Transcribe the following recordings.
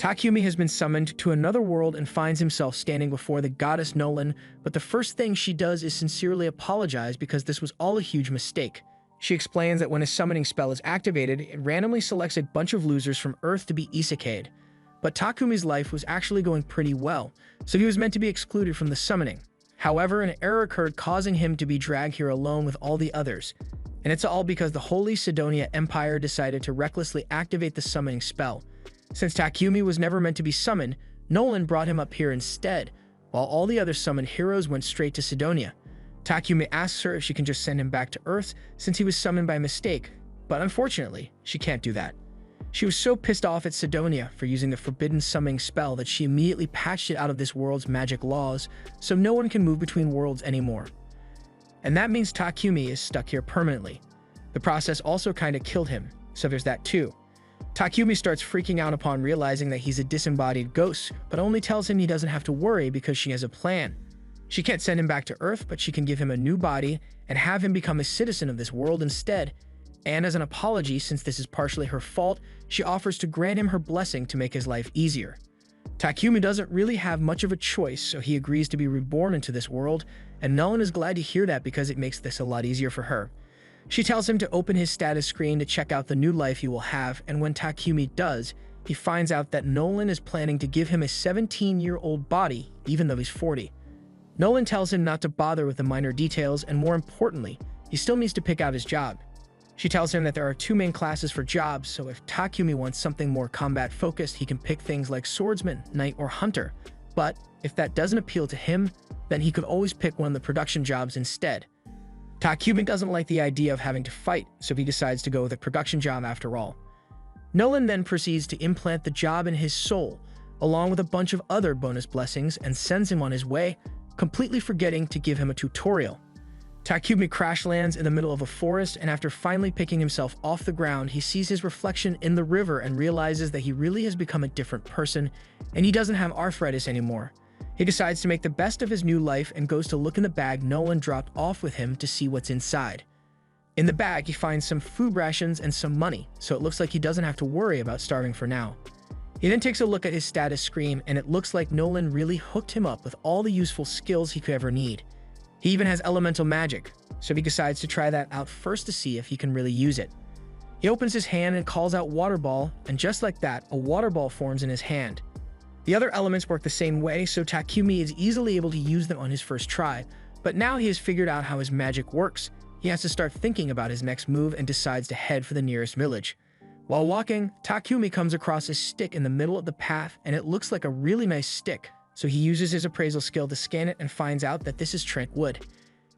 Takumi has been summoned to another world and finds himself standing before the goddess Nolan, but the first thing she does is sincerely apologize because this was all a huge mistake. She explains that when a summoning spell is activated, it randomly selects a bunch of losers from Earth to be isekai'd. But Takumi's life was actually going pretty well, so he was meant to be excluded from the summoning. However, an error occurred causing him to be dragged here alone with all the others. And it's all because the Holy Sidonia Empire decided to recklessly activate the summoning spell. Since Takumi was never meant to be summoned, Nolan brought him up here instead, while all the other summoned heroes went straight to Sidonia. Takumi asks her if she can just send him back to Earth since he was summoned by mistake, but unfortunately, she can't do that. She was so pissed off at Sidonia for using the forbidden summoning spell that she immediately patched it out of this world's magic laws, so no one can move between worlds anymore. And that means Takumi is stuck here permanently. The process also kinda killed him, so there's that too. Takumi starts freaking out upon realizing that he's a disembodied ghost, but only tells him he doesn't have to worry because she has a plan. She can't send him back to Earth, but she can give him a new body and have him become a citizen of this world instead. And as an apology, since this is partially her fault, she offers to grant him her blessing to make his life easier. Takumi doesn't really have much of a choice, so he agrees to be reborn into this world, and Nolan is glad to hear that because it makes this a lot easier for her. She tells him to open his status screen to check out the new life he will have, and when Takumi does, he finds out that Nolan is planning to give him a 17-year-old body, even though he's 40. Nolan tells him not to bother with the minor details, and more importantly, he still needs to pick out his job. She tells him that there are two main classes for jobs, so if Takumi wants something more combat-focused, he can pick things like swordsman, knight, or hunter. But if that doesn't appeal to him, then he could always pick one of the production jobs instead. Takumi doesn't like the idea of having to fight, so he decides to go with a production job after all. Nolan then proceeds to implant the job in his soul, along with a bunch of other bonus blessings, and sends him on his way, completely forgetting to give him a tutorial. Takumi crash lands in the middle of a forest, and after finally picking himself off the ground, he sees his reflection in the river and realizes that he really has become a different person, and he doesn't have arthritis anymore. He decides to make the best of his new life and goes to look in the bag Nolan dropped off with him to see what's inside. In the bag, he finds some food rations and some money, so it looks like he doesn't have to worry about starving for now. He then takes a look at his status screen, and it looks like Nolan really hooked him up with all the useful skills he could ever need. He even has elemental magic, so he decides to try that out first to see if he can really use it. He opens his hand and calls out water ball, and just like that, a water ball forms in his hand. The other elements work the same way, so Takumi is easily able to use them on his first try, but now he has figured out how his magic works. He has to start thinking about his next move and decides to head for the nearest village. While walking, Takumi comes across a stick in the middle of the path, and it looks like a really nice stick. So he uses his appraisal skill to scan it and finds out that this is Trent wood.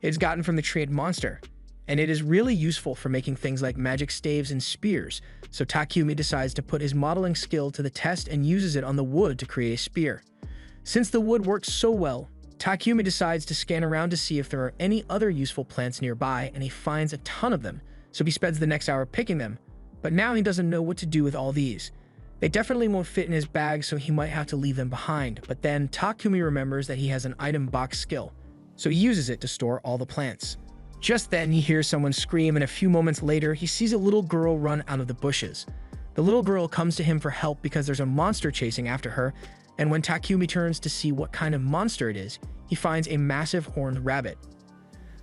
It's gotten from the trade monster, and it is really useful for making things like magic staves and spears, so Takumi decides to put his modeling skill to the test and uses it on the wood to create a spear. Since the wood works so well, Takumi decides to scan around to see if there are any other useful plants nearby, and he finds a ton of them, so he spends the next hour picking them, but now he doesn't know what to do with all these. They definitely won't fit in his bag, so he might have to leave them behind, but then Takumi remembers that he has an item box skill, so he uses it to store all the plants. Just then, he hears someone scream, and a few moments later, he sees a little girl run out of the bushes. The little girl comes to him for help because there's a monster chasing after her, and when Takumi turns to see what kind of monster it is, he finds a massive horned rabbit.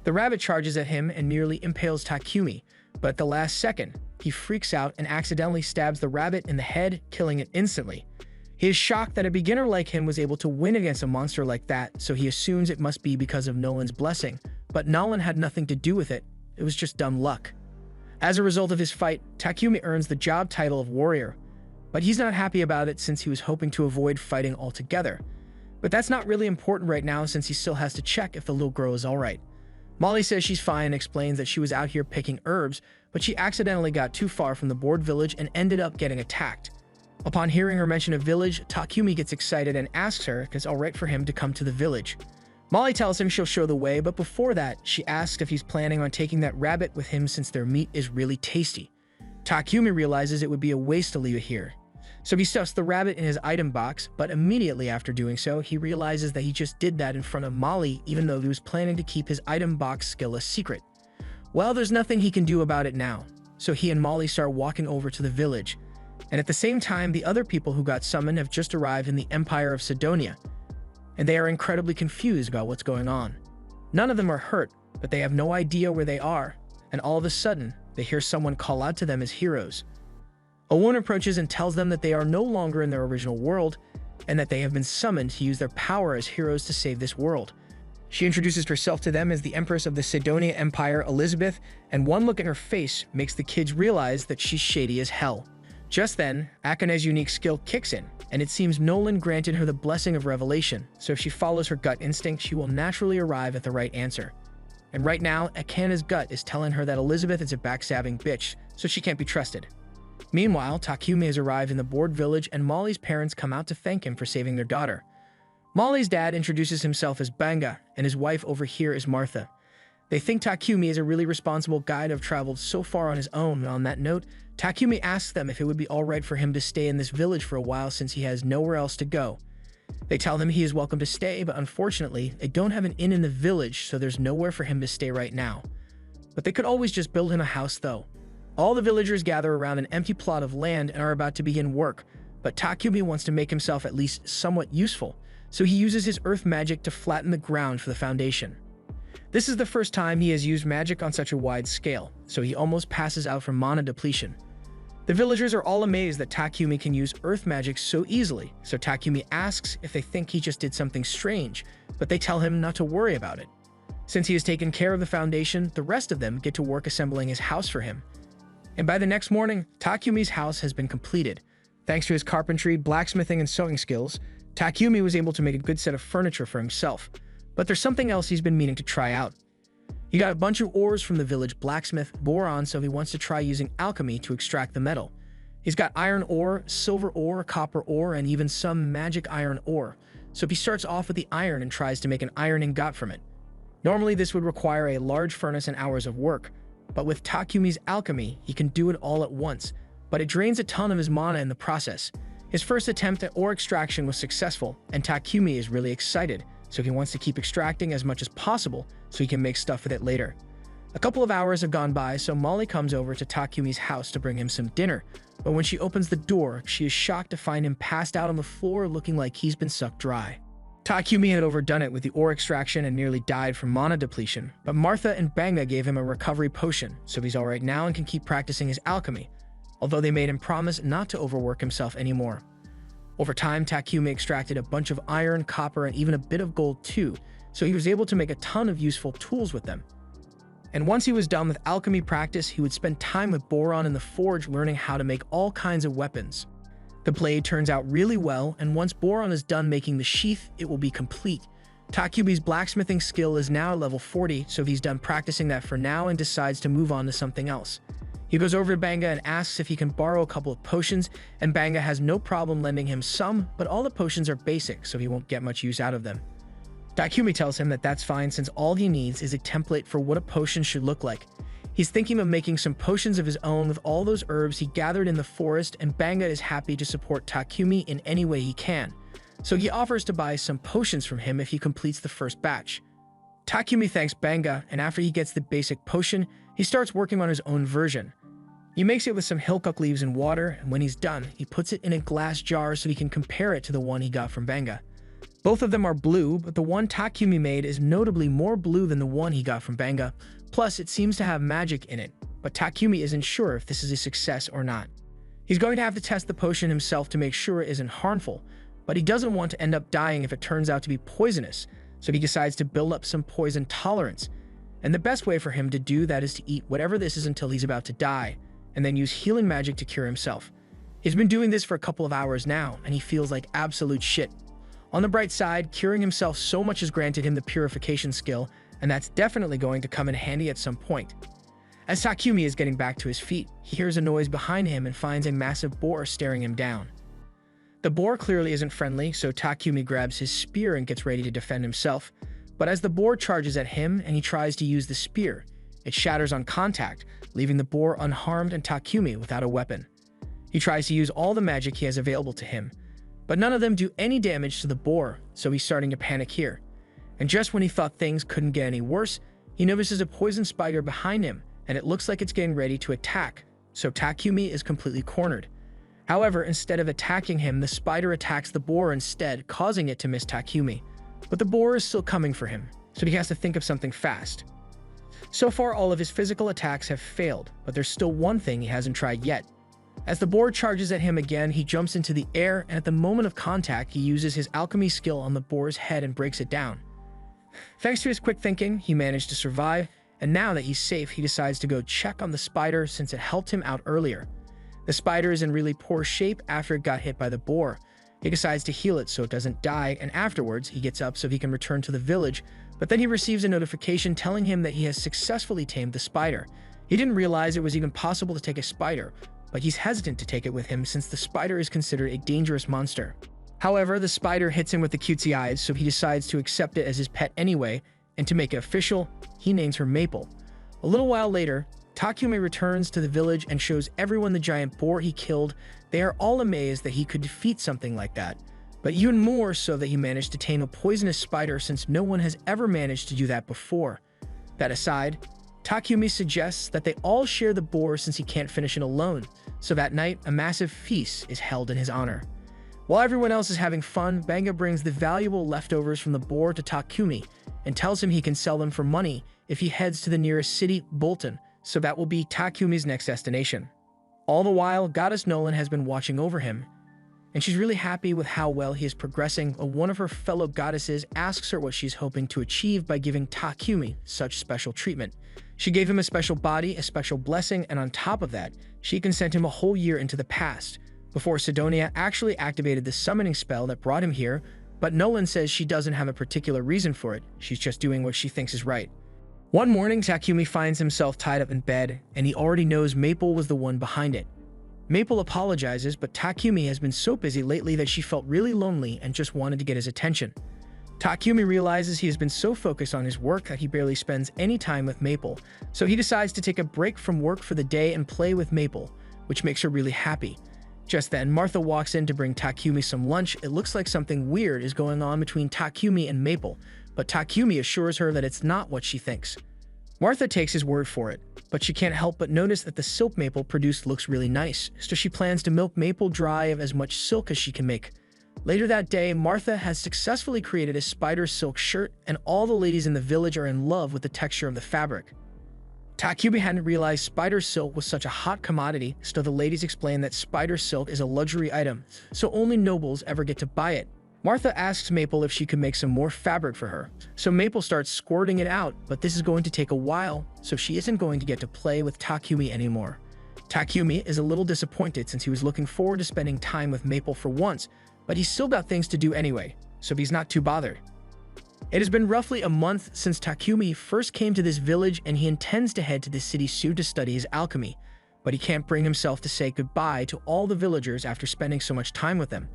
The rabbit charges at him and nearly impales Takumi, but at the last second, he freaks out and accidentally stabs the rabbit in the head, killing it instantly. He is shocked that a beginner like him was able to win against a monster like that, so he assumes it must be because of Nolan's blessing, but Nolan had nothing to do with it. It was just dumb luck. As a result of his fight, Takumi earns the job title of warrior, but he's not happy about it since he was hoping to avoid fighting altogether. But that's not really important right now since he still has to check if the little girl is alright. Molly says she's fine and explains that she was out here picking herbs, but she accidentally got too far from the board village and ended up getting attacked. Upon hearing her mention a village, Takumi gets excited and asks her if it's alright for him to come to the village. Molly tells him she'll show the way, but before that, she asks if he's planning on taking that rabbit with him since their meat is really tasty. Takumi realizes it would be a waste to leave it here, so he stuffs the rabbit in his item box, but immediately after doing so, he realizes that he just did that in front of Molly even though he was planning to keep his item box skill a secret. Well, there's nothing he can do about it now, so he and Molly start walking over to the village. And at the same time, the other people who got summoned have just arrived in the Empire of Sidonia, and they are incredibly confused about what's going on. None of them are hurt, but they have no idea where they are, and all of a sudden, they hear someone call out to them as heroes. A woman approaches and tells them that they are no longer in their original world, and that they have been summoned to use their power as heroes to save this world. She introduces herself to them as the Empress of the Sidonia Empire, Elizabeth, and one look at her face makes the kids realize that she's shady as hell. Just then, Akane's unique skill kicks in, and it seems Nolan granted her the blessing of revelation, so if she follows her gut instinct, she will naturally arrive at the right answer. And right now, Akane's gut is telling her that Elizabeth is a backstabbing bitch, so she can't be trusted. Meanwhile, Takumi has arrived in the bored village, and Molly's parents come out to thank him for saving their daughter. Molly's dad introduces himself as Banga, and his wife over here is Martha. They think Takumi is a really responsible guy to have traveled so far on his own, and on that note, Takumi asks them if it would be alright for him to stay in this village for a while since he has nowhere else to go. They tell him he is welcome to stay, but unfortunately, they don't have an inn in the village, so there's nowhere for him to stay right now. But they could always just build him a house though. All the villagers gather around an empty plot of land and are about to begin work, but Takumi wants to make himself at least somewhat useful, so he uses his earth magic to flatten the ground for the foundation. This is the first time he has used magic on such a wide scale, so he almost passes out from mana depletion. The villagers are all amazed that Takumi can use earth magic so easily, so Takumi asks if they think he just did something strange, but they tell him not to worry about it. Since he has taken care of the foundation, the rest of them get to work assembling his house for him. And by the next morning, Takumi's house has been completed. Thanks to his carpentry, blacksmithing, and sewing skills, Takumi was able to make a good set of furniture for himself. But there's something else he's been meaning to try out. He got a bunch of ores from the village blacksmith, boron, so he wants to try using alchemy to extract the metal. He's got iron ore, silver ore, copper ore, and even some magic iron ore. So he starts off with the iron and tries to make an iron ingot from it. Normally this would require a large furnace and hours of work, but with Takumi's alchemy, he can do it all at once, but it drains a ton of his mana in the process. His first attempt at ore extraction was successful, and Takumi is really excited, so he wants to keep extracting as much as possible so he can make stuff with it later. A couple of hours have gone by, so Molly comes over to Takumi's house to bring him some dinner, but when she opens the door, she is shocked to find him passed out on the floor looking like he's been sucked dry. Takumi had overdone it with the ore extraction and nearly died from mana depletion, but Martha and Banga gave him a recovery potion, so he's alright now and can keep practicing his alchemy, although they made him promise not to overwork himself anymore. Over time, Takumi extracted a bunch of iron, copper, and even a bit of gold too, so he was able to make a ton of useful tools with them. And once he was done with alchemy practice, he would spend time with Boron in the forge learning how to make all kinds of weapons. The blade turns out really well, and once Boron is done making the sheath, it will be complete. Takumi's blacksmithing skill is now level 40, so he's done practicing that for now and decides to move on to something else. He goes over to Banga and asks if he can borrow a couple of potions, and Banga has no problem lending him some, but all the potions are basic, so he won't get much use out of them. Takumi tells him that that's fine since all he needs is a template for what a potion should look like. He's thinking of making some potions of his own with all those herbs he gathered in the forest, and Banga is happy to support Takumi in any way he can, so he offers to buy some potions from him if he completes the first batch. Takumi thanks Banga, and after he gets the basic potion, he starts working on his own version. He makes it with some hilcock leaves and water, and when he's done, he puts it in a glass jar so he can compare it to the one he got from Banga. Both of them are blue, but the one Takumi made is notably more blue than the one he got from Banga, plus it seems to have magic in it, but Takumi isn't sure if this is a success or not. He's going to have to test the potion himself to make sure it isn't harmful, but he doesn't want to end up dying if it turns out to be poisonous, so he decides to build up some poison tolerance, and the best way for him to do that is to eat whatever this is until he's about to die, and then use healing magic to cure himself. He's been doing this for a couple of hours now, and he feels like absolute shit. On the bright side, curing himself so much has granted him the purification skill, and that's definitely going to come in handy at some point. As Takumi is getting back to his feet, he hears a noise behind him and finds a massive boar staring him down. The boar clearly isn't friendly, so Takumi grabs his spear and gets ready to defend himself, but as the boar charges at him and he tries to use the spear, it shatters on contact, leaving the boar unharmed and Takumi without a weapon. He tries to use all the magic he has available to him, but none of them do any damage to the boar, so he's starting to panic here. And just when he thought things couldn't get any worse, he notices a poison spider behind him, and it looks like it's getting ready to attack, so Takumi is completely cornered. However, instead of attacking him, the spider attacks the boar instead, causing it to miss Takumi. But the boar is still coming for him, so he has to think of something fast. So far, all of his physical attacks have failed, but there's still one thing he hasn't tried yet. As the boar charges at him again, he jumps into the air, and at the moment of contact, he uses his alchemy skill on the boar's head and breaks it down. Thanks to his quick thinking, he managed to survive, and now that he's safe, he decides to go check on the spider since it helped him out earlier. The spider is in really poor shape after it got hit by the boar. He decides to heal it so it doesn't die, and afterwards, he gets up so he can return to the village, but then he receives a notification telling him that he has successfully tamed the spider. He didn't realize it was even possible to take a spider, but he's hesitant to take it with him since the spider is considered a dangerous monster. However, the spider hits him with the cutesy eyes, so he decides to accept it as his pet anyway, and to make it official, he names her Maple. A little while later, Takumi returns to the village and shows everyone the giant boar he killed. They are all amazed that he could defeat something like that, but even more so that he managed to tame a poisonous spider since no one has ever managed to do that before. That aside, Takumi suggests that they all share the boar since he can't finish it alone, so that night a massive feast is held in his honor. While everyone else is having fun, Banga brings the valuable leftovers from the boar to Takumi and tells him he can sell them for money if he heads to the nearest city, Bolton, so that will be Takumi's next destination. All the while, Goddess Nolan has been watching over him, and she's really happy with how well he is progressing. One of her fellow goddesses asks her what she's hoping to achieve by giving Takumi such special treatment. She gave him a special body, a special blessing, and on top of that, she can send him a whole year into the past, before Sidonia actually activated the summoning spell that brought him here, but Nolan says she doesn't have a particular reason for it, she's just doing what she thinks is right. One morning, Takumi finds himself tied up in bed, and he already knows Maple was the one behind it. Maple apologizes, but Takumi has been so busy lately that she felt really lonely and just wanted to get his attention. Takumi realizes he has been so focused on his work that he barely spends any time with Maple, so he decides to take a break from work for the day and play with Maple, which makes her really happy. Just then, Martha walks in to bring Takumi some lunch. It looks like something weird is going on between Takumi and Maple, but Takumi assures her that it's not what she thinks. Martha takes his word for it, but she can't help but notice that the silk Maple produced looks really nice, so she plans to milk Maple dry of as much silk as she can make. Later that day, Martha has successfully created a spider silk shirt, and all the ladies in the village are in love with the texture of the fabric. Takumi hadn't realized spider silk was such a hot commodity, so the ladies explain that spider silk is a luxury item, so only nobles ever get to buy it. Martha asks Maple if she could make some more fabric for her, so Maple starts squirting it out, but this is going to take a while, so she isn't going to get to play with Takumi anymore. Takumi is a little disappointed since he was looking forward to spending time with Maple for once, but he's still got things to do anyway, so he's not too bothered. It has been roughly a month since Takumi first came to this village, and he intends to head to the city soon to study his alchemy, but he can't bring himself to say goodbye to all the villagers after spending so much time with them.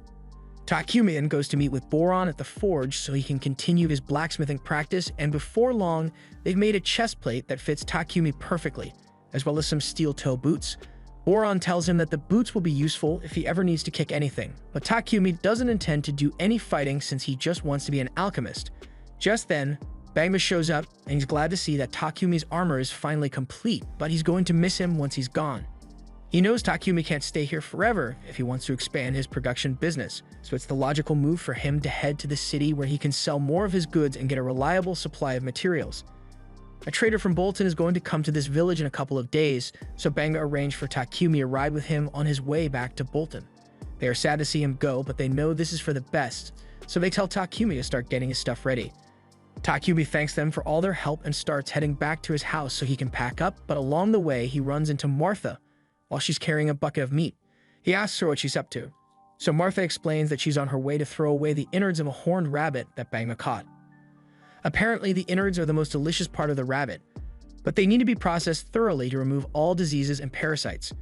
Takumi then goes to meet with Boron at the forge so he can continue his blacksmithing practice, and before long, they've made a chest plate that fits Takumi perfectly, as well as some steel toe boots. Boron tells him that the boots will be useful if he ever needs to kick anything, but Takumi doesn't intend to do any fighting since he just wants to be an alchemist. Just then, Bangma shows up, and he's glad to see that Takumi's armor is finally complete, but he's going to miss him once he's gone. He knows Takumi can't stay here forever if he wants to expand his production business, so it's the logical move for him to head to the city where he can sell more of his goods and get a reliable supply of materials. A trader from Bolton is going to come to this village in a couple of days, so Banga arranged for Takumi to ride with him on his way back to Bolton. They are sad to see him go, but they know this is for the best, so they tell Takumi to start getting his stuff ready. Takumi thanks them for all their help and starts heading back to his house so he can pack up, but along the way he runs into Martha while she's carrying a bucket of meat. He asks her what she's up to, so Martha explains that she's on her way to throw away the innards of a horned rabbit that Bangma caught. Apparently, the innards are the most delicious part of the rabbit, but they need to be processed thoroughly to remove all diseases and parasites.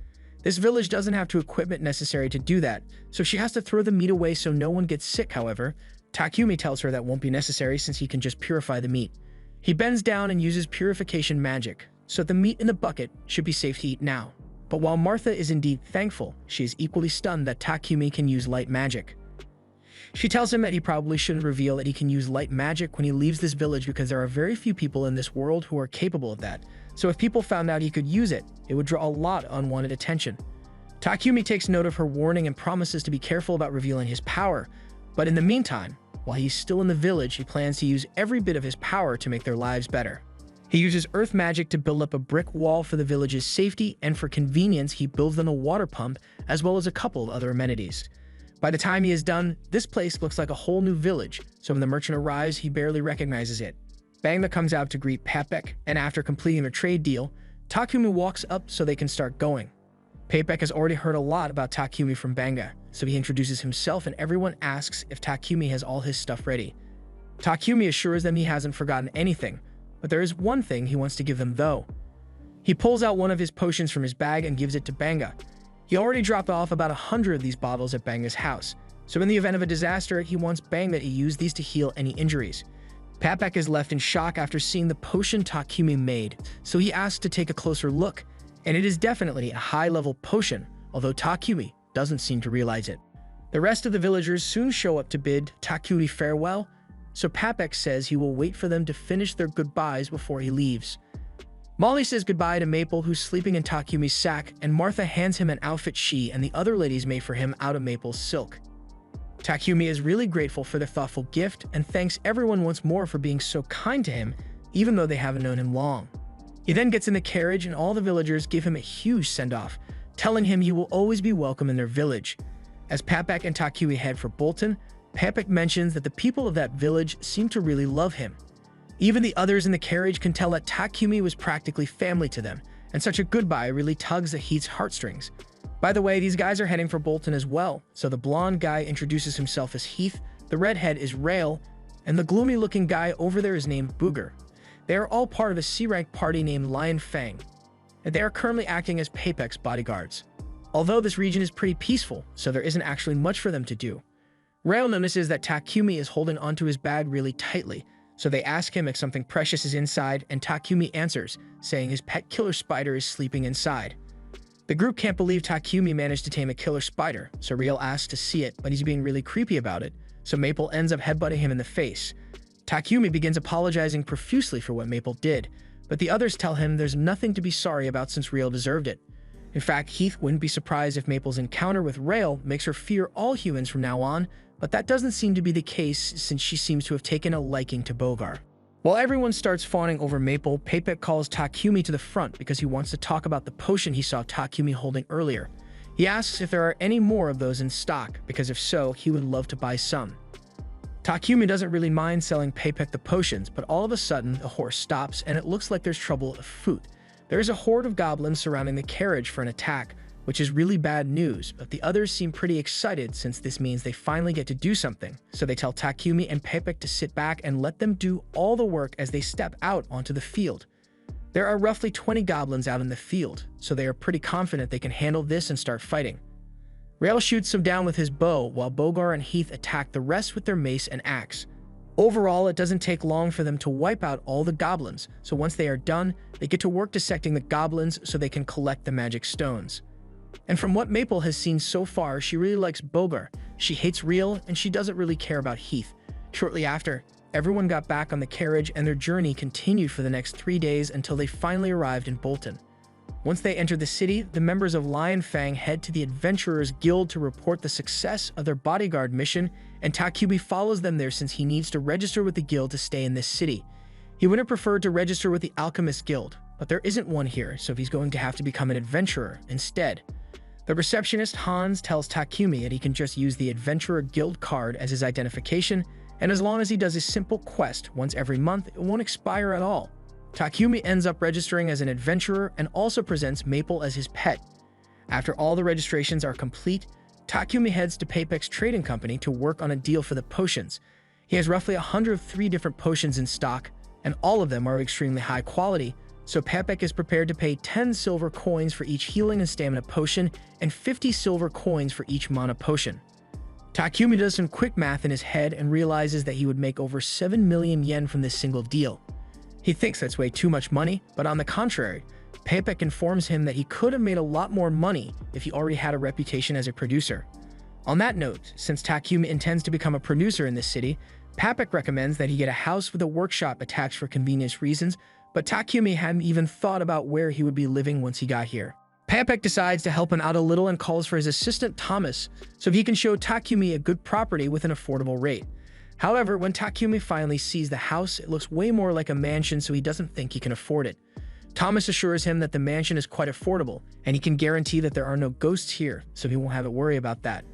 This village doesn't have the equipment necessary to do that, so she has to throw the meat away so no one gets sick. However, Takumi tells her that won't be necessary since he can just purify the meat. He bends down and uses purification magic, so the meat in the bucket should be safe to eat now. But while Martha is indeed thankful, she is equally stunned that Takumi can use light magic. She tells him that he probably shouldn't reveal that he can use light magic when he leaves this village because there are very few people in this world who are capable of that, so if people found out he could use it, it would draw a lot of unwanted attention. Takumi takes note of her warning and promises to be careful about revealing his power, but in the meantime, while he's still in the village, he plans to use every bit of his power to make their lives better. He uses earth magic to build up a brick wall for the village's safety, and for convenience, he builds them a water pump as well as a couple of other amenities. By the time he is done, this place looks like a whole new village, so when the merchant arrives, he barely recognizes it. Banga comes out to greet Papek, and after completing their trade deal, Takumi walks up so they can start going. Papek has already heard a lot about Takumi from Banga, so he introduces himself and everyone asks if Takumi has all his stuff ready. Takumi assures them he hasn't forgotten anything, but there is one thing he wants to give them though. He pulls out one of his potions from his bag and gives it to Banga. He already dropped off about 100 of these bottles at Banga's house, so in the event of a disaster, he wants Banga to use these to heal any injuries. Papek is left in shock after seeing the potion Takumi made, so he asks to take a closer look, and it is definitely a high-level potion, although Takumi doesn't seem to realize it. The rest of the villagers soon show up to bid Takumi farewell, so Papek says he will wait for them to finish their goodbyes before he leaves. Molly says goodbye to Maple, who's sleeping in Takumi's sack, and Martha hands him an outfit she and the other ladies made for him out of Maple's silk. Takumi is really grateful for their thoughtful gift and thanks everyone once more for being so kind to him, even though they haven't known him long. He then gets in the carriage and all the villagers give him a huge send-off, telling him he will always be welcome in their village. As Papek and Takumi head for Bolton, Papek mentions that the people of that village seem to really love him. Even the others in the carriage can tell that Takumi was practically family to them, and such a goodbye really tugs at Heath's heartstrings. By the way, these guys are heading for Bolton as well, so the blonde guy introduces himself as Heath, the redhead is Rail, and the gloomy-looking guy over there is named Booger. They are all part of a C-rank party named Lion Fang, and they are currently acting as Papek's bodyguards. Although this region is pretty peaceful, so there isn't actually much for them to do. Rail notices that Takumi is holding onto his bag really tightly, so they ask him if something precious is inside, and Takumi answers, saying his pet killer spider is sleeping inside. The group can't believe Takumi managed to tame a killer spider, so Rail asks to see it, but he's being really creepy about it, so Maple ends up headbutting him in the face. Takumi begins apologizing profusely for what Maple did, but the others tell him there's nothing to be sorry about since Rail deserved it. In fact, Heath wouldn't be surprised if Maple's encounter with Rail makes her fear all humans from now on, but that doesn't seem to be the case since she seems to have taken a liking to Bogar. While everyone starts fawning over Maple, Papek calls Takumi to the front because he wants to talk about the potion he saw Takumi holding earlier. He asks if there are any more of those in stock, because if so, he would love to buy some. Takumi doesn't really mind selling Papek the potions, but all of a sudden, the horse stops and it looks like there's trouble afoot. There is a horde of goblins surrounding the carriage for an attack, which is really bad news, but the others seem pretty excited since this means they finally get to do something, so they tell Takumi and Papek to sit back and let them do all the work as they step out onto the field. There are roughly 20 goblins out in the field, so they are pretty confident they can handle this and start fighting. Rail shoots them down with his bow, while Bogar and Heath attack the rest with their mace and axe. Overall, it doesn't take long for them to wipe out all the goblins, so once they are done, they get to work dissecting the goblins so they can collect the magic stones. And from what Maple has seen so far, she really likes Bogar. She hates Rail, and she doesn't really care about Heath. Shortly after, everyone got back on the carriage and their journey continued for the next 3 days until they finally arrived in Bolton. Once they enter the city, the members of Lion Fang head to the Adventurers Guild to report the success of their bodyguard mission, and Takumi follows them there since he needs to register with the guild to stay in this city. He would have preferred to register with the Alchemist Guild, but there isn't one here, so he's going to have to become an adventurer instead. The receptionist Hans tells Takumi that he can just use the Adventurer Guild card as his identification, and as long as he does his simple quest once every month, it won't expire at all. Takumi ends up registering as an adventurer and also presents Maple as his pet. After all the registrations are complete, Takumi heads to Papek's trading company to work on a deal for the potions. He has roughly 103 different potions in stock, and all of them are extremely high quality, so Papek is prepared to pay 10 silver coins for each healing and stamina potion and 50 silver coins for each mana potion. Takumi does some quick math in his head and realizes that he would make over 7 million yen from this single deal. He thinks that's way too much money, but on the contrary, Papek informs him that he could have made a lot more money if he already had a reputation as a producer. On that note, since Takumi intends to become a producer in this city, Papek recommends that he get a house with a workshop attached for convenience reasons, but Takumi hadn't even thought about where he would be living once he got here. Paypek decides to help him out a little and calls for his assistant Thomas so he can show Takumi a good property with an affordable rate. However, when Takumi finally sees the house, it looks way more like a mansion, so he doesn't think he can afford it. Thomas assures him that the mansion is quite affordable, and he can guarantee that there are no ghosts here, so he won't have to worry about that.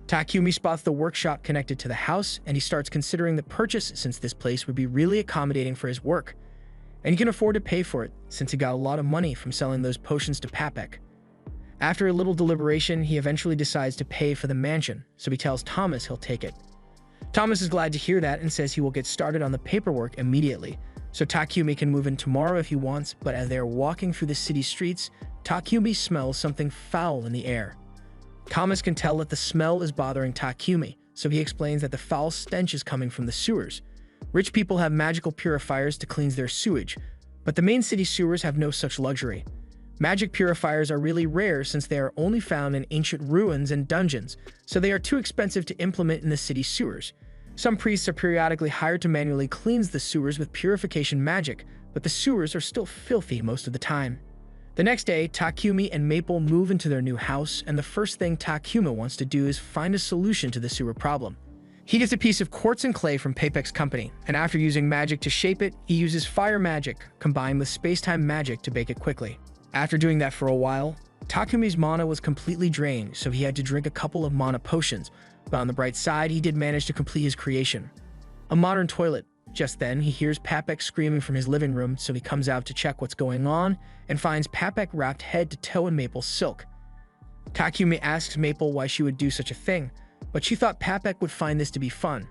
Takumi spots the workshop connected to the house, and he starts considering the purchase since this place would be really accommodating for his work. And he can afford to pay for it, since he got a lot of money from selling those potions to Paypek. After a little deliberation, he eventually decides to pay for the mansion, so he tells Thomas he'll take it. Thomas is glad to hear that and says he will get started on the paperwork immediately, so Takumi can move in tomorrow if he wants, but as they are walking through the city streets, Takumi smells something foul in the air. Thomas can tell that the smell is bothering Takumi, so he explains that the foul stench is coming from the sewers. Rich people have magical purifiers to cleanse their sewage, but the main city sewers have no such luxury. Magic purifiers are really rare since they are only found in ancient ruins and dungeons, so they are too expensive to implement in the city sewers. Some priests are periodically hired to manually cleanse the sewers with purification magic, but the sewers are still filthy most of the time. The next day, Takumi and Maple move into their new house, and the first thing Takuma wants to do is find a solution to the sewer problem. He gets a piece of quartz and clay from Paypek's company, and after using magic to shape it, he uses fire magic combined with space-time magic to bake it quickly. After doing that for a while, Takumi's mana was completely drained, so he had to drink a couple of mana potions, but on the bright side, he did manage to complete his creation. A modern toilet. Just then, he hears Paypek screaming from his living room, so he comes out to check what's going on and finds Paypek wrapped head to toe in Maple's silk. Takumi asks Maple why she would do such a thing, but she thought Paypek would find this to be fun.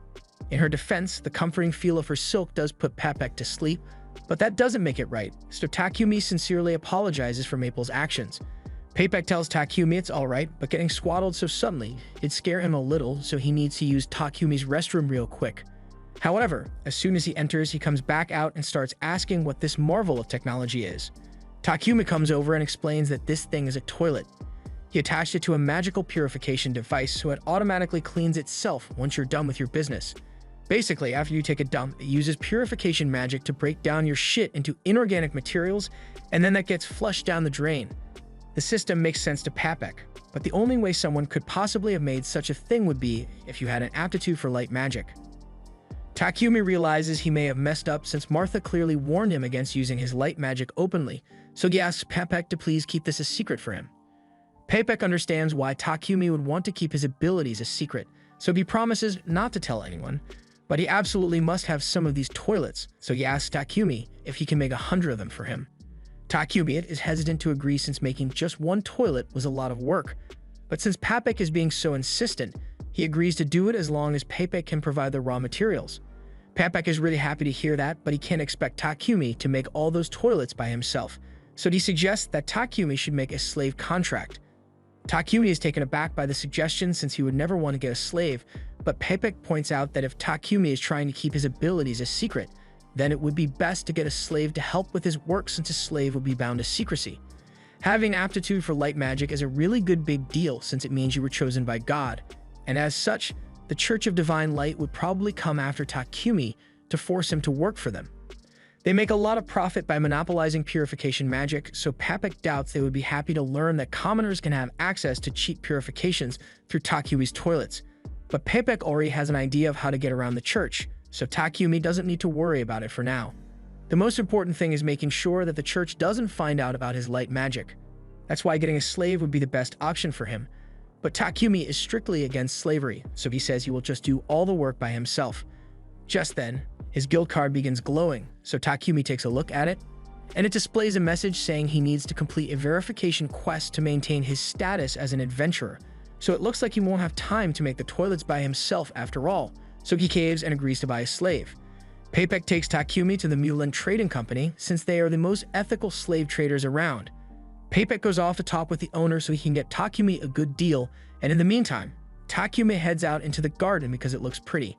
In her defense, the comforting feel of her silk does put Paypek to sleep, but that doesn't make it right, so Takumi sincerely apologizes for Maple's actions. Paypek tells Takumi it's alright, but getting swaddled so suddenly, it'd scare him a little, so he needs to use Takumi's restroom real quick. However, as soon as he enters, he comes back out and starts asking what this marvel of technology is. Takumi comes over and explains that this thing is a toilet. He attached it to a magical purification device so it automatically cleans itself once you're done with your business. Basically, after you take a dump, it uses purification magic to break down your shit into inorganic materials, and then that gets flushed down the drain. The system makes sense to Paypek, but the only way someone could possibly have made such a thing would be if you had an aptitude for light magic. Takumi realizes he may have messed up since Martha clearly warned him against using his light magic openly, so he asks Paypek to please keep this a secret for him. Paypek understands why Takumi would want to keep his abilities a secret, so he promises not to tell anyone, but he absolutely must have some of these toilets, so he asks Takumi if he can make 100 of them for him. Takumi is hesitant to agree since making just one toilet was a lot of work, but since Paypek is being so insistent, he agrees to do it as long as Paypek can provide the raw materials. Paypek is really happy to hear that, but he can't expect Takumi to make all those toilets by himself, so he suggests that Takumi should make a slave contract. Takumi is taken aback by the suggestion since he would never want to get a slave, but Paypek points out that if Takumi is trying to keep his abilities a secret, then it would be best to get a slave to help with his work since a slave would be bound to secrecy. Having aptitude for light magic is a really good big deal since it means you were chosen by God, and as such, the Church of Divine Light would probably come after Takumi to force him to work for them. They make a lot of profit by monopolizing purification magic, so Paypek doubts they would be happy to learn that commoners can have access to cheap purifications through Takumi's toilets. But Paypek already has an idea of how to get around the church, so Takumi doesn't need to worry about it for now. The most important thing is making sure that the church doesn't find out about his light magic. That's why getting a slave would be the best option for him. But Takumi is strictly against slavery, so he says he will just do all the work by himself. Just then, his guild card begins glowing, so Takumi takes a look at it, and it displays a message saying he needs to complete a verification quest to maintain his status as an adventurer, so it looks like he won't have time to make the toilets by himself after all, so he caves and agrees to buy a slave. Paypek takes Takumi to the Mulan Trading Company since they are the most ethical slave traders around. Paypek goes off the top with the owner so he can get Takumi a good deal, and in the meantime, Takumi heads out into the garden because it looks pretty.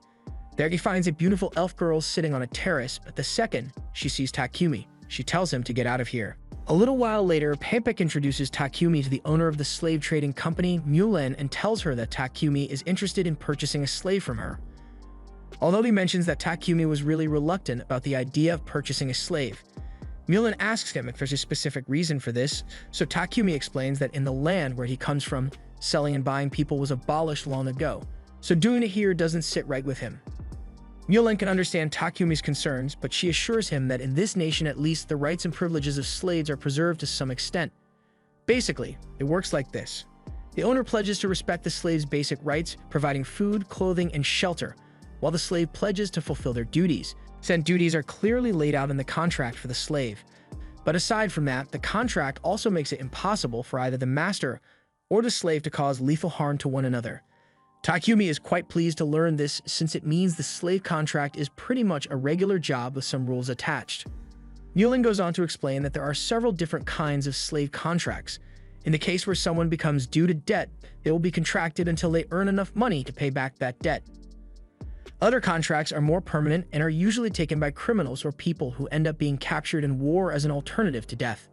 There he finds a beautiful elf girl sitting on a terrace, but the second she sees Takumi, she tells him to get out of here. A little while later, Paypek introduces Takumi to the owner of the slave trading company, Mulan, and tells her that Takumi is interested in purchasing a slave from her. Although he mentions that Takumi was really reluctant about the idea of purchasing a slave, Mulan asks him if there's a specific reason for this, so Takumi explains that in the land where he comes from, selling and buying people was abolished long ago, so doing it here doesn't sit right with him. Mulan can understand Takumi's concerns, but she assures him that in this nation at least the rights and privileges of slaves are preserved to some extent. Basically, it works like this. The owner pledges to respect the slave's basic rights, providing food, clothing, and shelter, while the slave pledges to fulfill their duties. Said duties are clearly laid out in the contract for the slave. But aside from that, the contract also makes it impossible for either the master or the slave to cause lethal harm to one another. Takumi is quite pleased to learn this since it means the slave contract is pretty much a regular job with some rules attached. Mulan goes on to explain that there are several different kinds of slave contracts. In the case where someone becomes due to debt, they will be contracted until they earn enough money to pay back that debt. Other contracts are more permanent and are usually taken by criminals or people who end up being captured in war as an alternative to death.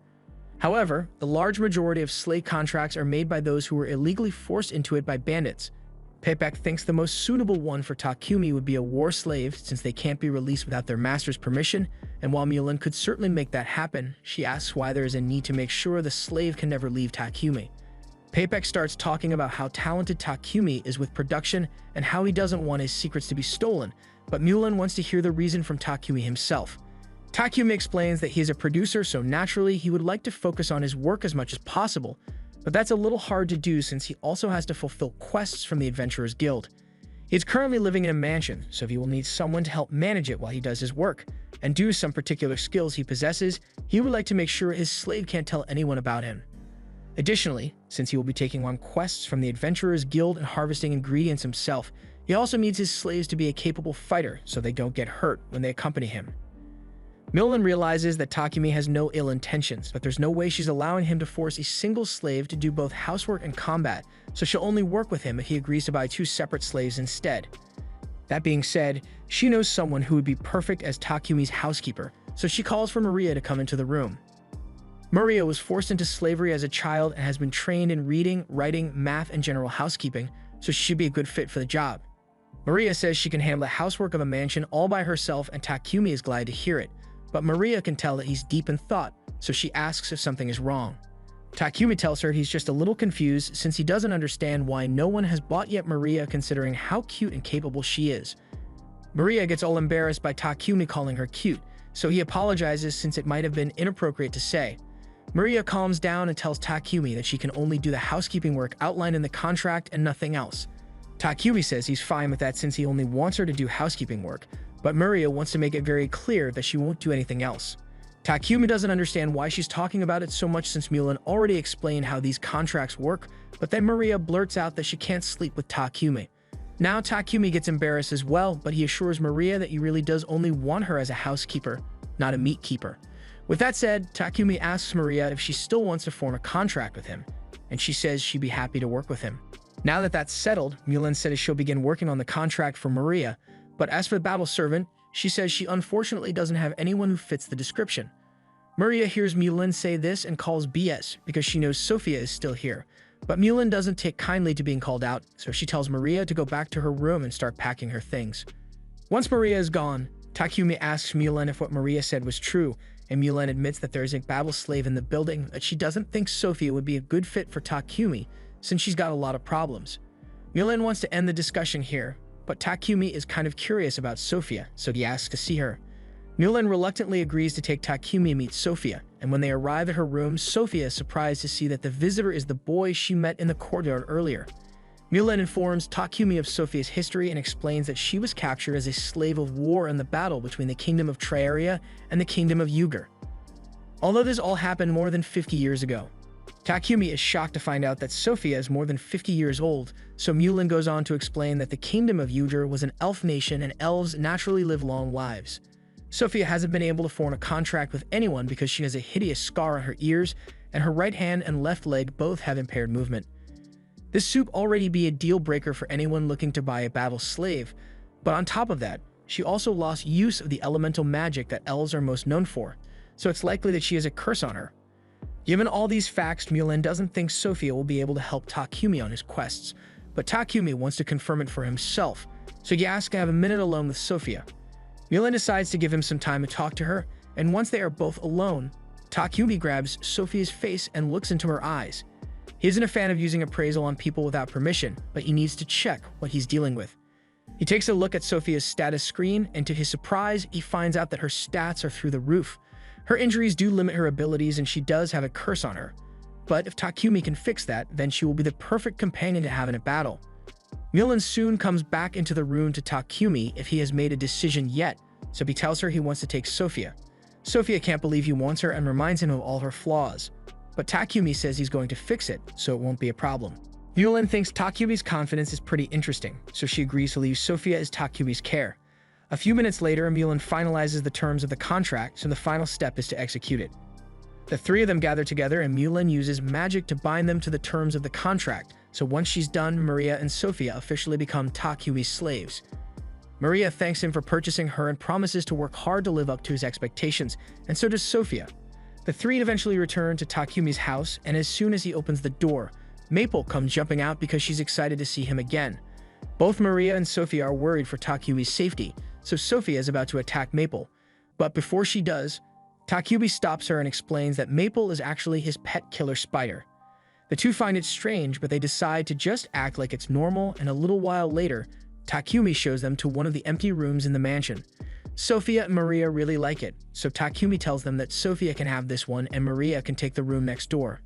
However, the large majority of slave contracts are made by those who were illegally forced into it by bandits. Payback thinks the most suitable one for Takumi would be a war slave since they can't be released without their master's permission, and while Mulan could certainly make that happen, she asks why there is a need to make sure the slave can never leave Takumi. Payback starts talking about how talented Takumi is with production and how he doesn't want his secrets to be stolen, but Mulan wants to hear the reason from Takumi himself. Takumi explains that he is a producer, so naturally he would like to focus on his work as much as possible, but that's a little hard to do since he also has to fulfill quests from the Adventurers Guild. He is currently living in a mansion, so he will need someone to help manage it while he does his work, and due to some particular skills he possesses, he would like to make sure his slave can't tell anyone about him. Additionally, since he will be taking on quests from the Adventurers Guild and harvesting ingredients himself, he also needs his slaves to be a capable fighter so they don't get hurt when they accompany him. Mulan realizes that Takumi has no ill intentions, but there's no way she's allowing him to force a single slave to do both housework and combat, so she'll only work with him if he agrees to buy 2 separate slaves instead. That being said, she knows someone who would be perfect as Takumi's housekeeper, so she calls for Maria to come into the room. Maria was forced into slavery as a child and has been trained in reading, writing, math, and general housekeeping, so she should be a good fit for the job. Maria says she can handle the housework of a mansion all by herself, and Takumi is glad to hear it, but Maria can tell that he's deep in thought, so she asks if something is wrong. Takumi tells her he's just a little confused since he doesn't understand why no one has bought yet Maria considering how cute and capable she is. Maria gets all embarrassed by Takumi calling her cute, so he apologizes since it might have been inappropriate to say. Maria calms down and tells Takumi that she can only do the housekeeping work outlined in the contract and nothing else. Takumi says he's fine with that since he only wants her to do housekeeping work, but Maria wants to make it very clear that she won't do anything else. Takumi doesn't understand why she's talking about it so much since Mulan already explained how these contracts work, but then Maria blurts out that she can't sleep with Takumi. Now Takumi gets embarrassed as well, but he assures Maria that he really does only want her as a housekeeper, not a meat keeper. With that said, Takumi asks Maria if she still wants to form a contract with him, and she says she'd be happy to work with him. Now that that's settled, Mulan says she'll begin working on the contract for Maria, but as for the battle servant, she says she unfortunately doesn't have anyone who fits the description. Maria hears Mulan say this and calls BS because she knows Sophia is still here, but Mulan doesn't take kindly to being called out, so she tells Maria to go back to her room and start packing her things. Once Maria is gone, Takumi asks Mulan if what Maria said was true, and Mulan admits that there is a battle slave in the building, that she doesn't think Sophia would be a good fit for Takumi since she's got a lot of problems. Mulan wants to end the discussion here, but Takumi is kind of curious about Sophia, so he asks to see her. Mulan reluctantly agrees to take Takumi to meet Sophia, and when they arrive at her room, Sophia is surprised to see that the visitor is the boy she met in the courtyard earlier. Mulan informs Takumi of Sophia's history and explains that she was captured as a slave of war in the battle between the Kingdom of Triaria and the Kingdom of Ugar. Although this all happened more than 50 years ago, Takumi is shocked to find out that Sophia is more than 50 years old, so Mulan goes on to explain that the Kingdom of Ugar was an elf nation and elves naturally live long lives. Sophia hasn't been able to form a contract with anyone because she has a hideous scar on her ears, and her right hand and left leg both have impaired movement. This would already be a deal breaker for anyone looking to buy a battle slave, but on top of that, she also lost use of the elemental magic that elves are most known for, so it's likely that she has a curse on her. Given all these facts, Mulan doesn't think Sophia will be able to help Takumi on his quests, but Takumi wants to confirm it for himself, so he asks to have a minute alone with Sophia. Mulan decides to give him some time to talk to her, and once they are both alone, Takumi grabs Sophia's face and looks into her eyes. He isn't a fan of using appraisal on people without permission, but he needs to check what he's dealing with. He takes a look at Sophia's status screen, and to his surprise, he finds out that her stats are through the roof. Her injuries do limit her abilities, and she does have a curse on her. But if Takumi can fix that, then she will be the perfect companion to have in a battle. Mulan soon comes back into the room to Takumi if he has made a decision yet, so he tells her he wants to take Sophia. Sophia can't believe he wants her and reminds him of all her flaws. But Takumi says he's going to fix it, so it won't be a problem. Mulan thinks Takumi's confidence is pretty interesting, so she agrees to leave Sophia as Takumi's care. A few minutes later, Mulan finalizes the terms of the contract, so the final step is to execute it. The three of them gather together, and Mulan uses magic to bind them to the terms of the contract, so once she's done, Maria and Sophia officially become Takumi's slaves. Maria thanks him for purchasing her and promises to work hard to live up to his expectations, and so does Sophia. The three eventually return to Takumi's house, and as soon as he opens the door, Maple comes jumping out because she's excited to see him again. Both Maria and Sophia are worried for Takumi's safety, so Sophia is about to attack Maple. But before she does, Takumi stops her and explains that Maple is actually his pet killer spider. The two find it strange, but they decide to just act like it's normal, and a little while later, Takumi shows them to one of the empty rooms in the mansion. Sophia and Maria really like it, so Takumi tells them that Sophia can have this one and Maria can take the room next door.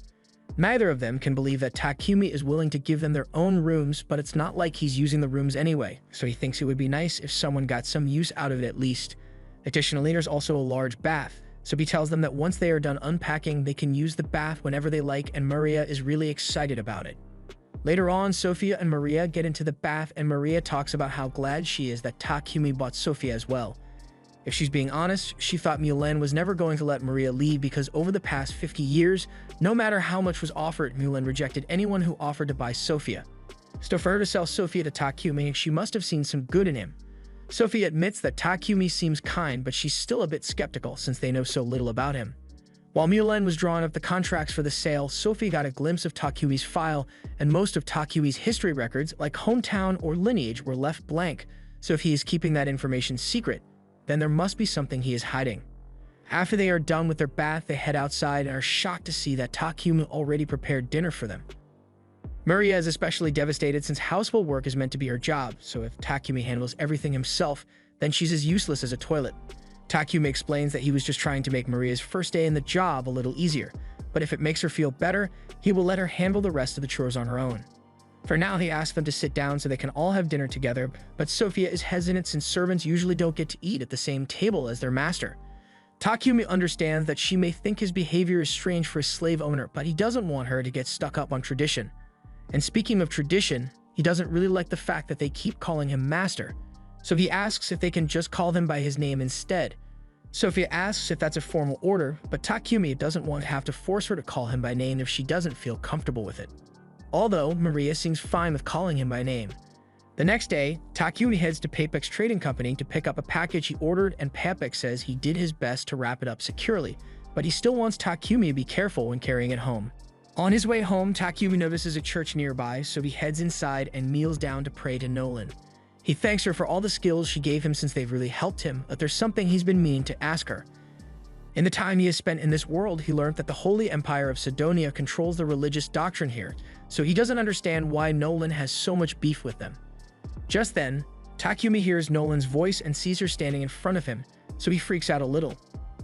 Neither of them can believe that Takumi is willing to give them their own rooms, but it's not like he's using the rooms anyway, so he thinks it would be nice if someone got some use out of it at least. Additionally, there's also a large bath, so he tells them that once they are done unpacking, they can use the bath whenever they like, and Maria is really excited about it. Later on, Sophia and Maria get into the bath, and Maria talks about how glad she is that Takumi bought Sophia as well. If she's being honest, she thought Mulan was never going to let Maria leave because over the past 50 years, no matter how much was offered, Mulan rejected anyone who offered to buy Sophia. So for her to sell Sophia to Takumi, she must have seen some good in him. Sophia admits that Takumi seems kind, but she's still a bit skeptical since they know so little about him. While Mulan was drawing up the contracts for the sale, Sophie got a glimpse of Takumi's file, and most of Takumi's history records, like hometown or lineage, were left blank, so if he is keeping that information secret, then there must be something he is hiding. After they are done with their bath, they head outside and are shocked to see that Takumi already prepared dinner for them. Maria is especially devastated since household work is meant to be her job, so if Takumi handles everything himself, then she's as useless as a toilet. Takumi explains that he was just trying to make Maria's first day in the job a little easier, but if it makes her feel better, he will let her handle the rest of the chores on her own. For now, he asks them to sit down so they can all have dinner together, but Sophia is hesitant since servants usually don't get to eat at the same table as their master. Takumi understands that she may think his behavior is strange for a slave owner, but he doesn't want her to get stuck up on tradition. And speaking of tradition, he doesn't really like the fact that they keep calling him master, so he asks if they can just call him by his name instead. Sophia asks if that's a formal order, but Takumi doesn't want to have to force her to call him by name if she doesn't feel comfortable with it. Although Maria seems fine with calling him by name. The next day, Takumi heads to Papek's trading company to pick up a package he ordered, and Papek says he did his best to wrap it up securely, but he still wants Takumi to be careful when carrying it home. On his way home, Takumi notices a church nearby, so he heads inside and kneels down to pray to Nolan. He thanks her for all the skills she gave him since they've really helped him, but there's something he's been meaning to ask her. In the time he has spent in this world, he learned that the Holy Empire of Sidonia controls the religious doctrine here, so he doesn't understand why Nolan has so much beef with them. Just then, Takumi hears Nolan's voice and sees her standing in front of him, so he freaks out a little.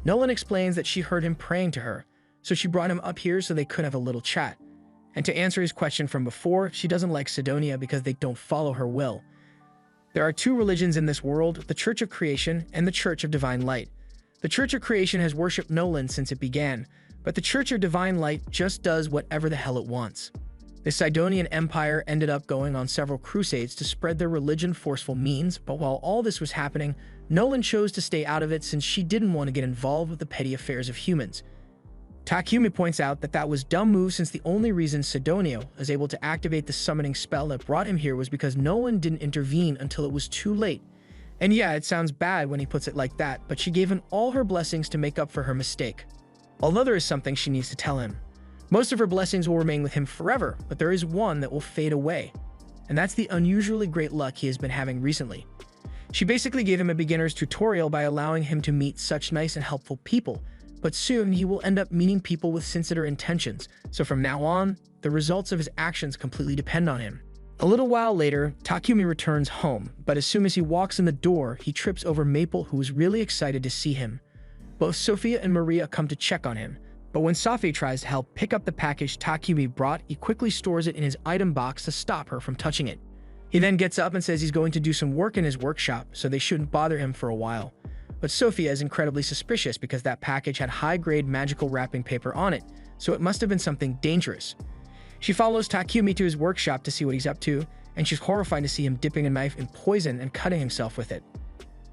Nolan explains that she heard him praying to her, so she brought him up here so they could have a little chat. And to answer his question from before, she doesn't like Sidonia because they don't follow her will. There are two religions in this world, the Church of Creation and the Church of Divine Light. The Church of Creation has worshipped Nolan since it began, but the Church of Divine Light just does whatever the hell it wants. The Sidonian Empire ended up going on several crusades to spread their religion forceful means, but while all this was happening, Nolan chose to stay out of it since she didn't want to get involved with the petty affairs of humans. Takumi points out that that was dumb move since the only reason Sidonia was able to activate the summoning spell that brought him here was because Nolan didn't intervene until it was too late. And yeah, it sounds bad when he puts it like that, but she gave him all her blessings to make up for her mistake. Although there is something she needs to tell him. Most of her blessings will remain with him forever, but there is one that will fade away. And that's the unusually great luck he has been having recently. She basically gave him a beginner's tutorial by allowing him to meet such nice and helpful people, but soon he will end up meeting people with sinister intentions, so from now on, the results of his actions completely depend on him. A little while later, Takumi returns home, but as soon as he walks in the door, he trips over Maple, who is really excited to see him. Both Sophia and Maria come to check on him, but when Sophia tries to help pick up the package Takumi brought, he quickly stores it in his item box to stop her from touching it. He then gets up and says he's going to do some work in his workshop, so they shouldn't bother him for a while. But Sophia is incredibly suspicious because that package had high-grade magical wrapping paper on it, so it must have been something dangerous. She follows Takumi to his workshop to see what he's up to, and she's horrified to see him dipping a knife in poison and cutting himself with it.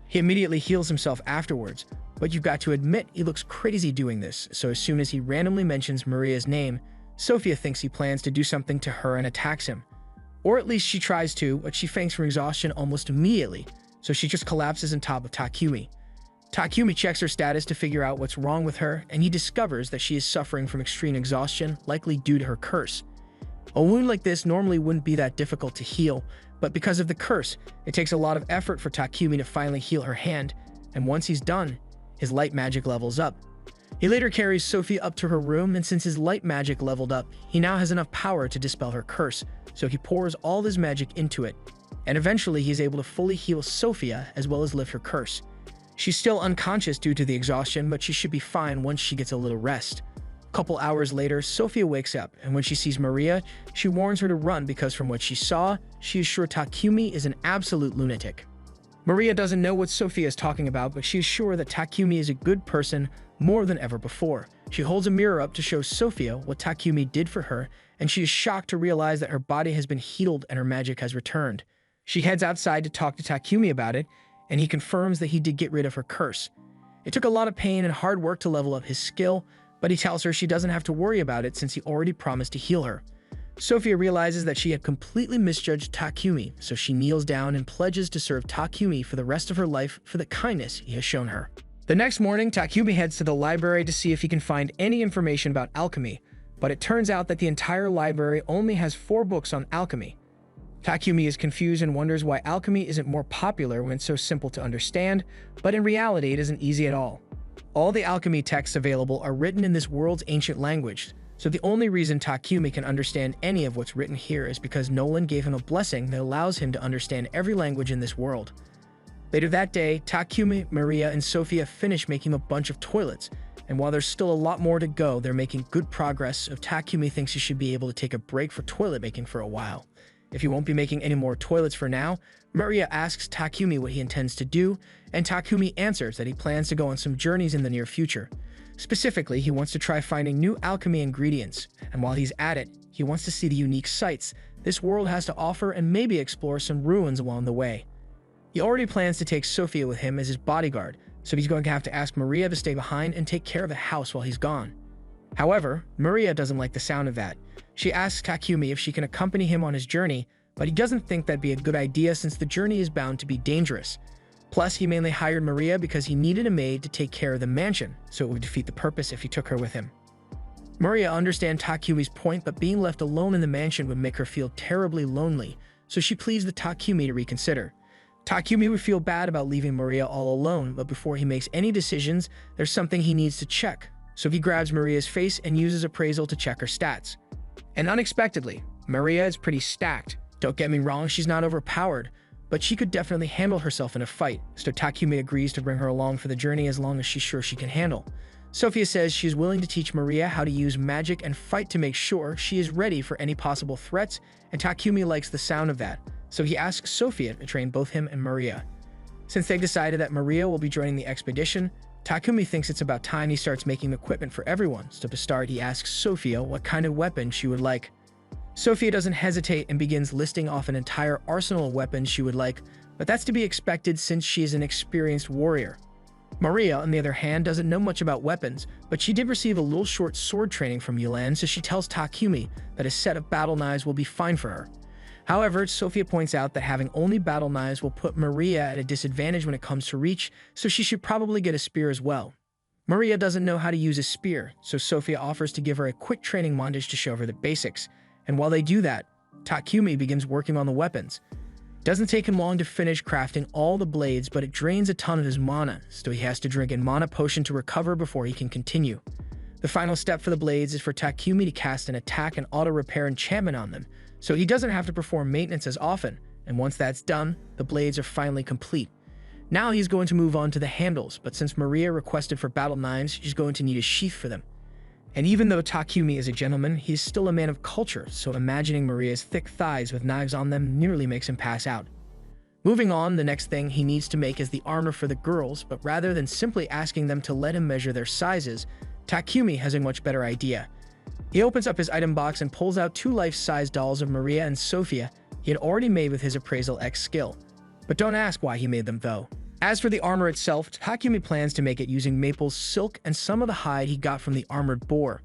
He immediately heals himself afterwards, but you've got to admit he looks crazy doing this, so as soon as he randomly mentions Maria's name, Sophia thinks he plans to do something to her and attacks him. Or at least she tries to, but she faints from exhaustion almost immediately, so she just collapses on top of Takumi. Takumi checks her status to figure out what's wrong with her, and he discovers that she is suffering from extreme exhaustion, likely due to her curse. A wound like this normally wouldn't be that difficult to heal, but because of the curse, it takes a lot of effort for Takumi to finally heal her hand, and once he's done, his light magic levels up. He later carries Sophia up to her room, and since his light magic leveled up, he now has enough power to dispel her curse, so he pours all his magic into it, and eventually he's able to fully heal Sophia as well as lift her curse. She's still unconscious due to the exhaustion, but she should be fine once she gets a little rest. A couple hours later, Sophia wakes up, and when she sees Maria, she warns her to run because from what she saw, she is sure Takumi is an absolute lunatic. Maria doesn't know what Sophia is talking about, but she is sure that Takumi is a good person more than ever before. She holds a mirror up to show Sophia what Takumi did for her, and she is shocked to realize that her body has been healed and her magic has returned. She heads outside to talk to Takumi about it, and he confirms that he did get rid of her curse. It took a lot of pain and hard work to level up his skill, but he tells her she doesn't have to worry about it since he already promised to heal her. Sophia realizes that she had completely misjudged Takumi, so she kneels down and pledges to serve Takumi for the rest of her life for the kindness he has shown her. The next morning, Takumi heads to the library to see if he can find any information about alchemy, but it turns out that the entire library only has 4 books on alchemy. Takumi is confused and wonders why alchemy isn't more popular when it's so simple to understand, but in reality it isn't easy at all. All the alchemy texts available are written in this world's ancient language, so the only reason Takumi can understand any of what's written here is because Nolan gave him a blessing that allows him to understand every language in this world. Later that day, Takumi, Maria, and Sophia finish making a bunch of toilets, and while there's still a lot more to go, they're making good progress, so Takumi thinks he should be able to take a break for toilet making for a while. If he won't be making any more toilets for now, Maria asks Takumi what he intends to do, and Takumi answers that he plans to go on some journeys in the near future. Specifically, he wants to try finding new alchemy ingredients, and while he's at it, he wants to see the unique sights this world has to offer and maybe explore some ruins along the way. He already plans to take Sophia with him as his bodyguard, so he's going to have to ask Maria to stay behind and take care of the house while he's gone. However, Maria doesn't like the sound of that. She asks Takumi if she can accompany him on his journey, but he doesn't think that'd be a good idea since the journey is bound to be dangerous. Plus, he mainly hired Maria because he needed a maid to take care of the mansion, so it would defeat the purpose if he took her with him. Maria understands Takumi's point, but being left alone in the mansion would make her feel terribly lonely, so she pleads with Takumi to reconsider. Takumi would feel bad about leaving Maria all alone, but before he makes any decisions, there's something he needs to check, so he grabs Maria's face and uses appraisal to check her stats. And unexpectedly, Maria is pretty stacked. Don't get me wrong, she's not overpowered, but she could definitely handle herself in a fight, so Takumi agrees to bring her along for the journey as long as she's sure she can handle. Sophia says she's willing to teach Maria how to use magic and fight to make sure she is ready for any possible threats, and Takumi likes the sound of that, so he asks Sophia to train both him and Maria. Since they've decided that Maria will be joining the expedition, Takumi thinks it's about time he starts making equipment for everyone, so to start he asks Sophia what kind of weapon she would like. Sophia doesn't hesitate and begins listing off an entire arsenal of weapons she would like, but that's to be expected since she is an experienced warrior. Maria, on the other hand, doesn't know much about weapons, but she did receive a little short sword training from Yulan, so she tells Takumi that a set of battle knives will be fine for her. However, Sophia points out that having only battle knives will put Maria at a disadvantage when it comes to reach, so she should probably get a spear as well. Maria doesn't know how to use a spear, so Sophia offers to give her a quick training montage to show her the basics, and while they do that, Takumi begins working on the weapons. Doesn't take him long to finish crafting all the blades, but it drains a ton of his mana, so he has to drink a mana potion to recover before he can continue. The final step for the blades is for Takumi to cast an attack and auto-repair enchantment on them, so he doesn't have to perform maintenance as often, and once that's done, the blades are finally complete. Now he's going to move on to the handles, but since Maria requested for battle knives, she's going to need a sheath for them. And even though Takumi is a gentleman, he's still a man of culture, so imagining Maria's thick thighs with knives on them nearly makes him pass out. Moving on, the next thing he needs to make is the armor for the girls, but rather than simply asking them to let him measure their sizes, Takumi has a much better idea. He opens up his item box and pulls out 2 life-size dolls of Maria and Sophia he had already made with his Appraisal X skill. But don't ask why he made them though. As for the armor itself, Takumi plans to make it using Maple's silk and some of the hide he got from the armored boar.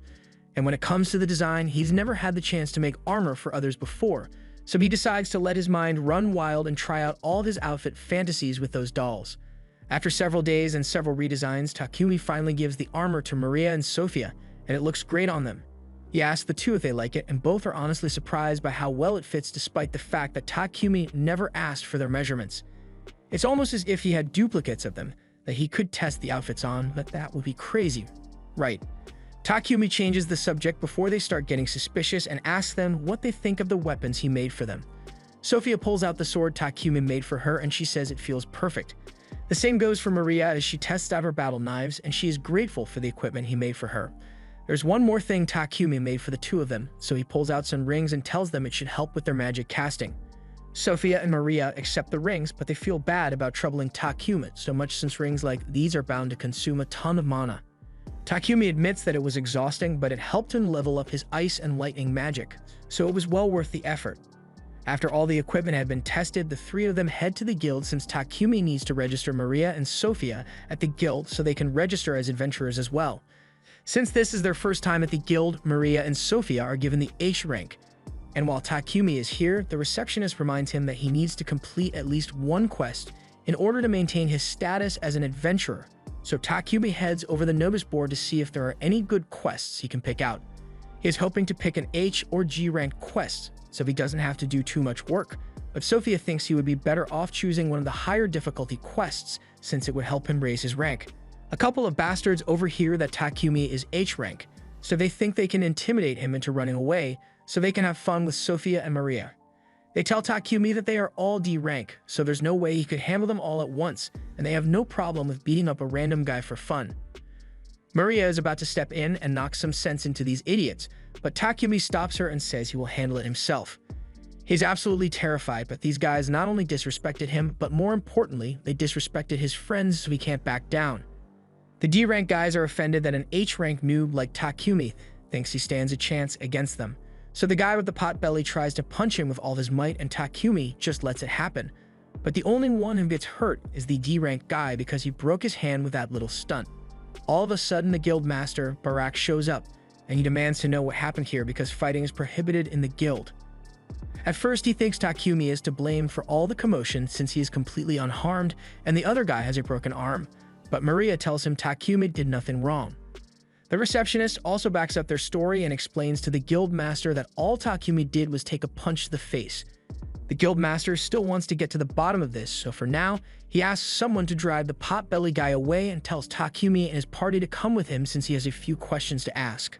And when it comes to the design, he's never had the chance to make armor for others before, so he decides to let his mind run wild and try out all of his outfit fantasies with those dolls. After several days and several redesigns, Takumi finally gives the armor to Maria and Sophia, and it looks great on them. He asks the two if they like it, and both are honestly surprised by how well it fits despite the fact that Takumi never asked for their measurements. It's almost as if he had duplicates of them that he could test the outfits on, but that would be crazy, right? Takumi changes the subject before they start getting suspicious and asks them what they think of the weapons he made for them. Sophia pulls out the sword Takumi made for her and she says it feels perfect. The same goes for Maria as she tests out her battle knives and she is grateful for the equipment he made for her. There's one more thing Takumi made for the two of them, so he pulls out some rings and tells them it should help with their magic casting. Sophia and Maria accept the rings, but they feel bad about troubling Takumi so much since rings like these are bound to consume a ton of mana. Takumi admits that it was exhausting, but it helped him level up his ice and lightning magic, so it was well worth the effort. After all the equipment had been tested, the three of them head to the guild since Takumi needs to register Maria and Sophia at the guild so they can register as adventurers as well. Since this is their first time at the guild, Maria and Sophia are given the H rank. And while Takumi is here, the receptionist reminds him that he needs to complete at least one quest in order to maintain his status as an adventurer. So Takumi heads over the notice board to see if there are any good quests he can pick out. He is hoping to pick an H or G ranked quest, so he doesn't have to do too much work, but Sophia thinks he would be better off choosing one of the higher difficulty quests since it would help him raise his rank. A couple of bastards overhear that Takumi is H rank, so they think they can intimidate him into running away so they can have fun with Sophia and Maria. They tell Takumi that they are all D rank, so there's no way he could handle them all at once, and they have no problem with beating up a random guy for fun. Maria is about to step in and knock some sense into these idiots, but Takumi stops her and says he will handle it himself. He's absolutely terrified, but these guys not only disrespected him, but more importantly, they disrespected his friends so he can't back down. The D rank guys are offended that an H rank noob like Takumi thinks he stands a chance against them. So the guy with the pot belly tries to punch him with all his might and Takumi just lets it happen. But the only one who gets hurt is the D-rank guy because he broke his hand with that little stunt. All of a sudden the guild master, Barak, shows up and he demands to know what happened here because fighting is prohibited in the guild. At first he thinks Takumi is to blame for all the commotion since he is completely unharmed and the other guy has a broken arm, but Maria tells him Takumi did nothing wrong. The receptionist also backs up their story and explains to the guild master that all Takumi did was take a punch to the face. The guild master still wants to get to the bottom of this, so for now, he asks someone to drive the pot-belly guy away and tells Takumi and his party to come with him since he has a few questions to ask.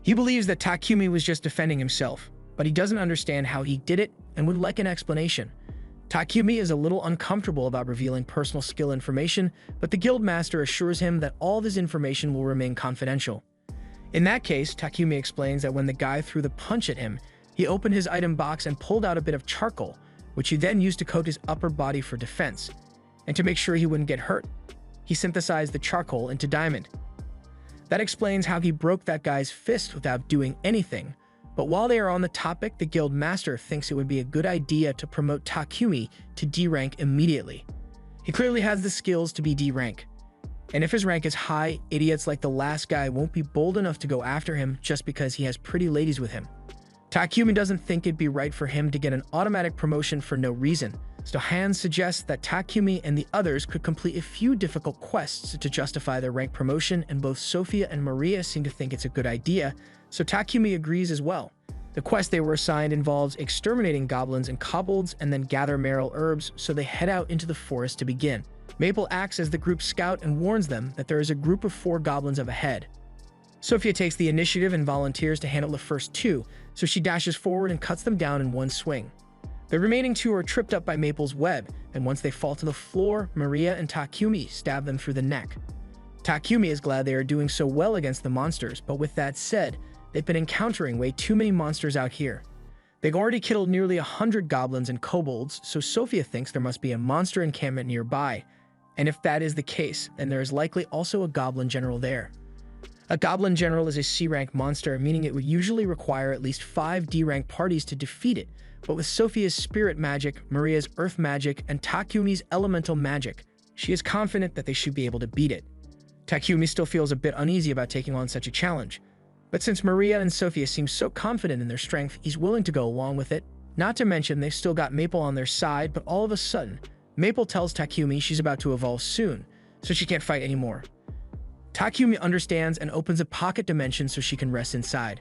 He believes that Takumi was just defending himself, but he doesn't understand how he did it and would like an explanation. Takumi is a little uncomfortable about revealing personal skill information, but the guild master assures him that all of his information will remain confidential. In that case, Takumi explains that when the guy threw the punch at him, he opened his item box and pulled out a bit of charcoal, which he then used to coat his upper body for defense. And to make sure he wouldn't get hurt, he synthesized the charcoal into diamond. That explains how he broke that guy's fist without doing anything. But while they are on the topic, the guild master thinks it would be a good idea to promote Takumi to D rank immediately. He clearly has the skills to be D rank. And if his rank is high, idiots like the last guy won't be bold enough to go after him just because he has pretty ladies with him. Takumi doesn't think it'd be right for him to get an automatic promotion for no reason, so Hans suggests that Takumi and the others could complete a few difficult quests to justify their rank promotion, and both Sophia and Maria seem to think it's a good idea, so Takumi agrees as well. The quest they were assigned involves exterminating goblins and kobolds and then gather merrill herbs, so they head out into the forest to begin. Maple acts as the group's scout and warns them that there is a group of 4 goblins up ahead. Sophia takes the initiative and volunteers to handle the first 2, so she dashes forward and cuts them down in one swing. The remaining 2 are tripped up by Maple's web, and once they fall to the floor, Maria and Takumi stab them through the neck. Takumi is glad they are doing so well against the monsters, but with that said, they've been encountering way too many monsters out here. They've already killed nearly 100 goblins and kobolds, so Sophia thinks there must be a monster encampment nearby. And if that is the case, then there is likely also a goblin general there. A goblin general is a C-rank monster, meaning it would usually require at least 5 D-rank parties to defeat it, but with Sophia's spirit magic, Maria's earth magic, and Takumi's elemental magic, she is confident that they should be able to beat it. Takumi still feels a bit uneasy about taking on such a challenge, but since Maria and Sophia seem so confident in their strength, he's willing to go along with it. Not to mention they've still got Maple on their side, but all of a sudden, Maple tells Takumi she's about to evolve soon, so she can't fight anymore. Takumi understands and opens a pocket dimension so she can rest inside.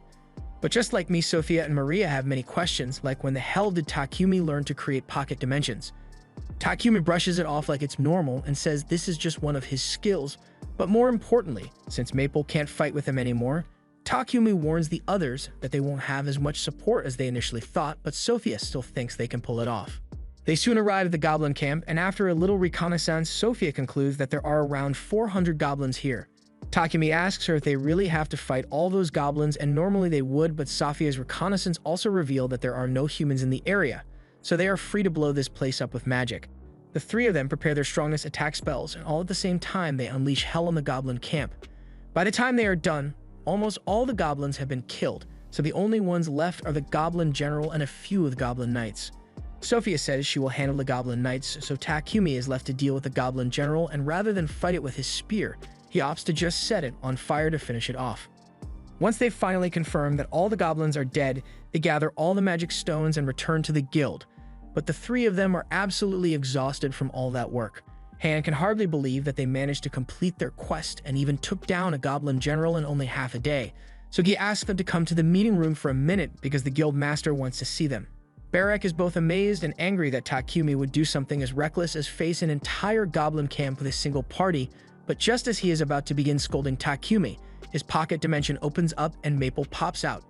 But just like me, Sophia and Maria have many questions, like when the hell did Takumi learn to create pocket dimensions? Takumi brushes it off like it's normal and says this is just one of his skills, but more importantly, since Maple can't fight with him anymore, Takumi warns the others that they won't have as much support as they initially thought, but Sophia still thinks they can pull it off. They soon arrive at the goblin camp, and after a little reconnaissance, Sophia concludes that there are around 400 goblins here. Takumi asks her if they really have to fight all those goblins, and normally they would, but Sophia's reconnaissance also revealed that there are no humans in the area, so they are free to blow this place up with magic. The 3 of them prepare their strongest attack spells, and all at the same time they unleash hell on the goblin camp. By the time they are done, almost all the goblins have been killed, so the only ones left are the goblin general and a few of the goblin knights. Sophia says she will handle the goblin knights, so Takumi is left to deal with the goblin general, and rather than fight it with his spear, he opts to just set it on fire to finish it off. Once they've finally confirmed that all the goblins are dead, they gather all the magic stones and return to the guild. But the 3 of them are absolutely exhausted from all that work. Han can hardly believe that they managed to complete their quest and even took down a goblin general in only half a day, so he asks them to come to the meeting room for a minute because the guild master wants to see them. Barak is both amazed and angry that Takumi would do something as reckless as face an entire goblin camp with a single party, but just as he is about to begin scolding Takumi, his pocket dimension opens up and Maple pops out.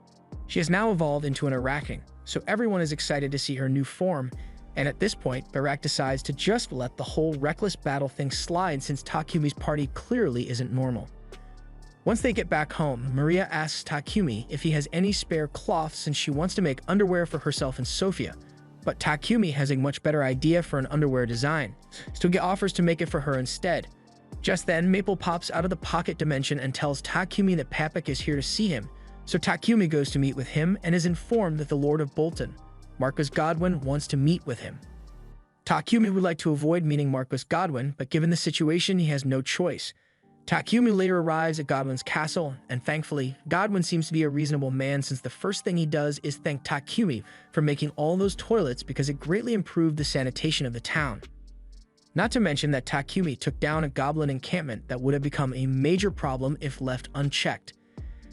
She has now evolved into an Araking, so everyone is excited to see her new form, and at this point, Barak decides to just let the whole reckless battle thing slide since Takumi's party clearly isn't normal. Once they get back home, Maria asks Takumi if he has any spare cloth since she wants to make underwear for herself and Sophia, but Takumi has a much better idea for an underwear design, so he offers to make it for her instead. Just then, Maple pops out of the pocket dimension and tells Takumi that Papik is here to see him, so Takumi goes to meet with him and is informed that the Lord of Bolton, Marcus Godwin, wants to meet with him. Takumi would like to avoid meeting Marcus Godwin, but given the situation, he has no choice. Takumi later arrives at Godwin's castle, and thankfully, Godwin seems to be a reasonable man since the first thing he does is thank Takumi for making all those toilets because it greatly improved the sanitation of the town. Not to mention that Takumi took down a goblin encampment that would have become a major problem if left unchecked.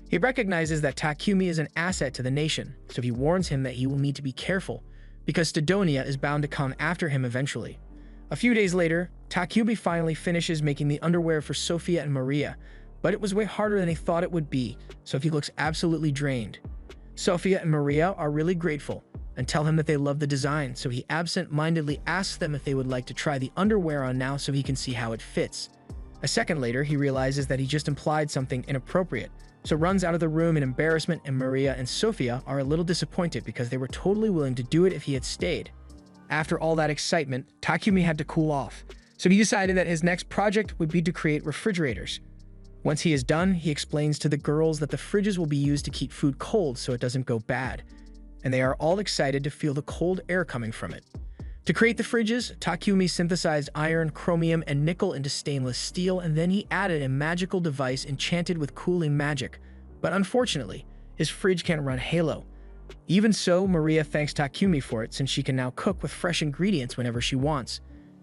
He recognizes that Takumi is an asset to the nation, so he warns him that he will need to be careful, because Stedonia is bound to come after him eventually. A few days later, Takumi finally finishes making the underwear for Sophia and Maria, but it was way harder than he thought it would be, so he looks absolutely drained. Sophia and Maria are really grateful and tell him that they love the design, so he absent-mindedly asks them if they would like to try the underwear on now so he can see how it fits. A second later, he realizes that he just implied something inappropriate, so runs out of the room in embarrassment, and Maria and Sophia are a little disappointed because they were totally willing to do it if he had stayed. After all that excitement, Takumi had to cool off, so he decided that his next project would be to create refrigerators. Once he is done, he explains to the girls that the fridges will be used to keep food cold so it doesn't go bad, and they are all excited to feel the cold air coming from it. To create the fridges, Takumi synthesized iron, chromium, and nickel into stainless steel, and then he added a magical device enchanted with cooling magic. But unfortunately, his fridge can't run Halo. Even so, Maria thanks Takumi for it since she can now cook with fresh ingredients whenever she wants.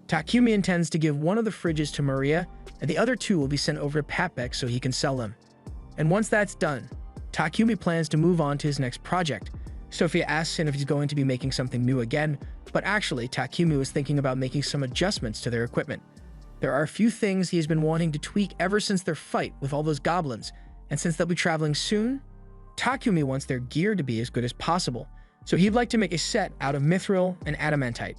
Takumi intends to give one of the fridges to Maria, and the other 2 will be sent over to Papik so he can sell them. And once that's done, Takumi plans to move on to his next project, Sophia asks him if he's going to be making something new again, but actually, Takumi was thinking about making some adjustments to their equipment. There are a few things he has been wanting to tweak ever since their fight with all those goblins, and since they'll be traveling soon, Takumi wants their gear to be as good as possible, so he'd like to make a set out of mithril and adamantite.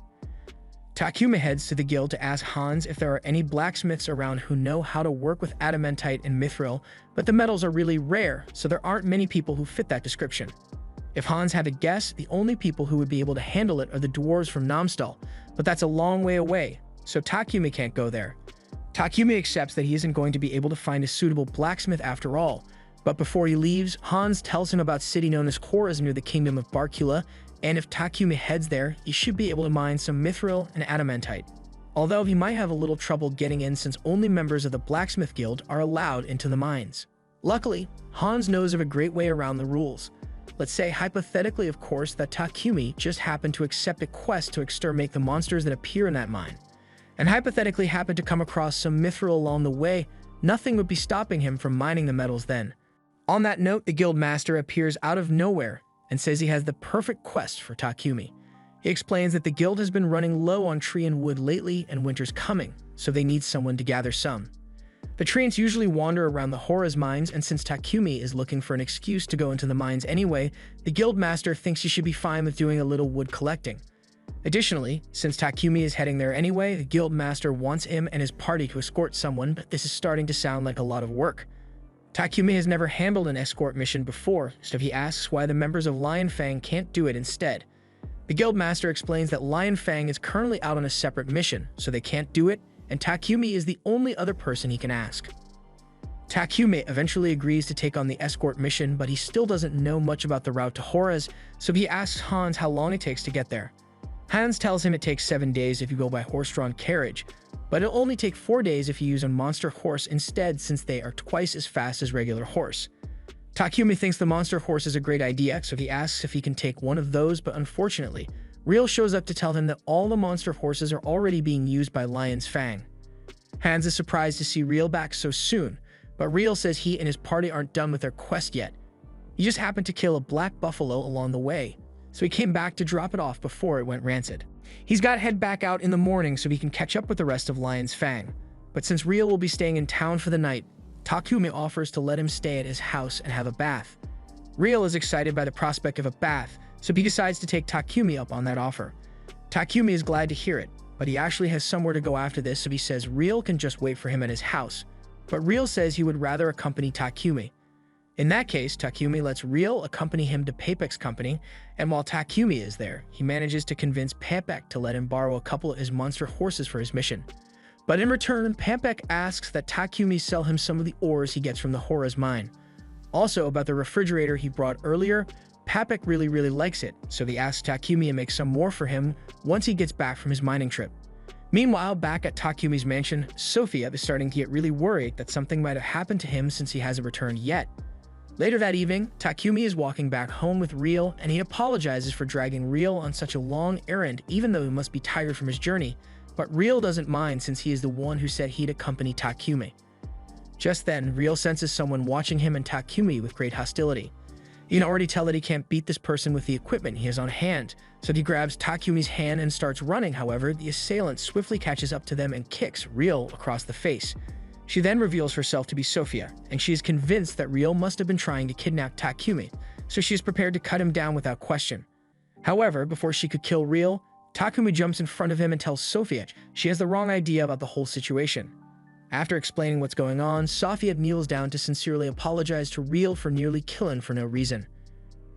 Takumi heads to the guild to ask Hans if there are any blacksmiths around who know how to work with adamantite and mithril, but the metals are really rare, so there aren't many people who fit that description. If Hans had to guess, the only people who would be able to handle it are the dwarves from Namstal, but that's a long way away, so Takumi can't go there. Takumi accepts that he isn't going to be able to find a suitable blacksmith after all, but before he leaves, Hans tells him about a city known as Horas near the kingdom of Barkula, and if Takumi heads there, he should be able to mine some mithril and adamantite. Although he might have a little trouble getting in since only members of the blacksmith guild are allowed into the mines. Luckily, Hans knows of a great way around the rules. Let's say hypothetically, of course, that Takumi just happened to accept a quest to exterminate the monsters that appear in that mine, and hypothetically happened to come across some mithril along the way, nothing would be stopping him from mining the metals then. On that note, the guild master appears out of nowhere and says he has the perfect quest for Takumi. He explains that the guild has been running low on tree and wood lately and winter's coming, so they need someone to gather some. The treants usually wander around the Horas mines, and since Takumi is looking for an excuse to go into the mines anyway, the guild master thinks he should be fine with doing a little wood collecting. Additionally, since Takumi is heading there anyway, the guild master wants him and his party to escort someone, but this is starting to sound like a lot of work. Takumi has never handled an escort mission before, so he asks why the members of Lion Fang can't do it instead. The guild master explains that Lion Fang is currently out on a separate mission, so they can't do it, and Takumi is the only other person he can ask. Takumi eventually agrees to take on the escort mission, but he still doesn't know much about the route to Horas, so he asks Hans how long it takes to get there. Hans tells him it takes 7 days if you go by horse-drawn carriage, but it'll only take 4 days if you use a monster horse instead, since they are twice as fast as regular horse. Takumi thinks the monster horse is a great idea, so he asks if he can take one of those, but unfortunately, Real shows up to tell him that all the monster horses are already being used by Lion's Fang. Hans is surprised to see Real back so soon, but Real says he and his party aren't done with their quest yet. He just happened to kill a black buffalo along the way, so he came back to drop it off before it went rancid. He's got to head back out in the morning so he can catch up with the rest of Lion's Fang, but since Real will be staying in town for the night, Takumi offers to let him stay at his house and have a bath. Real is excited by the prospect of a bath, so he decides to take Takumi up on that offer. Takumi is glad to hear it, but he actually has somewhere to go after this, so he says Real can just wait for him at his house, but Real says he would rather accompany Takumi. In that case, Takumi lets Real accompany him to Papek's company, and while Takumi is there, he manages to convince Papek to let him borrow a couple of his monster horses for his mission. But in return, Papek asks that Takumi sell him some of the ores he gets from the Horas mine. Also, about the refrigerator he brought earlier, Papek really likes it, so he asks Takumi to make some more for him once he gets back from his mining trip. Meanwhile, back at Takumi's mansion, Sophia is starting to get really worried that something might have happened to him since he hasn't returned yet. Later that evening, Takumi is walking back home with Real, and he apologizes for dragging Real on such a long errand even though he must be tired from his journey, but Real doesn't mind since he is the one who said he'd accompany Takumi. Just then, Real senses someone watching him and Takumi with great hostility. You can already tell that he can't beat this person with the equipment he has on hand, so he grabs Takumi's hand and starts running. However, the assailant swiftly catches up to them and kicks Real across the face. She then reveals herself to be Sophia, and she is convinced that Real must have been trying to kidnap Takumi, so she is prepared to cut him down without question. However, before she could kill Real, Takumi jumps in front of him and tells Sophia she has the wrong idea about the whole situation. After explaining what's going on, Sophia kneels down to sincerely apologize to Real for nearly killing for no reason.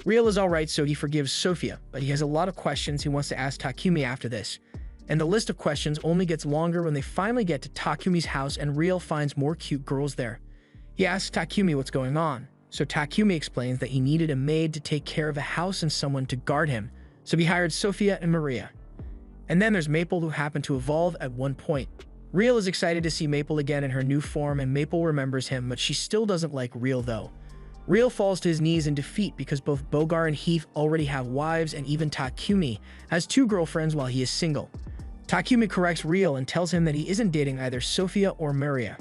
Real is alright, so he forgives Sophia, but he has a lot of questions he wants to ask Takumi after this. And the list of questions only gets longer when they finally get to Takumi's house and Real finds more cute girls there. He asks Takumi what's going on, so Takumi explains that he needed a maid to take care of the house and someone to guard him, so he hired Sophia and Maria. And then there's Maple, who happened to evolve at one point. Real is excited to see Maple again in her new form, and Maple remembers him, but she still doesn't like Real though. Real falls to his knees in defeat because both Bogar and Heath already have wives, and even Takumi has 2 girlfriends while he is single. Takumi corrects Real and tells him that he isn't dating either Sophia or Maria.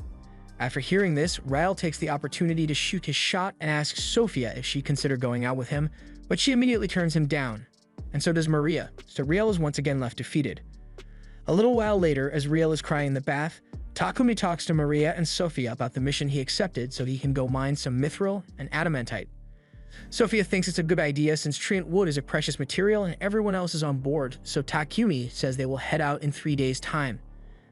After hearing this, Real takes the opportunity to shoot his shot and asks Sophia if she'd consider going out with him, But she immediately turns him down, and so does Maria, so Riel is once again left defeated. A little while later, as Riel is crying in the bath, Takumi talks to Maria and Sophia about the mission he accepted so he can go mine some mithril and adamantite. Sophia thinks it's a good idea since treant wood is a precious material and everyone else is on board, so Takumi says they will head out in 3 days' time.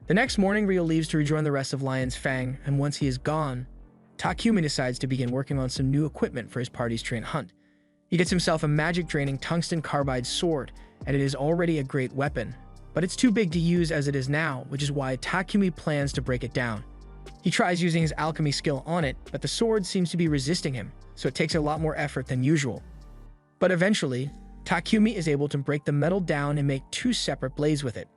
The next morning, Riel leaves to rejoin the rest of Lion's Fang, and once he is gone, Takumi decides to begin working on some new equipment for his party's treant hunt. He gets himself a magic-draining tungsten carbide sword, and it is already a great weapon. But it's too big to use as it is now, which is why Takumi plans to break it down. He tries using his alchemy skill on it, but the sword seems to be resisting him, so it takes a lot more effort than usual. But eventually, Takumi is able to break the metal down and make 2 separate blades with it.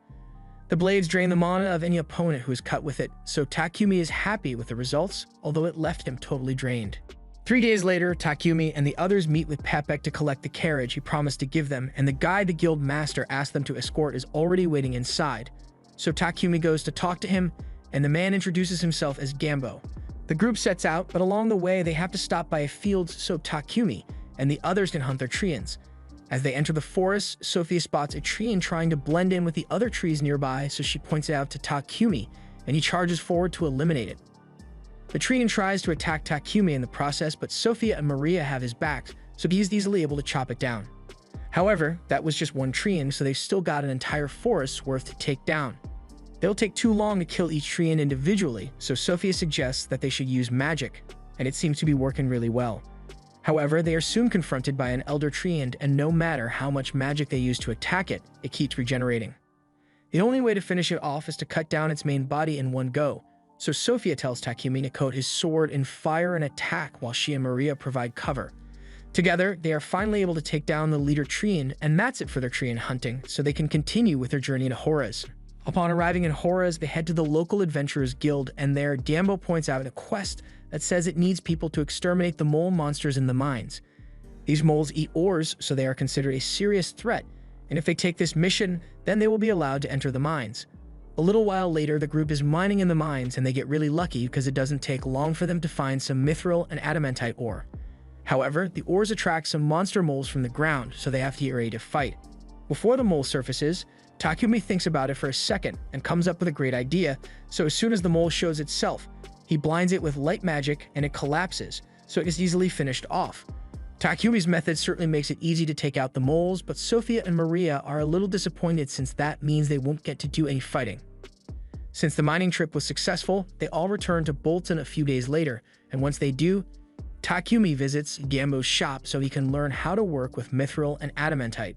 The blades drain the mana of any opponent who is cut with it, so Takumi is happy with the results, although it left him totally drained. 3 days later, Takumi and the others meet with Pepek to collect the carriage he promised to give them, and the guy the guild master asked them to escort is already waiting inside. So Takumi goes to talk to him, and the man introduces himself as Gambo. The group sets out, but along the way they have to stop by a field so Takumi and the others can hunt their treants. As they enter the forest, Sophia spots a treant trying to blend in with the other trees nearby, so she points it out to Takumi, and he charges forward to eliminate it. The treant tries to attack Takumi in the process, but Sophia and Maria have his back, so he is easily able to chop it down. However, that was just one treant, so they've still got an entire forest's worth to take down. They'll take too long to kill each treant individually, so Sophia suggests that they should use magic, and it seems to be working really well. However, they are soon confronted by an elder treant, and no matter how much magic they use to attack it, it keeps regenerating. The only way to finish it off is to cut down its main body in one go, so Sophia tells Takumi to coat his sword in fire and attack while she and Maria provide cover. Together, they are finally able to take down the leader treant, and that's it for their treant hunting, so they can continue with their journey to Horaz. Upon arriving in Horaz, they head to the local adventurers guild, and there, Dambo points out a quest that says it needs people to exterminate the mole monsters in the mines. These moles eat ores, so they are considered a serious threat, and if they take this mission, then they will be allowed to enter the mines. A little while later, the group is mining in the mines, and they get really lucky because it doesn't take long for them to find some mithril and adamantite ore. However, the ores attract some monster moles from the ground, so they have to get ready to fight. Before the mole surfaces, Takumi thinks about it for a second and comes up with a great idea, so as soon as the mole shows itself, he blinds it with light magic and it collapses, so it is easily finished off. Takumi's method certainly makes it easy to take out the moles, but Sophia and Maria are a little disappointed since that means they won't get to do any fighting. Since the mining trip was successful, they all return to Bolton a few days later, and once they do, Takumi visits Gambo's shop so he can learn how to work with mithril and adamantite.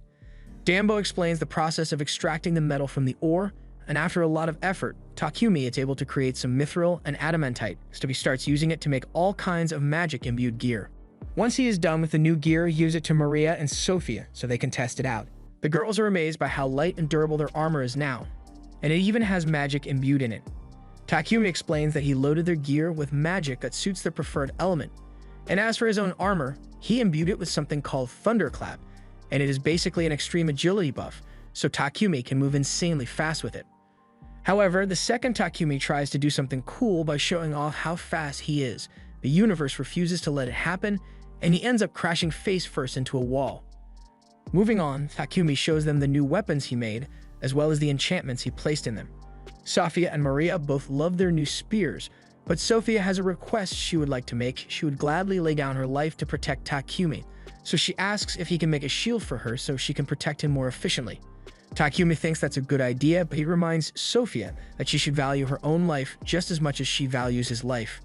Dambo explains the process of extracting the metal from the ore, and after a lot of effort, Takumi is able to create some mithril and adamantite, so he starts using it to make all kinds of magic-imbued gear. Once he is done with the new gear, he gives it to Maria and Sophia so they can test it out. The girls are amazed by how light and durable their armor is now, and it even has magic imbued in it. Takumi explains that he loaded their gear with magic that suits their preferred element, and as for his own armor, he imbued it with something called Thunderclap, and it is basically an extreme agility buff, so Takumi can move insanely fast with it. However, the second Takumi tries to do something cool by showing off how fast he is, the universe refuses to let it happen, and he ends up crashing face first into a wall. Moving on, Takumi shows them the new weapons he made, as well as the enchantments he placed in them. Sophia and Maria both love their new spears, but Sophia has a request she would like to make. She would gladly lay down her life to protect Takumi, so she asks if he can make a shield for her so she can protect him more efficiently. Takumi thinks that's a good idea, but he reminds Sophia that she should value her own life just as much as she values his life.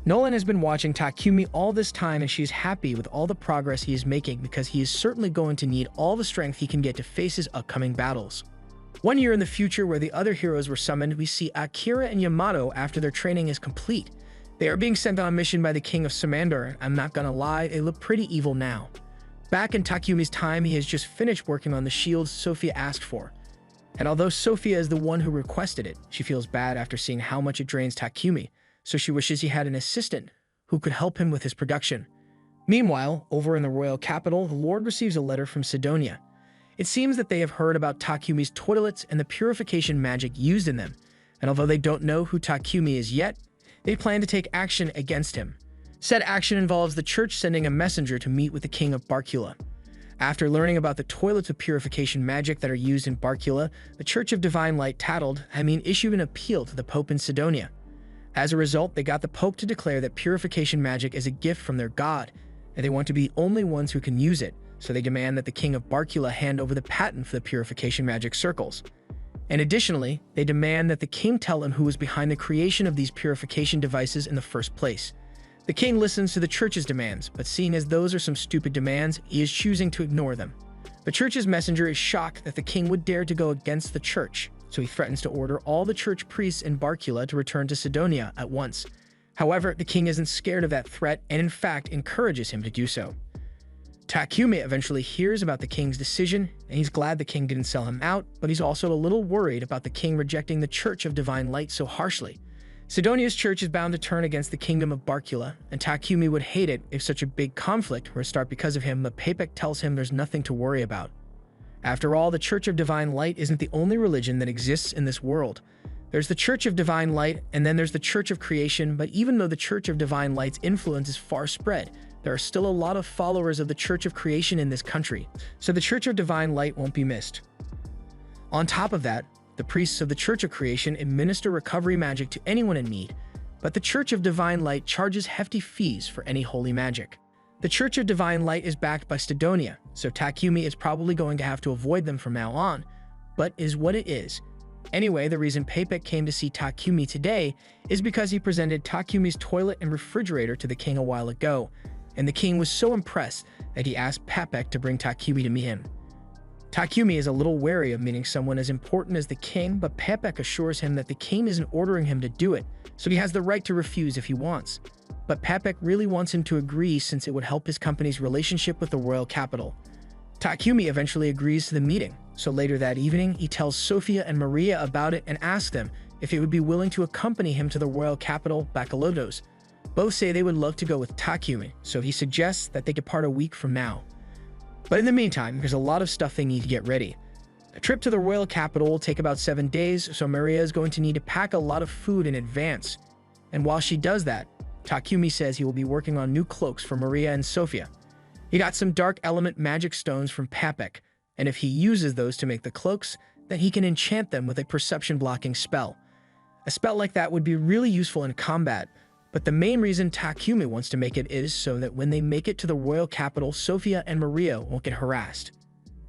Nolan has been watching Takumi all this time, and she's happy with all the progress he is making because he is certainly going to need all the strength he can get to face his upcoming battles. 1 year in the future, where the other heroes were summoned, we see Akira and Yamato after their training is complete. They are being sent on a mission by the king of Samandar, and I'm not gonna lie, they look pretty evil now. Back in Takumi's time, he has just finished working on the shields Sophia asked for. And although Sophia is the one who requested it, she feels bad after seeing how much it drains Takumi, so she wishes he had an assistant who could help him with his production. Meanwhile, over in the royal capital, the Lord receives a letter from Sidonia. It seems that they have heard about Takumi's toilets and the purification magic used in them, and although they don't know who Takumi is yet, they plan to take action against him. Said action involves the church sending a messenger to meet with the king of Barkula. After learning about the toilets of purification magic that are used in Barcula, the Church of Divine Light issued an appeal to the Pope in Sidonia. As a result, they got the Pope to declare that purification magic is a gift from their god, and they want to be the only ones who can use it, so they demand that the King of Barcula hand over the patent for the purification magic circles. And additionally, they demand that the king tell him who was behind the creation of these purification devices in the first place. The king listens to the church's demands, but seeing as those are some stupid demands, he is choosing to ignore them. The church's messenger is shocked that the king would dare to go against the church, so he threatens to order all the church priests in Barcula to return to Sidonia at once. However, the king isn't scared of that threat and in fact encourages him to do so. Takumi eventually hears about the king's decision, and he's glad the king didn't sell him out, but he's also a little worried about the king rejecting the Church of Divine Light so harshly. Sidonia's church is bound to turn against the kingdom of Barcula, and Takumi would hate it if such a big conflict were to start because of him, but Papek tells him there's nothing to worry about. After all, the Church of Divine Light isn't the only religion that exists in this world. There's the Church of Divine Light, and then there's the Church of Creation, but even though the Church of Divine Light's influence is far spread, there are still a lot of followers of the Church of Creation in this country, so the Church of Divine Light won't be missed. On top of that, the priests of the Church of Creation administer recovery magic to anyone in need, but the Church of Divine Light charges hefty fees for any holy magic. The Church of Divine Light is backed by Sidonia, so Takumi is probably going to have to avoid them from now on, but is what it is. Anyway, the reason Papek came to see Takumi today is because he presented Takumi's toilet and refrigerator to the king a while ago, and the king was so impressed that he asked Papek to bring Takumi to meet him. Takumi is a little wary of meeting someone as important as the king, but Papek assures him that the king isn't ordering him to do it, so he has the right to refuse if he wants. But Papek really wants him to agree since it would help his company's relationship with the royal capital. Takumi eventually agrees to the meeting, so later that evening he tells Sofia and Maria about it and asks them if they would be willing to accompany him to the royal capital, Bacalotos. Both say they would love to go with Takumi, so he suggests that they depart a week from now. But in the meantime, there's a lot of stuff they need to get ready. The trip to the royal capital will take about 7 days, so Maria is going to need to pack a lot of food in advance. And while she does that, Takumi says he will be working on new cloaks for Maria and Sofia. He got some dark element magic stones from Papek, and if he uses those to make the cloaks, then he can enchant them with a perception blocking spell. A spell like that would be really useful in combat, but the main reason Takumi wants to make it is so that when they make it to the royal capital, Sofia and Maria won't get harassed.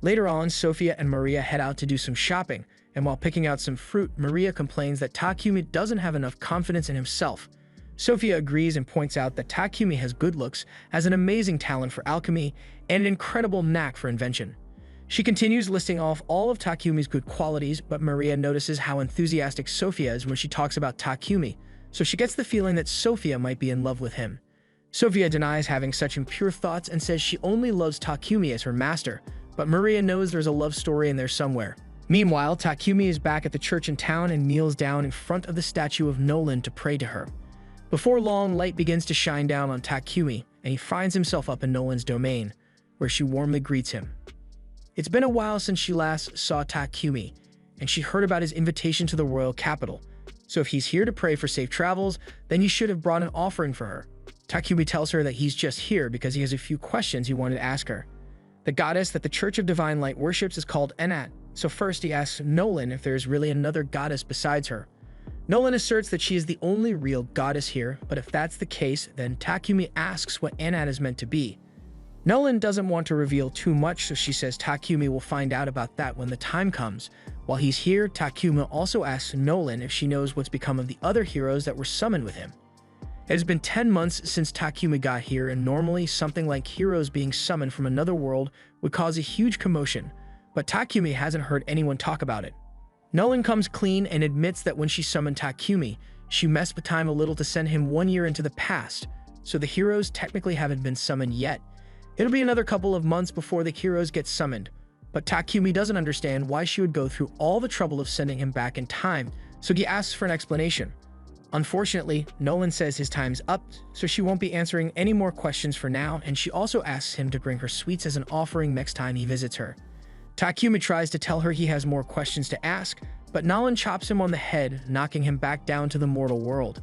Later on, Sofia and Maria head out to do some shopping, and while picking out some fruit, Maria complains that Takumi doesn't have enough confidence in himself. Sofia agrees and points out that Takumi has good looks, has an amazing talent for alchemy, and an incredible knack for invention. She continues listing off all of Takumi's good qualities, but Maria notices how enthusiastic Sofia is when she talks about Takumi, so she gets the feeling that Sofia might be in love with him. Sofia denies having such impure thoughts and says she only loves Takumi as her master, but Maria knows there's a love story in there somewhere. Meanwhile, Takumi is back at the church in town and kneels down in front of the statue of Nolan to pray to her. Before long, light begins to shine down on Takumi, and he finds himself up in Nolan's domain, where she warmly greets him. It's been a while since she last saw Takumi, and she heard about his invitation to the royal capital. So if he's here to pray for safe travels, then you should have brought an offering for her. Takumi tells her that he's just here because he has a few questions he wanted to ask her. The goddess that the Church of Divine Light worships is called Enat, so first he asks Nolan if there's really another goddess besides her. Nolan asserts that she is the only real goddess here, but if that's the case, then Takumi asks what Enat is meant to be. Nolan doesn't want to reveal too much, so she says Takumi will find out about that when the time comes. While he's here, Takumi also asks Nolan if she knows what's become of the other heroes that were summoned with him. It has been 10 months since Takumi got here, and normally something like heroes being summoned from another world would cause a huge commotion, but Takumi hasn't heard anyone talk about it. Nolan comes clean and admits that when she summoned Takumi, she messed with time a little to send him 1 year into the past, so the heroes technically haven't been summoned yet. It'll be another couple of months before the heroes get summoned, but Takumi doesn't understand why she would go through all the trouble of sending him back in time, so he asks for an explanation. Unfortunately, Nolan says his time's up, so she won't be answering any more questions for now, and she also asks him to bring her sweets as an offering next time he visits her. Takumi tries to tell her he has more questions to ask, but Nolan chops him on the head, knocking him back down to the mortal world.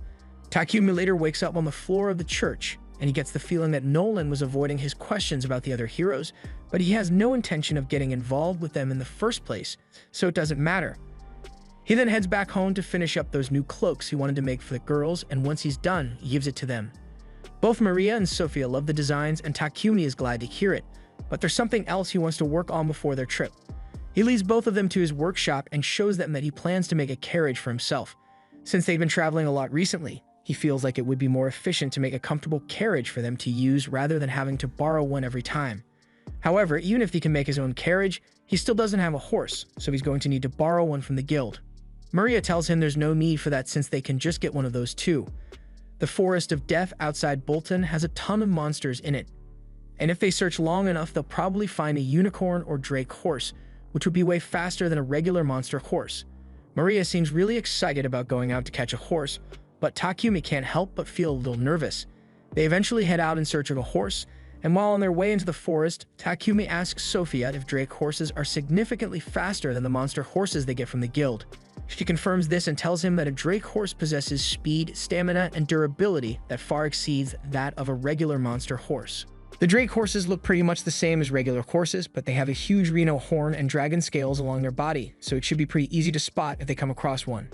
Takumi later wakes up on the floor of the church, and he gets the feeling that Nolan was avoiding his questions about the other heroes, but he has no intention of getting involved with them in the first place, so it doesn't matter. He then heads back home to finish up those new cloaks he wanted to make for the girls, and once he's done, he gives it to them. Both Maria and Sophia love the designs, and Takumi is glad to hear it, but there's something else he wants to work on before their trip. He leads both of them to his workshop and shows them that he plans to make a carriage for himself. Since they've been traveling a lot recently, he feels like it would be more efficient to make a comfortable carriage for them to use rather than having to borrow one every time. However, even if he can make his own carriage, he still doesn't have a horse, so he's going to need to borrow one from the guild. Maria tells him there's no need for that since they can just get one of those too. The Forest of Death outside Bolton has a ton of monsters in it, and if they search long enough, they'll probably find a unicorn or drake horse, which would be way faster than a regular monster horse. Maria seems really excited about going out to catch a horse, but Takumi can't help but feel a little nervous. They eventually head out in search of a horse, and while on their way into the forest, Takumi asks Sophia if drake horses are significantly faster than the monster horses they get from the guild. She confirms this and tells him that a drake horse possesses speed, stamina, and durability that far exceeds that of a regular monster horse. The drake horses look pretty much the same as regular horses, but they have a huge rhino horn and dragon scales along their body, so it should be pretty easy to spot if they come across one.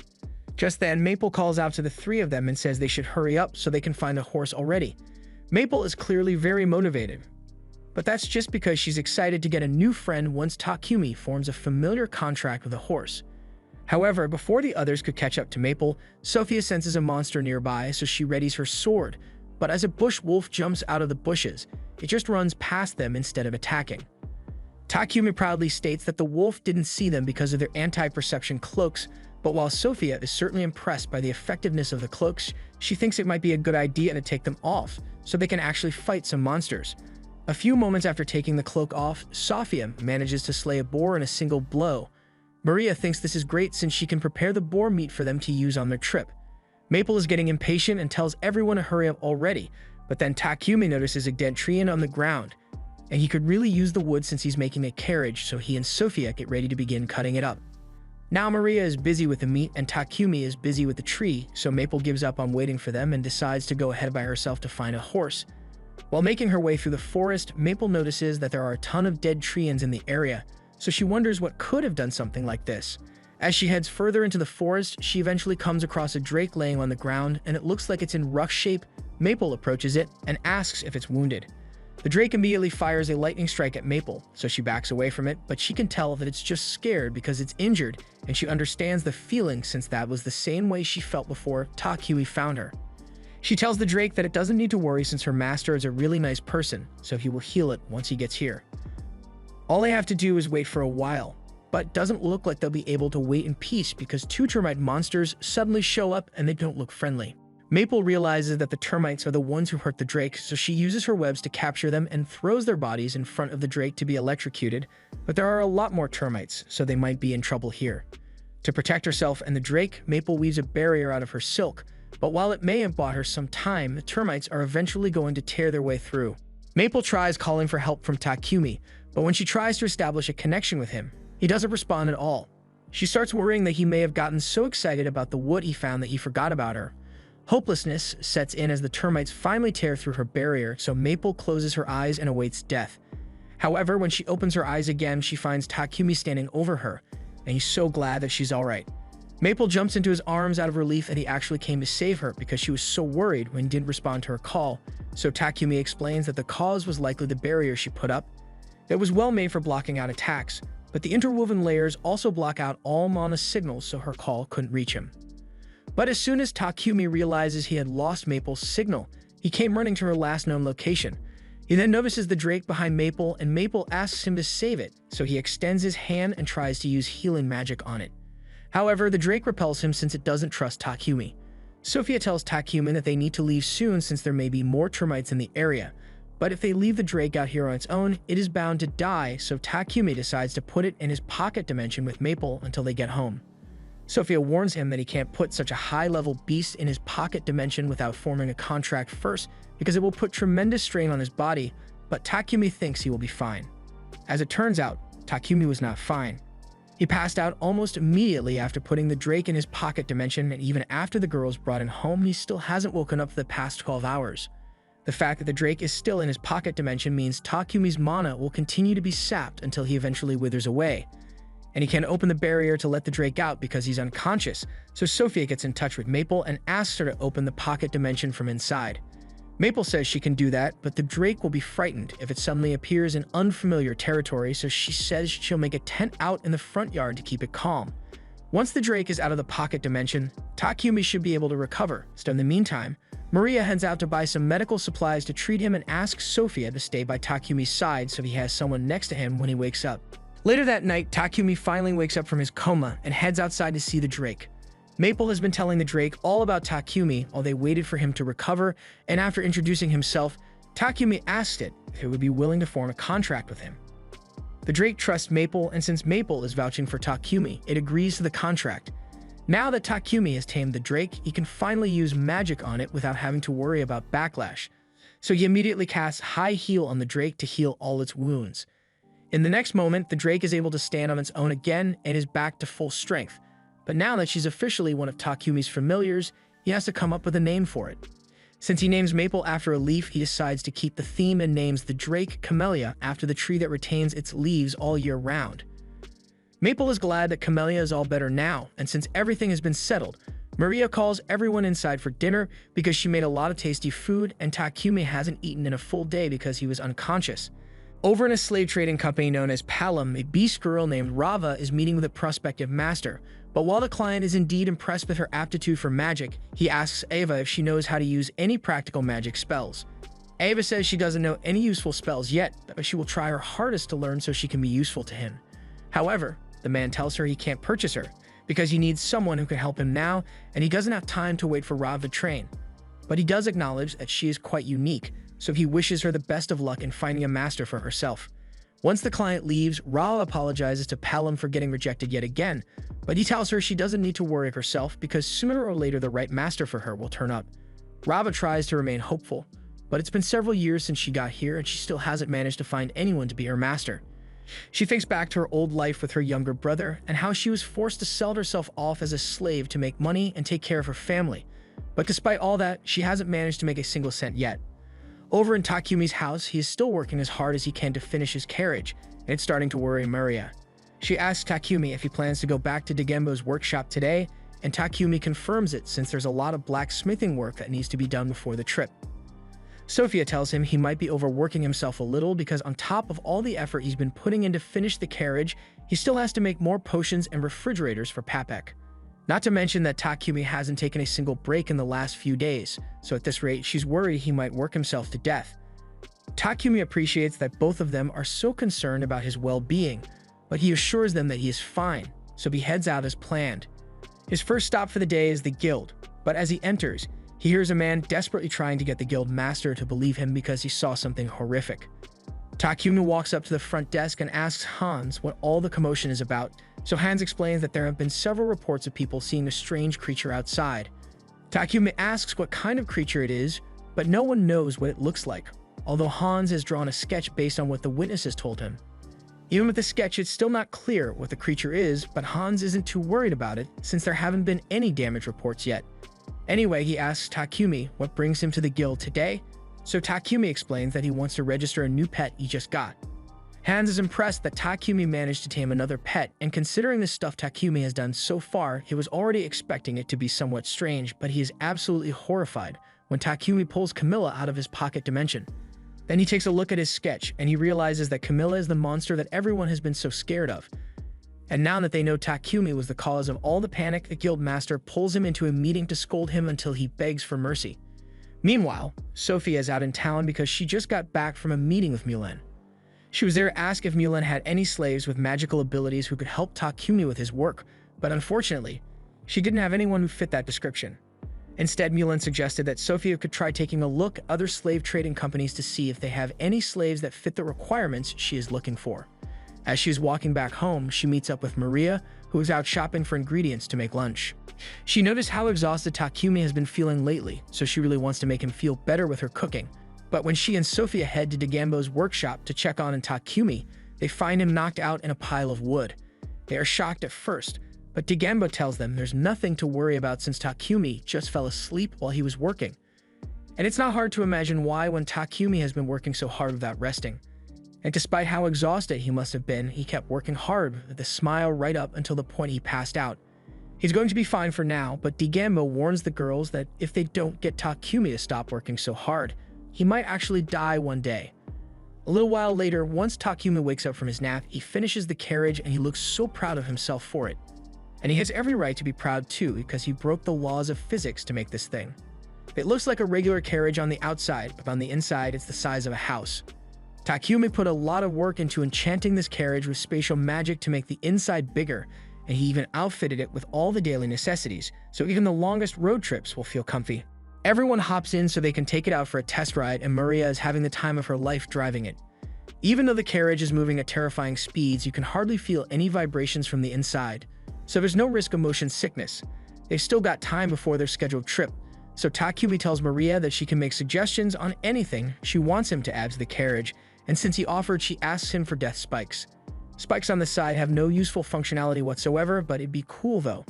Just then, Maple calls out to the three of them and says they should hurry up so they can find a horse already. Maple is clearly very motivated, but that's just because she's excited to get a new friend once Takumi forms a familiar contract with a horse. However, before the others could catch up to Maple, Sophia senses a monster nearby, so she readies her sword, but as a bush wolf jumps out of the bushes, it just runs past them instead of attacking. Takumi proudly states that the wolf didn't see them because of their anti-perception cloaks, but while Sophia is certainly impressed by the effectiveness of the cloaks, she thinks it might be a good idea to take them off so they can actually fight some monsters. A few moments after taking the cloak off, Sophia manages to slay a boar in a single blow. Maria thinks this is great since she can prepare the boar meat for them to use on their trip. Maple is getting impatient and tells everyone to hurry up already, but then Takumi notices a dead tree on the ground, and he could really use the wood since he's making a carriage, so he and Sophia get ready to begin cutting it up. Now Maria is busy with the meat and Takumi is busy with the tree, so Maple gives up on waiting for them and decides to go ahead by herself to find a horse. While making her way through the forest, Maple notices that there are a ton of dead treants in the area, so she wonders what could have done something like this. As she heads further into the forest, she eventually comes across a drake laying on the ground, and it looks like it's in rough shape. Maple approaches it and asks if it's wounded. The drake immediately fires a lightning strike at Maple, so she backs away from it, but she can tell that it's just scared because it's injured, and she understands the feeling since that was the same way she felt before Takumi found her. She tells the drake that it doesn't need to worry since her master is a really nice person, so he will heal it once he gets here. All they have to do is wait for a while, but it doesn't look like they'll be able to wait in peace because two termite monsters suddenly show up and they don't look friendly. Maple realizes that the termites are the ones who hurt the drake, so she uses her webs to capture them and throws their bodies in front of the drake to be electrocuted, but there are a lot more termites, so they might be in trouble here. To protect herself and the drake, Maple weaves a barrier out of her silk, but while it may have bought her some time, the termites are eventually going to tear their way through. Maple tries calling for help from Takumi, but when she tries to establish a connection with him, he doesn't respond at all. She starts worrying that he may have gotten so excited about the wood he found that he forgot about her. Hopelessness sets in as the termites finally tear through her barrier, so Maple closes her eyes and awaits death. However, when she opens her eyes again, she finds Takumi standing over her, and he's so glad that she's alright. Maple jumps into his arms out of relief that he actually came to save her because she was so worried when he didn't respond to her call, so Takumi explains that the cause was likely the barrier she put up. It was well made for blocking out attacks, but the interwoven layers also block out all mana signals so her call couldn't reach him. But as soon as Takumi realizes he had lost Maple's signal, he came running to her last known location. He then notices the drake behind Maple, and Maple asks him to save it, so he extends his hand and tries to use healing magic on it. However, the drake repels him since it doesn't trust Takumi. Sophia tells Takumi that they need to leave soon since there may be more termites in the area, but if they leave the drake out here on its own, it is bound to die, so Takumi decides to put it in his pocket dimension with Maple until they get home. Sophia warns him that he can't put such a high-level beast in his pocket dimension without forming a contract first because it will put tremendous strain on his body, but Takumi thinks he will be fine. As it turns out, Takumi was not fine. He passed out almost immediately after putting the drake in his pocket dimension, and even after the girls brought him home, he still hasn't woken up for the past 12 hours. The fact that the Drake is still in his pocket dimension means Takumi's mana will continue to be sapped until he eventually withers away. And he can't open the barrier to let the Drake out because he's unconscious, so Sophia gets in touch with Maple and asks her to open the pocket dimension from inside. Maple says she can do that, but the Drake will be frightened if it suddenly appears in unfamiliar territory, so she says she'll make a tent out in the front yard to keep it calm. Once the Drake is out of the pocket dimension, Takumi should be able to recover, so in the meantime, Maria heads out to buy some medical supplies to treat him and asks Sophia to stay by Takumi's side so he has someone next to him when he wakes up. Later that night, Takumi finally wakes up from his coma and heads outside to see the Drake. Maple has been telling the Drake all about Takumi while they waited for him to recover, and after introducing himself, Takumi asked it if it would be willing to form a contract with him. The Drake trusts Maple, and since Maple is vouching for Takumi, it agrees to the contract. Now that Takumi has tamed the Drake, he can finally use magic on it without having to worry about backlash. So he immediately casts High Heal on the Drake to heal all its wounds. In the next moment, the Drake is able to stand on its own again and is back to full strength. But now that she's officially one of Takumi's familiars, he has to come up with a name for it. Since he names Maple after a leaf, he decides to keep the theme and names the Drake Camellia after the tree that retains its leaves all year round. Maple is glad that Camellia is all better now, and since everything has been settled, Maria calls everyone inside for dinner because she made a lot of tasty food and Takumi hasn't eaten in a full day because he was unconscious. Over in a slave trading company known as Palom, a beast girl named Rava is meeting with a prospective master. But while the client is indeed impressed with her aptitude for magic, he asks Ava if she knows how to use any practical magic spells. Ava says she doesn't know any useful spells yet, but she will try her hardest to learn so she can be useful to him. However, the man tells her he can't purchase her because he needs someone who can help him now, and he doesn't have time to wait for Rava to train. But he does acknowledge that she is quite unique, so he wishes her the best of luck in finding a master for herself. Once the client leaves, Ra apologizes to Palom for getting rejected yet again, but he tells her she doesn't need to worry herself because sooner or later the right master for her will turn up. Rava tries to remain hopeful, but it's been several years since she got here and she still hasn't managed to find anyone to be her master. She thinks back to her old life with her younger brother and how she was forced to sell herself off as a slave to make money and take care of her family. But despite all that, she hasn't managed to make a single cent yet. Over in Takumi's house, he is still working as hard as he can to finish his carriage, and it's starting to worry Maria. She asks Takumi if he plans to go back to Digembo's workshop today, and Takumi confirms it since there's a lot of blacksmithing work that needs to be done before the trip. Sophia tells him he might be overworking himself a little because on top of all the effort he's been putting in to finish the carriage, he still has to make more potions and refrigerators for Papek. Not to mention that Takumi hasn't taken a single break in the last few days, so at this rate, she's worried he might work himself to death. Takumi appreciates that both of them are so concerned about his well-being, but he assures them that he is fine, so he heads out as planned. His first stop for the day is the guild, but as he enters, he hears a man desperately trying to get the guild master to believe him because he saw something horrific. Takumi walks up to the front desk and asks Hans what all the commotion is about, so Hans explains that there have been several reports of people seeing a strange creature outside. Takumi asks what kind of creature it is, but no one knows what it looks like, although Hans has drawn a sketch based on what the witnesses told him. Even with the sketch, it's still not clear what the creature is, but Hans isn't too worried about it since there haven't been any damage reports yet. Anyway, he asks Takumi what brings him to the guild today, so Takumi explains that he wants to register a new pet he just got. Hans is impressed that Takumi managed to tame another pet, and considering the stuff Takumi has done so far, he was already expecting it to be somewhat strange, but he is absolutely horrified when Takumi pulls Camilla out of his pocket dimension. Then he takes a look at his sketch, and he realizes that Camilla is the monster that everyone has been so scared of. And now that they know Takumi was the cause of all the panic, the guild master pulls him into a meeting to scold him until he begs for mercy. Meanwhile, Sophia is out in town because she just got back from a meeting with Mulan. She was there to ask if Mulan had any slaves with magical abilities who could help Takumi with his work, but unfortunately, she didn't have anyone who fit that description. Instead, Mulan suggested that Sophia could try taking a look at other slave trading companies to see if they have any slaves that fit the requirements she is looking for. As she is walking back home, she meets up with Maria, who is out shopping for ingredients to make lunch. She noticed how exhausted Takumi has been feeling lately, so she really wants to make him feel better with her cooking. But when she and Sophia head to Digembo's workshop to check on Takumi, they find him knocked out in a pile of wood. They are shocked at first, but Digembo tells them there's nothing to worry about since Takumi just fell asleep while he was working. And it's not hard to imagine why when Takumi has been working so hard without resting. And despite how exhausted he must have been, he kept working hard with a smile right up until the point he passed out. He's going to be fine for now, but Digambo warns the girls that if they don't get Takumi to stop working so hard, he might actually die one day. A little while later, once Takumi wakes up from his nap, he finishes the carriage and he looks so proud of himself for it. And he has every right to be proud too, because he broke the laws of physics to make this thing. It looks like a regular carriage on the outside, but on the inside it's the size of a house. Takumi put a lot of work into enchanting this carriage with spatial magic to make the inside bigger, and he even outfitted it with all the daily necessities, so even the longest road trips will feel comfy. Everyone hops in so they can take it out for a test ride, and Maria is having the time of her life driving it. Even though the carriage is moving at terrifying speeds, you can hardly feel any vibrations from the inside, so there's no risk of motion sickness. They've still got time before their scheduled trip, so Takumi tells Maria that she can make suggestions on anything she wants him to add to the carriage, and since he offered, she asks him for death spikes. Spikes on the side have no useful functionality whatsoever, but it'd be cool though.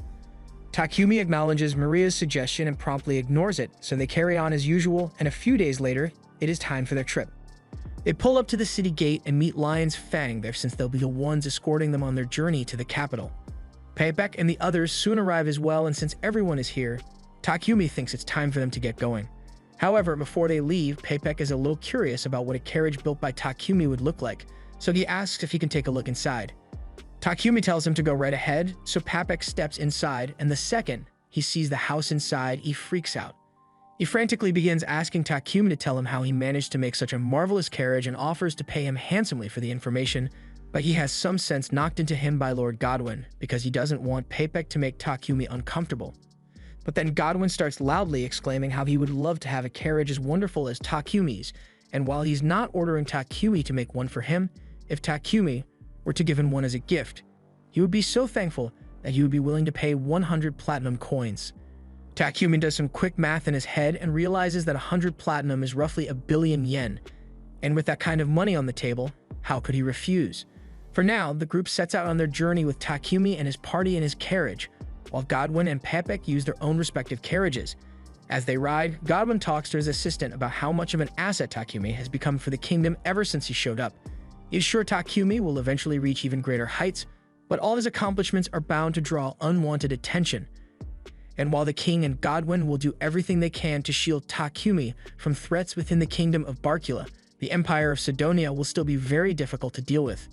Takumi acknowledges Maria's suggestion and promptly ignores it, so they carry on as usual, and a few days later, it is time for their trip. They pull up to the city gate and meet Lion's Fang there, since they'll be the ones escorting them on their journey to the capital. Payback and the others soon arrive as well, and since everyone is here, Takumi thinks it's time for them to get going. However, before they leave, Payback is a little curious about what a carriage built by Takumi would look like, so he asks if he can take a look inside. Takumi tells him to go right ahead, so Payback steps inside, and the second he sees the house inside, he freaks out. He frantically begins asking Takumi to tell him how he managed to make such a marvelous carriage and offers to pay him handsomely for the information, but he has some sense knocked into him by Lord Godwin because he doesn't want Payback to make Takumi uncomfortable. But then Godwin starts loudly exclaiming how he would love to have a carriage as wonderful as Takumi's, and while he's not ordering Takumi to make one for him, if Takumi were to give him one as a gift, he would be so thankful that he would be willing to pay 100 platinum coins. Takumi does some quick math in his head and realizes that 100 platinum is roughly 1 billion yen, and with that kind of money on the table, how could he refuse? For now, the group sets out on their journey with Takumi and his party in his carriage, while Godwin and Payback use their own respective carriages. As they ride, Godwin talks to his assistant about how much of an asset Takumi has become for the kingdom ever since he showed up. He's sure Takumi will eventually reach even greater heights, but all his accomplishments are bound to draw unwanted attention. And while the king and Godwin will do everything they can to shield Takumi from threats within the kingdom of Barcula, the Empire of Sidonia will still be very difficult to deal with.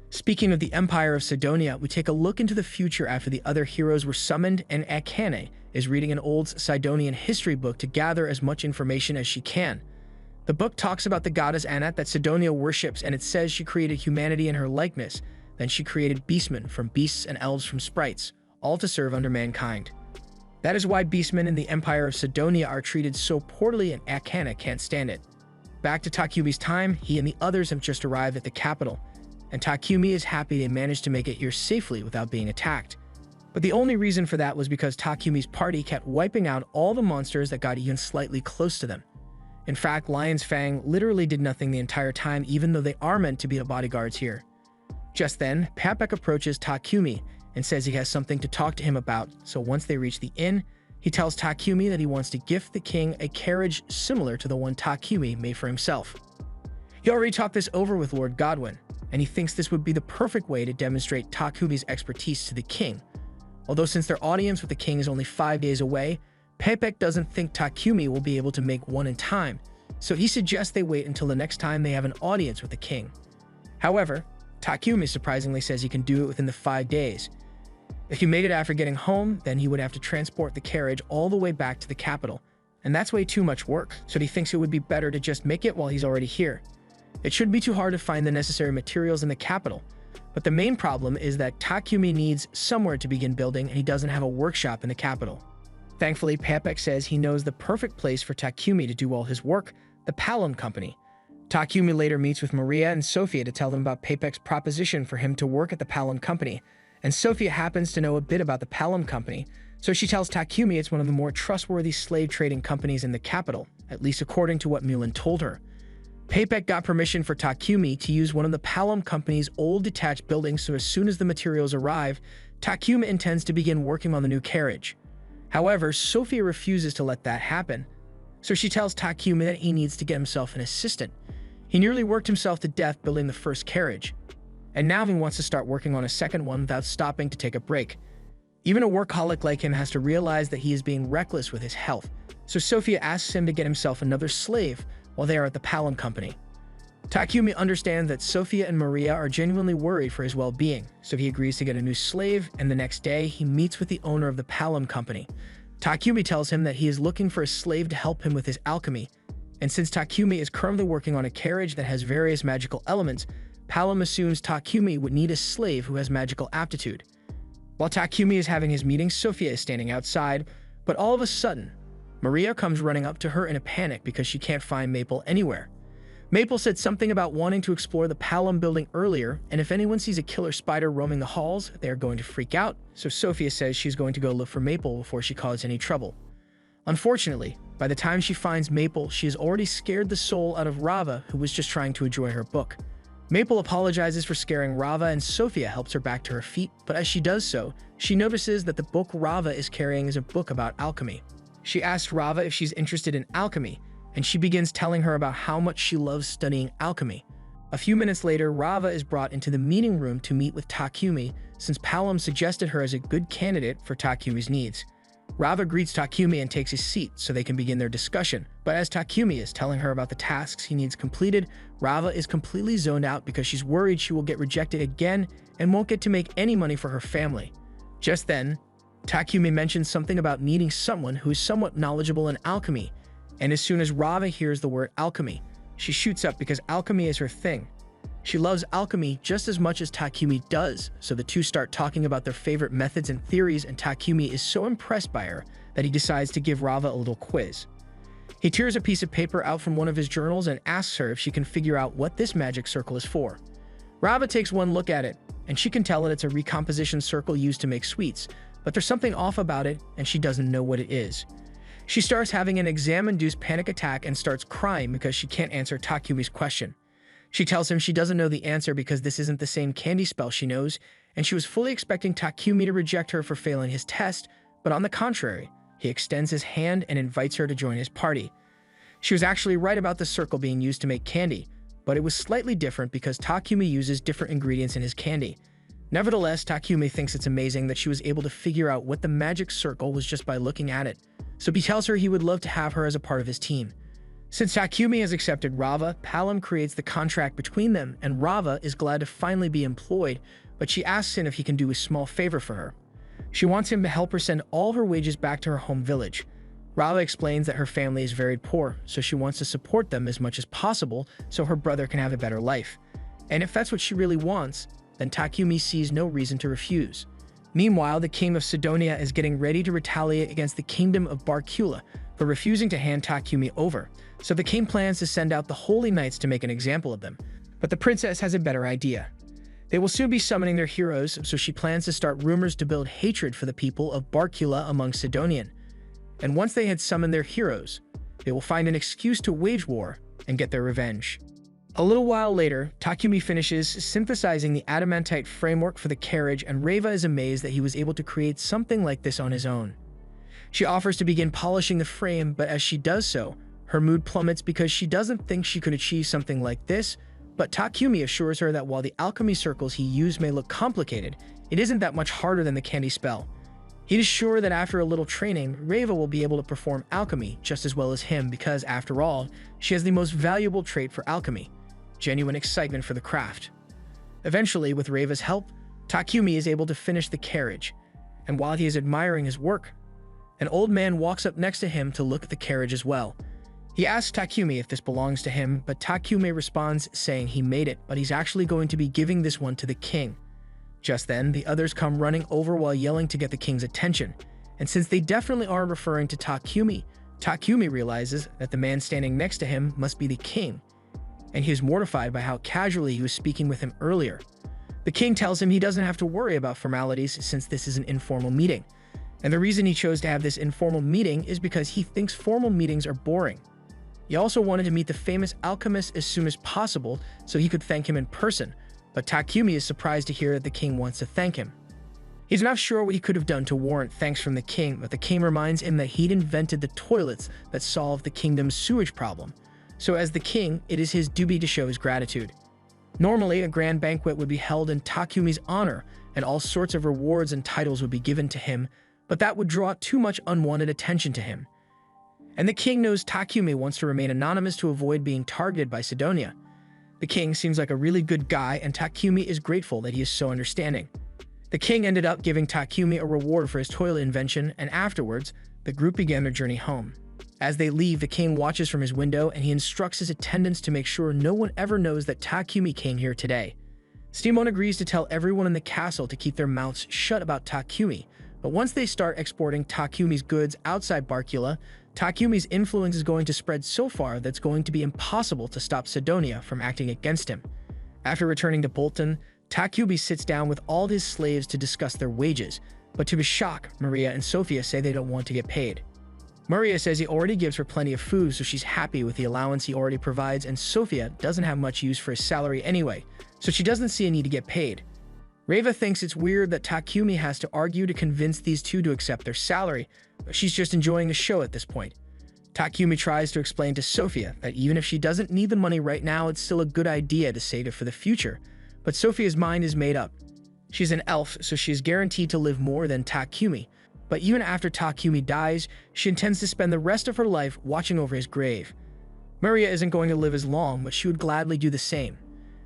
Speaking of the Empire of Sidonia, we take a look into the future after the other heroes were summoned, and Akane is reading an old Sidonian history book to gather as much information as she can. The book talks about the goddess Anat that Sidonia worships, and it says she created humanity in her likeness. Then she created beastmen from beasts and elves from sprites, all to serve under mankind. That is why beastmen in the Empire of Sidonia are treated so poorly, and Akane can't stand it. Back to Takumi's time, he and the others have just arrived at the capital, and Takumi is happy they managed to make it here safely without being attacked. But the only reason for that was because Takumi's party kept wiping out all the monsters that got even slightly close to them. In fact, Lion's Fang literally did nothing the entire time, even though they are meant to be the bodyguards here. Just then, Payback approaches Takumi and says he has something to talk to him about, so once they reach the inn, he tells Takumi that he wants to gift the king a carriage similar to the one Takumi made for himself. He already talked this over with Lord Godwin, and he thinks this would be the perfect way to demonstrate Takumi's expertise to the king. Although since their audience with the king is only 5 days away, Payback doesn't think Takumi will be able to make one in time, so he suggests they wait until the next time they have an audience with the king. However, Takumi surprisingly says he can do it within the 5 days. If he made it after getting home, then he would have to transport the carriage all the way back to the capital, and that's way too much work, so he thinks it would be better to just make it while he's already here. It shouldn't be too hard to find the necessary materials in the capital, but the main problem is that Takumi needs somewhere to begin building, and he doesn't have a workshop in the capital. Thankfully, Payback says he knows the perfect place for Takumi to do all his work, the Palom Company. Takumi later meets with Maria and Sophia to tell them about Payback's proposition for him to work at the Palom Company, and Sophia happens to know a bit about the Palom Company, so she tells Takumi it's one of the more trustworthy slave trading companies in the capital, at least according to what Mulan told her. Payback got permission for Takumi to use one of the Palom Company's old detached buildings, so as soon as the materials arrive, Takumi intends to begin working on the new carriage. However, Sophia refuses to let that happen. So she tells Takumi that he needs to get himself an assistant. He nearly worked himself to death building the first carriage, and now he wants to start working on a second one without stopping to take a break. Even a workaholic like him has to realize that he is being reckless with his health, so Sophia asks him to get himself another slave while they are at the Palom Company. Takumi understands that Sophia and Maria are genuinely worried for his well-being, so he agrees to get a new slave, and the next day he meets with the owner of the Palom Company. Takumi tells him that he is looking for a slave to help him with his alchemy, and since Takumi is currently working on a carriage that has various magical elements, Palom assumes Takumi would need a slave who has magical aptitude. While Takumi is having his meeting, Sophia is standing outside, but all of a sudden, Maria comes running up to her in a panic because she can't find Maple anywhere. Maple said something about wanting to explore the Palom building earlier, and if anyone sees a killer spider roaming the halls, they are going to freak out, so Sophia says she's going to go look for Maple before she causes any trouble. Unfortunately, by the time she finds Maple, she has already scared the soul out of Rava, who was just trying to enjoy her book. Maple apologizes for scaring Rava, and Sophia helps her back to her feet, but as she does so, she notices that the book Rava is carrying is a book about alchemy. She asks Rava if she's interested in alchemy, and she begins telling her about how much she loves studying alchemy. A few minutes later, Rava is brought into the meeting room to meet with Takumi, since Palom suggested her as a good candidate for Takumi's needs. Rava greets Takumi and takes his seat so they can begin their discussion, but as Takumi is telling her about the tasks he needs completed, Rava is completely zoned out because she's worried she will get rejected again and won't get to make any money for her family. Just then, Takumi mentions something about needing someone who is somewhat knowledgeable in alchemy, and as soon as Rava hears the word alchemy, she shoots up because alchemy is her thing. She loves alchemy just as much as Takumi does, so the two start talking about their favorite methods and theories, and Takumi is so impressed by her that he decides to give Rava a little quiz. He tears a piece of paper out from one of his journals and asks her if she can figure out what this magic circle is for. Rava takes one look at it, and she can tell that it's a recomposition circle used to make sweets, but there's something off about it, and she doesn't know what it is. She starts having an exam-induced panic attack and starts crying because she can't answer Takumi's question. She tells him she doesn't know the answer because this isn't the same candy spell she knows, and she was fully expecting Takumi to reject her for failing his test, but on the contrary, he extends his hand and invites her to join his party. She was actually right about the circle being used to make candy, but it was slightly different because Takumi uses different ingredients in his candy. Nevertheless, Takumi thinks it's amazing that she was able to figure out what the magic circle was just by looking at it, so he tells her he would love to have her as a part of his team. Since Takumi has accepted Rava, Palom creates the contract between them, and Rava is glad to finally be employed, but she asks him if he can do a small favor for her. She wants him to help her send all of her wages back to her home village. Rava explains that her family is very poor, so she wants to support them as much as possible so her brother can have a better life. And if that's what she really wants, then Takumi sees no reason to refuse. Meanwhile, the king of Sidonia is getting ready to retaliate against the kingdom of Barkula for refusing to hand Takumi over, so the king plans to send out the holy knights to make an example of them. But the princess has a better idea. They will soon be summoning their heroes, so she plans to start rumors to build hatred for the people of Barkula among Sidonian. And once they had summoned their heroes, they will find an excuse to wage war and get their revenge. A little while later, Takumi finishes synthesizing the adamantite framework for the carriage, and Rava is amazed that he was able to create something like this on his own. She offers to begin polishing the frame, but as she does so, her mood plummets because she doesn't think she could achieve something like this, but Takumi assures her that while the alchemy circles he used may look complicated, it isn't that much harder than the candy spell. He is sure that after a little training, Rava will be able to perform alchemy just as well as him because, after all, she has the most valuable trait for alchemy: genuine excitement for the craft. Eventually, with Rava's help, Takumi is able to finish the carriage, and while he is admiring his work, an old man walks up next to him to look at the carriage as well. He asks Takumi if this belongs to him, but Takumi responds saying he made it, but he's actually going to be giving this one to the king. Just then, the others come running over while yelling to get the king's attention, and since they definitely are referring to Takumi, Takumi realizes that the man standing next to him must be the king, and he is mortified by how casually he was speaking with him earlier. The king tells him he doesn't have to worry about formalities since this is an informal meeting, and the reason he chose to have this informal meeting is because he thinks formal meetings are boring. He also wanted to meet the famous alchemist as soon as possible so he could thank him in person, but Takumi is surprised to hear that the king wants to thank him. He's not sure what he could have done to warrant thanks from the king, but the king reminds him that he'd invented the toilets that solved the kingdom's sewage problem. So as the king, it is his duty to show his gratitude. Normally, a grand banquet would be held in Takumi's honor, and all sorts of rewards and titles would be given to him, but that would draw too much unwanted attention to him. And the king knows Takumi wants to remain anonymous to avoid being targeted by Sidonia. The king seems like a really good guy, and Takumi is grateful that he is so understanding. The king ended up giving Takumi a reward for his toilet invention, and afterwards, the group began their journey home. As they leave, the king watches from his window and he instructs his attendants to make sure no one ever knows that Takumi came here today. Steamon agrees to tell everyone in the castle to keep their mouths shut about Takumi, but once they start exporting Takumi's goods outside Barkula, Takumi's influence is going to spread so far that it's going to be impossible to stop Sidonia from acting against him. After returning to Bolton, Takumi sits down with all his slaves to discuss their wages, but to his shock, Maria and Sophia say they don't want to get paid. Maria says he already gives her plenty of food, so she's happy with the allowance he already provides, and Sophia doesn't have much use for his salary anyway, so she doesn't see a need to get paid. Reva thinks it's weird that Takumi has to argue to convince these two to accept their salary, but she's just enjoying the show at this point. Takumi tries to explain to Sophia that even if she doesn't need the money right now, it's still a good idea to save it for the future, but Sophia's mind is made up. She's an elf, so she is guaranteed to live more than Takumi, but even after Takumi dies, she intends to spend the rest of her life watching over his grave. Maria isn't going to live as long, but she would gladly do the same.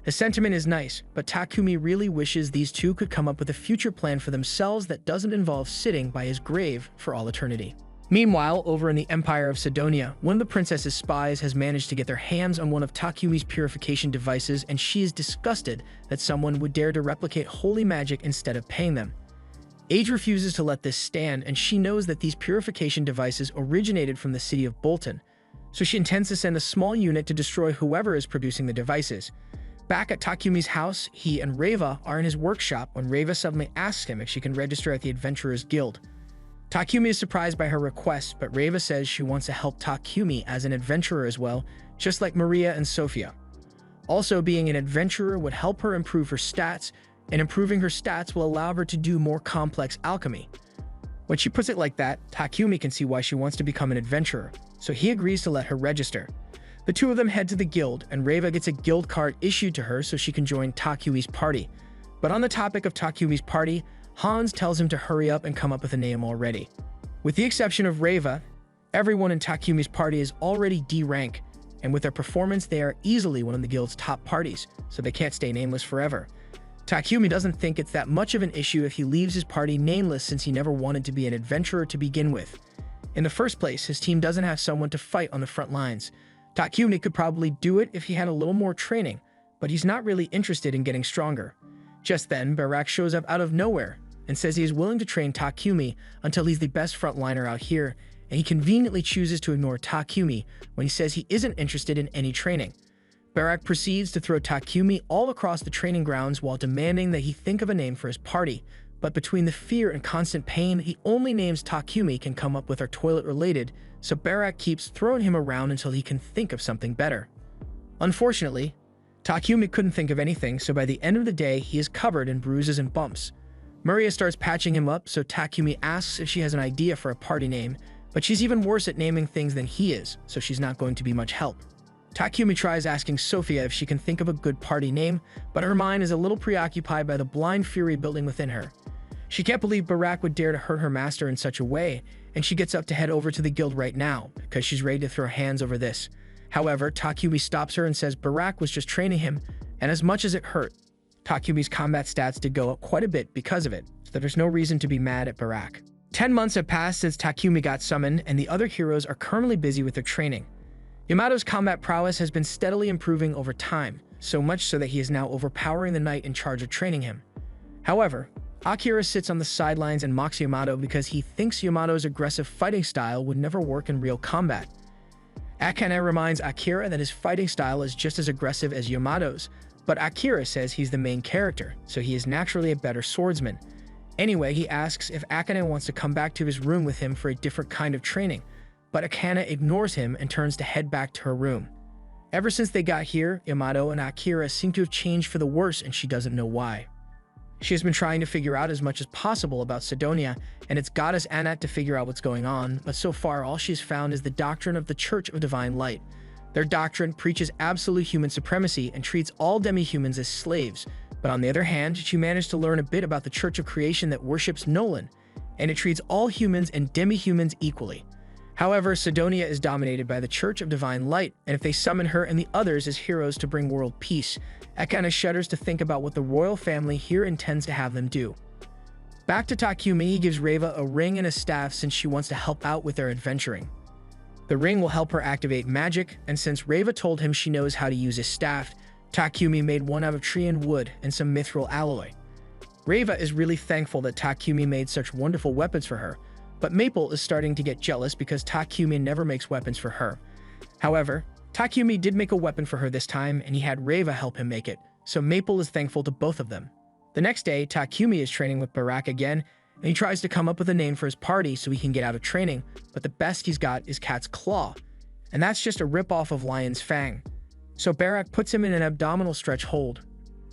The sentiment is nice, but Takumi really wishes these two could come up with a future plan for themselves that doesn't involve sitting by his grave for all eternity. Meanwhile, over in the Empire of Sidonia, one of the princess's spies has managed to get their hands on one of Takumi's purification devices, and she is disgusted that someone would dare to replicate holy magic instead of paying them. Age refuses to let this stand, and she knows that these purification devices originated from the city of Bolton, so she intends to send a small unit to destroy whoever is producing the devices. Back at Takumi's house, he and Reva are in his workshop when Reva suddenly asks him if she can register at the Adventurers Guild. Takumi is surprised by her request, but Reva says she wants to help Takumi as an adventurer as well, just like Maria and Sophia. Also, being an adventurer would help her improve her stats, and improving her stats will allow her to do more complex alchemy. When she puts it like that, Takumi can see why she wants to become an adventurer, so he agrees to let her register. The two of them head to the guild, and Reva gets a guild card issued to her so she can join Takumi's party. But on the topic of Takumi's party, Hans tells him to hurry up and come up with a name already. With the exception of Reva, everyone in Takumi's party is already D rank, and with their performance they are easily one of the guild's top parties, so they can't stay nameless forever. Takumi doesn't think it's that much of an issue if he leaves his party nameless since he never wanted to be an adventurer to begin with. In the first place, his team doesn't have someone to fight on the front lines. Takumi could probably do it if he had a little more training, but he's not really interested in getting stronger. Just then, Barak shows up out of nowhere and says he is willing to train Takumi until he's the best frontliner out here, and he conveniently chooses to ignore Takumi when he says he isn't interested in any training. Barak proceeds to throw Takumi all across the training grounds while demanding that he think of a name for his party, but between the fear and constant pain, the only names Takumi can come up with are toilet-related, so Barak keeps throwing him around until he can think of something better. Unfortunately, Takumi couldn't think of anything, so by the end of the day, he is covered in bruises and bumps. Maria starts patching him up, so Takumi asks if she has an idea for a party name, but she's even worse at naming things than he is, so she's not going to be much help. Takumi tries asking Sophia if she can think of a good party name, but her mind is a little preoccupied by the blind fury building within her. She can't believe Barak would dare to hurt her master in such a way, and she gets up to head over to the guild right now, because she's ready to throw her hands over this. However, Takumi stops her and says Barak was just training him, and as much as it hurt, Takumi's combat stats did go up quite a bit because of it, so there's no reason to be mad at Barak. 10 months have passed since Takumi got summoned, and the other heroes are currently busy with their training. Yamato's combat prowess has been steadily improving over time, so much so that he is now overpowering the knight in charge of training him. However, Akira sits on the sidelines and mocks Yamato because he thinks Yamato's aggressive fighting style would never work in real combat. Akane reminds Akira that his fighting style is just as aggressive as Yamato's, but Akira says he's the main character, so he is naturally a better swordsman. Anyway, he asks if Akane wants to come back to his room with him for a different kind of training, but Akane ignores him and turns to head back to her room. Ever since they got here, Yamato and Akira seem to have changed for the worse, and she doesn't know why. She has been trying to figure out as much as possible about Sidonia and its goddess Anat to figure out what's going on, but so far all she's found is the doctrine of the Church of Divine Light. Their doctrine preaches absolute human supremacy and treats all demi-humans as slaves, but on the other hand, she managed to learn a bit about the Church of Creation that worships Nolan, and it treats all humans and demi-humans equally. However, Sidonia is dominated by the Church of Divine Light, and if they summon her and the others as heroes to bring world peace, Akane shudders to think about what the royal family here intends to have them do. Back to Takumi, he gives Reva a ring and a staff since she wants to help out with their adventuring. The ring will help her activate magic, and since Reva told him she knows how to use his staff, Takumi made one out of tree and wood and some mithril alloy. Reva is really thankful that Takumi made such wonderful weapons for her, but Maple is starting to get jealous because Takumi never makes weapons for her. However, Takumi did make a weapon for her this time, and he had Reva help him make it, so Maple is thankful to both of them. The next day, Takumi is training with Barak again, and he tries to come up with a name for his party so he can get out of training, but the best he's got is Cat's Claw, and that's just a rip-off of Lion's Fang. So Barak puts him in an abdominal stretch hold.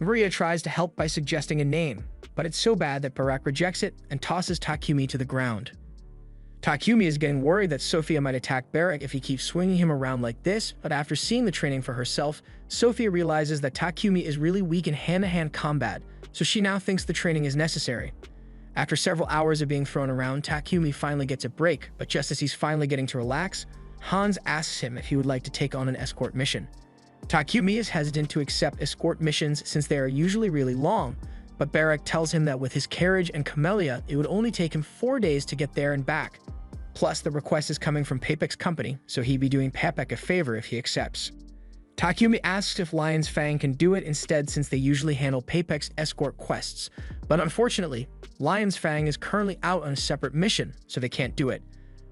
Maria tries to help by suggesting a name, but it's so bad that Barak rejects it and tosses Takumi to the ground. Takumi is getting worried that Sophia might attack Barak if he keeps swinging him around like this, but after seeing the training for herself, Sophia realizes that Takumi is really weak in hand-to-hand combat, so she now thinks the training is necessary. After several hours of being thrown around, Takumi finally gets a break, but just as he's finally getting to relax, Hans asks him if he would like to take on an escort mission. Takumi is hesitant to accept escort missions since they are usually really long, but Barak tells him that with his carriage and camellia, it would only take him 4 days to get there and back. Plus, the request is coming from Papek's company, so he'd be doing Papek a favor if he accepts. Takumi asks if Lion's Fang can do it instead since they usually handle Papek's escort quests, but unfortunately, Lion's Fang is currently out on a separate mission, so they can't do it.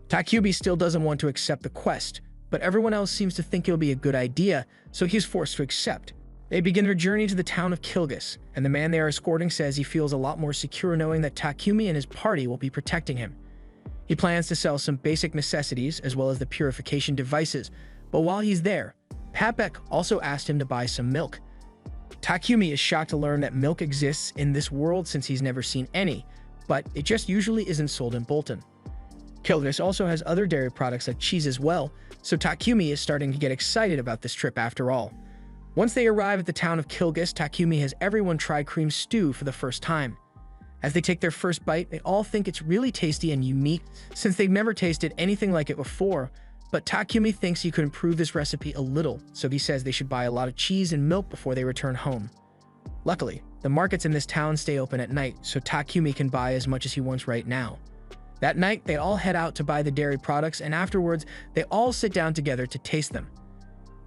Takumi still doesn't want to accept the quest, but everyone else seems to think it'll be a good idea, so he's forced to accept. They begin their journey to the town of Kilgus, and the man they are escorting says he feels a lot more secure knowing that Takumi and his party will be protecting him. He plans to sell some basic necessities as well as the purification devices, but while he's there, Papek also asked him to buy some milk. Takumi is shocked to learn that milk exists in this world since he's never seen any, but it just usually isn't sold in Bolton. Kilgus also has other dairy products like cheese as well, so Takumi is starting to get excited about this trip after all. Once they arrive at the town of Kilgus, Takumi has everyone try cream stew for the first time. As they take their first bite, they all think it's really tasty and unique since they've never tasted anything like it before, but Takumi thinks he could improve this recipe a little, so he says they should buy a lot of cheese and milk before they return home. Luckily, the markets in this town stay open at night, so Takumi can buy as much as he wants right now. That night, they all head out to buy the dairy products, and afterwards, they all sit down together to taste them.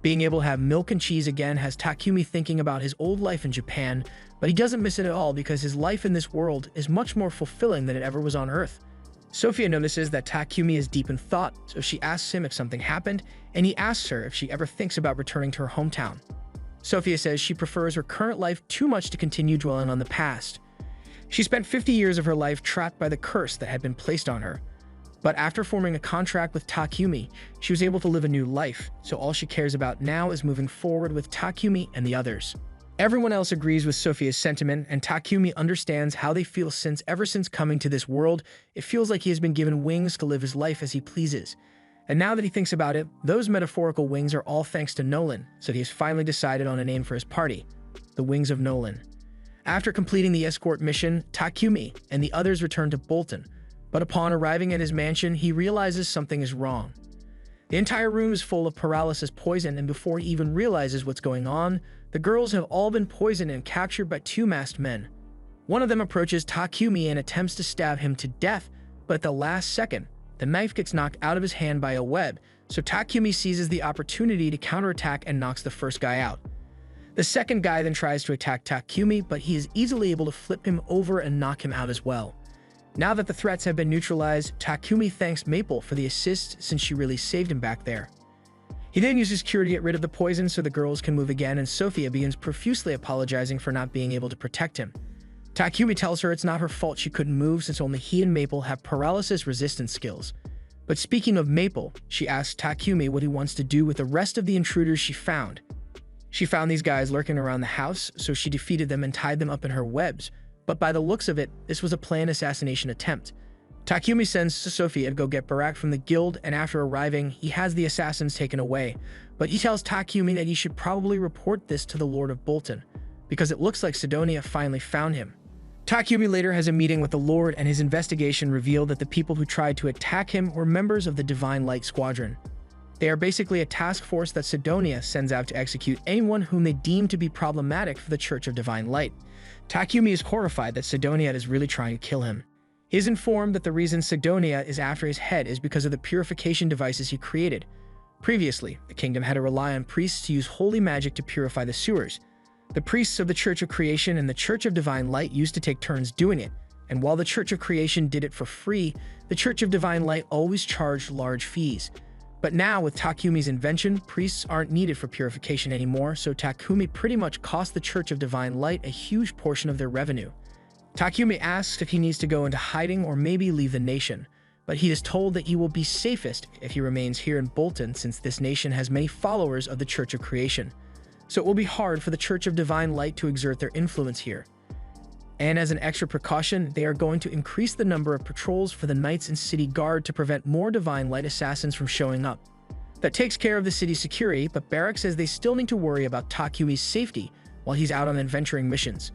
Being able to have milk and cheese again has Takumi thinking about his old life in Japan, but he doesn't miss it at all because his life in this world is much more fulfilling than it ever was on Earth. Sophia notices that Takumi is deep in thought, so she asks him if something happened, and he asks her if she ever thinks about returning to her hometown. Sophia says she prefers her current life too much to continue dwelling on the past. She spent 50 years of her life trapped by the curse that had been placed on her. But after forming a contract with Takumi, she was able to live a new life, so all she cares about now is moving forward with Takumi and the others. Everyone else agrees with Sophia's sentiment, and Takumi understands how they feel since ever since coming to this world, it feels like he has been given wings to live his life as he pleases. And now that he thinks about it, those metaphorical wings are all thanks to Nolan, so he has finally decided on a name for his party, the Wings of Nolan. After completing the escort mission, Takumi and the others return to Bolton, but upon arriving at his mansion, he realizes something is wrong. The entire room is full of paralysis poison, and before he even realizes what's going on, the girls have all been poisoned and captured by two masked men. One of them approaches Takumi and attempts to stab him to death, but at the last second, the knife gets knocked out of his hand by a web, so Takumi seizes the opportunity to counterattack and knocks the first guy out. The second guy then tries to attack Takumi, but he is easily able to flip him over and knock him out as well. Now that the threats have been neutralized, Takumi thanks Maple for the assist since she really saved him back there. He then uses cure to get rid of the poison so the girls can move again, and Sophia begins profusely apologizing for not being able to protect him. Takumi tells her it's not her fault she couldn't move since only he and Maple have paralysis resistance skills. But speaking of Maple, she asks Takumi what he wants to do with the rest of the intruders she found. She found these guys lurking around the house, so she defeated them and tied them up in her webs, But by the looks of it, this was a planned assassination attempt. Takumi sends Sophia to go get Barak from the guild, and after arriving, he has the assassins taken away. But he tells Takumi that he should probably report this to the Lord of Bolton, because it looks like Sidonia finally found him. Takumi later has a meeting with the Lord, and his investigation revealed that the people who tried to attack him were members of the Divine Light Squadron. They are basically a task force that Sidonia sends out to execute anyone whom they deem to be problematic for the Church of Divine Light. Takumi is horrified that Sidonia is really trying to kill him. He is informed that the reason Sidonia is after his head is because of the purification devices he created. Previously, the kingdom had to rely on priests to use holy magic to purify the sewers. The priests of the Church of Creation and the Church of Divine Light used to take turns doing it, and while the Church of Creation did it for free, the Church of Divine Light always charged large fees. But now, with Takumi's invention, priests aren't needed for purification anymore, so Takumi pretty much cost the Church of Divine Light a huge portion of their revenue. Takumi asks if he needs to go into hiding or maybe leave the nation, but he is told that he will be safest if he remains here in Bolton, since this nation has many followers of the Church of Creation. So it will be hard for the Church of Divine Light to exert their influence here. And as an extra precaution, they are going to increase the number of patrols for the Knights and City Guard to prevent more Divine Light assassins from showing up. That takes care of the city's security, but Barak says they still need to worry about Takumi's safety while he's out on adventuring missions.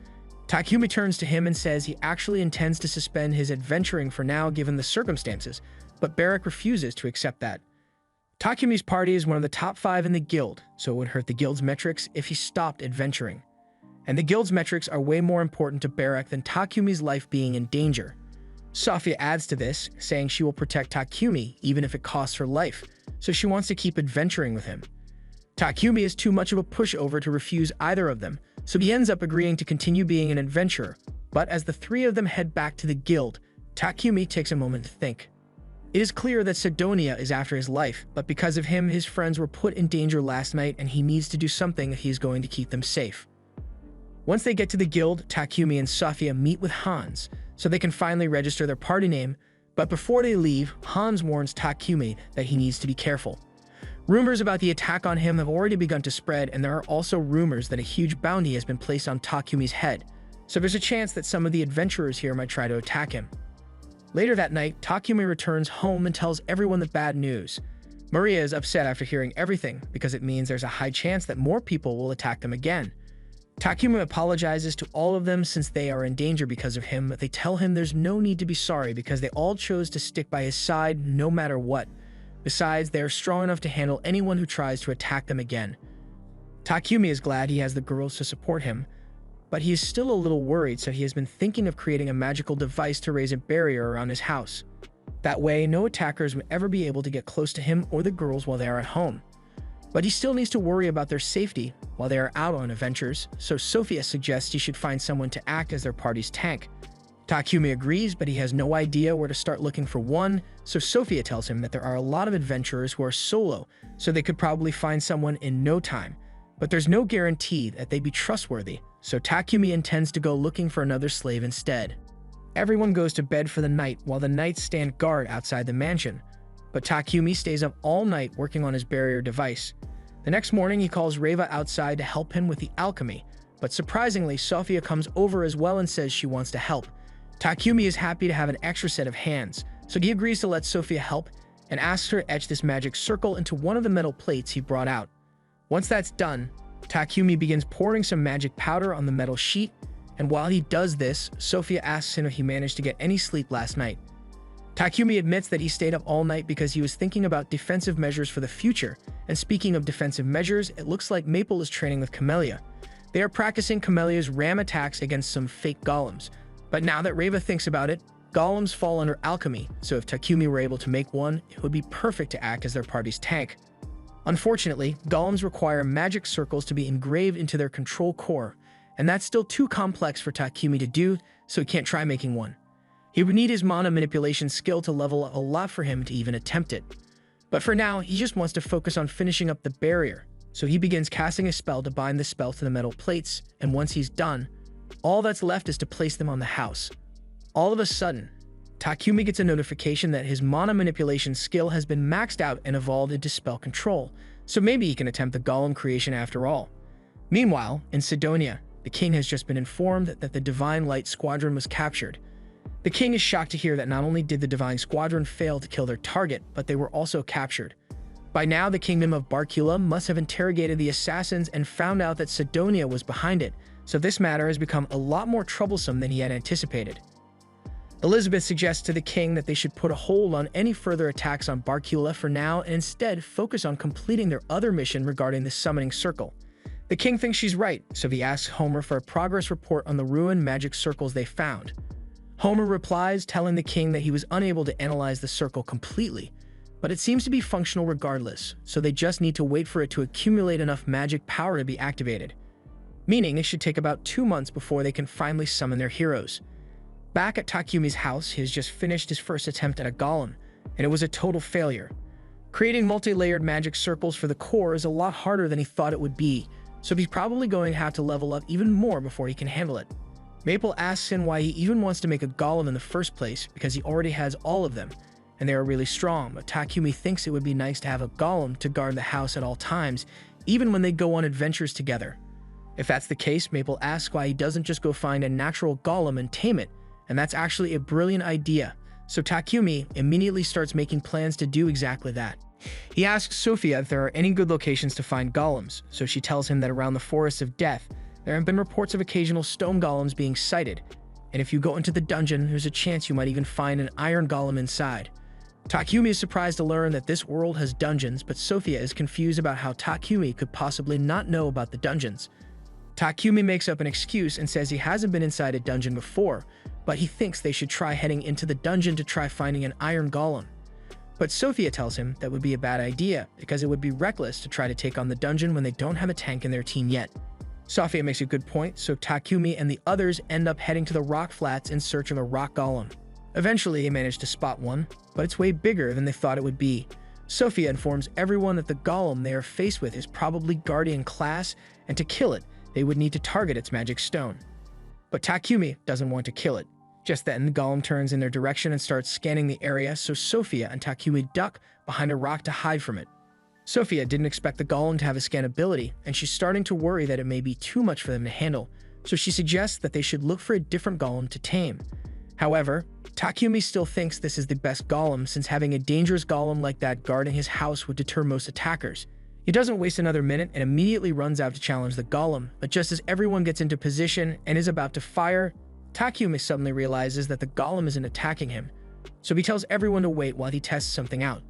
Takumi turns to him and says he actually intends to suspend his adventuring for now given the circumstances, but Barak refuses to accept that. Takumi's party is one of the top 5 in the guild, so it would hurt the guild's metrics if he stopped adventuring. And the guild's metrics are way more important to Barak than Takumi's life being in danger. Sophia adds to this, saying she will protect Takumi even if it costs her life, so she wants to keep adventuring with him. Takumi is too much of a pushover to refuse either of them, so he ends up agreeing to continue being an adventurer. But as the 3 of them head back to the guild, Takumi takes a moment to think. It is clear that Sidonia is after his life, but because of him, his friends were put in danger last night and he needs to do something if he is going to keep them safe. Once they get to the guild, Takumi and Sophia meet with Hans, so they can finally register their party name, but before they leave, Hans warns Takumi that he needs to be careful. Rumors about the attack on him have already begun to spread, and there are also rumors that a huge bounty has been placed on Takumi's head, so there's a chance that some of the adventurers here might try to attack him. Later that night, Takumi returns home and tells everyone the bad news. Maria is upset after hearing everything, because it means there's a high chance that more people will attack them again. Takumi apologizes to all of them since they are in danger because of him, but they tell him there's no need to be sorry because they all chose to stick by his side no matter what. Besides, they are strong enough to handle anyone who tries to attack them again. Takumi is glad he has the girls to support him, but he is still a little worried, so he has been thinking of creating a magical device to raise a barrier around his house. That way, no attackers would ever be able to get close to him or the girls while they are at home. But he still needs to worry about their safety while they are out on adventures, so Sophia suggests he should find someone to act as their party's tank. Takumi agrees, but he has no idea where to start looking for one, so Sophia tells him that there are a lot of adventurers who are solo, so they could probably find someone in no time. But there's no guarantee that they'd be trustworthy, so Takumi intends to go looking for another slave instead. Everyone goes to bed for the night while the knights stand guard outside the mansion, but Takumi stays up all night working on his barrier device. The next morning, he calls Reva outside to help him with the alchemy, but surprisingly, Sophia comes over as well and says she wants to help. Takumi is happy to have an extra set of hands, so he agrees to let Sophia help and asks her to etch this magic circle into one of the metal plates he brought out. Once that's done, Takumi begins pouring some magic powder on the metal sheet, and while he does this, Sophia asks him if he managed to get any sleep last night. Takumi admits that he stayed up all night because he was thinking about defensive measures for the future, and speaking of defensive measures, it looks like Maple is training with Camellia. They are practicing Camellia's ram attacks against some fake golems, but now that Reva thinks about it, golems fall under alchemy, so if Takumi were able to make one, it would be perfect to act as their party's tank. Unfortunately, golems require magic circles to be engraved into their control core, and that's still too complex for Takumi to do, so he can't try making one. He would need his mana manipulation skill to level up a lot for him to even attempt it. But for now, he just wants to focus on finishing up the barrier, so he begins casting a spell to bind the spell to the metal plates, and once he's done, all that's left is to place them on the house. All of a sudden, Takumi gets a notification that his mana manipulation skill has been maxed out and evolved into spell control, so maybe he can attempt the golem creation after all. Meanwhile, in Sidonia, The king has just been informed that the Divine Light Squadron was captured. The king is shocked to hear that not only did the Divine Squadron fail to kill their target, but they were also captured. By now, the kingdom of Barcula must have interrogated the assassins and found out that Sidonia was behind it, so this matter has become a lot more troublesome than he had anticipated. Elizabeth suggests to the king that they should put a hold on any further attacks on Barcula for now and instead focus on completing their other mission regarding the summoning circle. The king thinks she's right, so he asks Homer for a progress report on the ruined magic circles they found. Homer replies, telling the king that he was unable to analyze the circle completely, but it seems to be functional regardless, so they just need to wait for it to accumulate enough magic power to be activated. Meaning it should take about 2 months before they can finally summon their heroes. Back at Takumi's house, he has just finished his first attempt at a golem, and it was a total failure. Creating multi-layered magic circles for the core is a lot harder than he thought it would be, so he's probably going to have to level up even more before he can handle it. Maple asks him why he even wants to make a golem in the first place, because he already has all of them, and they are really strong, but Takumi thinks it would be nice to have a golem to guard the house at all times, even when they go on adventures together. If that's the case, Maple asks why he doesn't just go find a natural golem and tame it, and that's actually a brilliant idea, so Takumi immediately starts making plans to do exactly that. He asks Sophia if there are any good locations to find golems, so she tells him that around the Forests of Death, there have been reports of occasional stone golems being sighted, and if you go into the dungeon, there's a chance you might even find an iron golem inside. Takumi is surprised to learn that this world has dungeons, but Sophia is confused about how Takumi could possibly not know about the dungeons. Takumi makes up an excuse and says he hasn't been inside a dungeon before, but he thinks they should try heading into the dungeon to try finding an iron golem. But Sophia tells him that would be a bad idea, because it would be reckless to try to take on the dungeon when they don't have a tank in their team yet. Sophia makes a good point, so Takumi and the others end up heading to the rock flats in search of a rock golem. Eventually, they manage to spot one, but it's way bigger than they thought it would be. Sophia informs everyone that the golem they are faced with is probably Guardian class, and to kill it, they would need to target its magic stone. But Takumi doesn't want to kill it. Just then, the golem turns in their direction and starts scanning the area, so Sophia and Takumi duck behind a rock to hide from it. Sophia didn't expect the golem to have a scan ability, and she's starting to worry that it may be too much for them to handle, so she suggests that they should look for a different golem to tame. However, Takumi still thinks this is the best golem, since having a dangerous golem like that guarding his house would deter most attackers. He doesn't waste another minute and immediately runs out to challenge the golem, but just as everyone gets into position and is about to fire, Takumi suddenly realizes that the golem isn't attacking him, so he tells everyone to wait while he tests something out.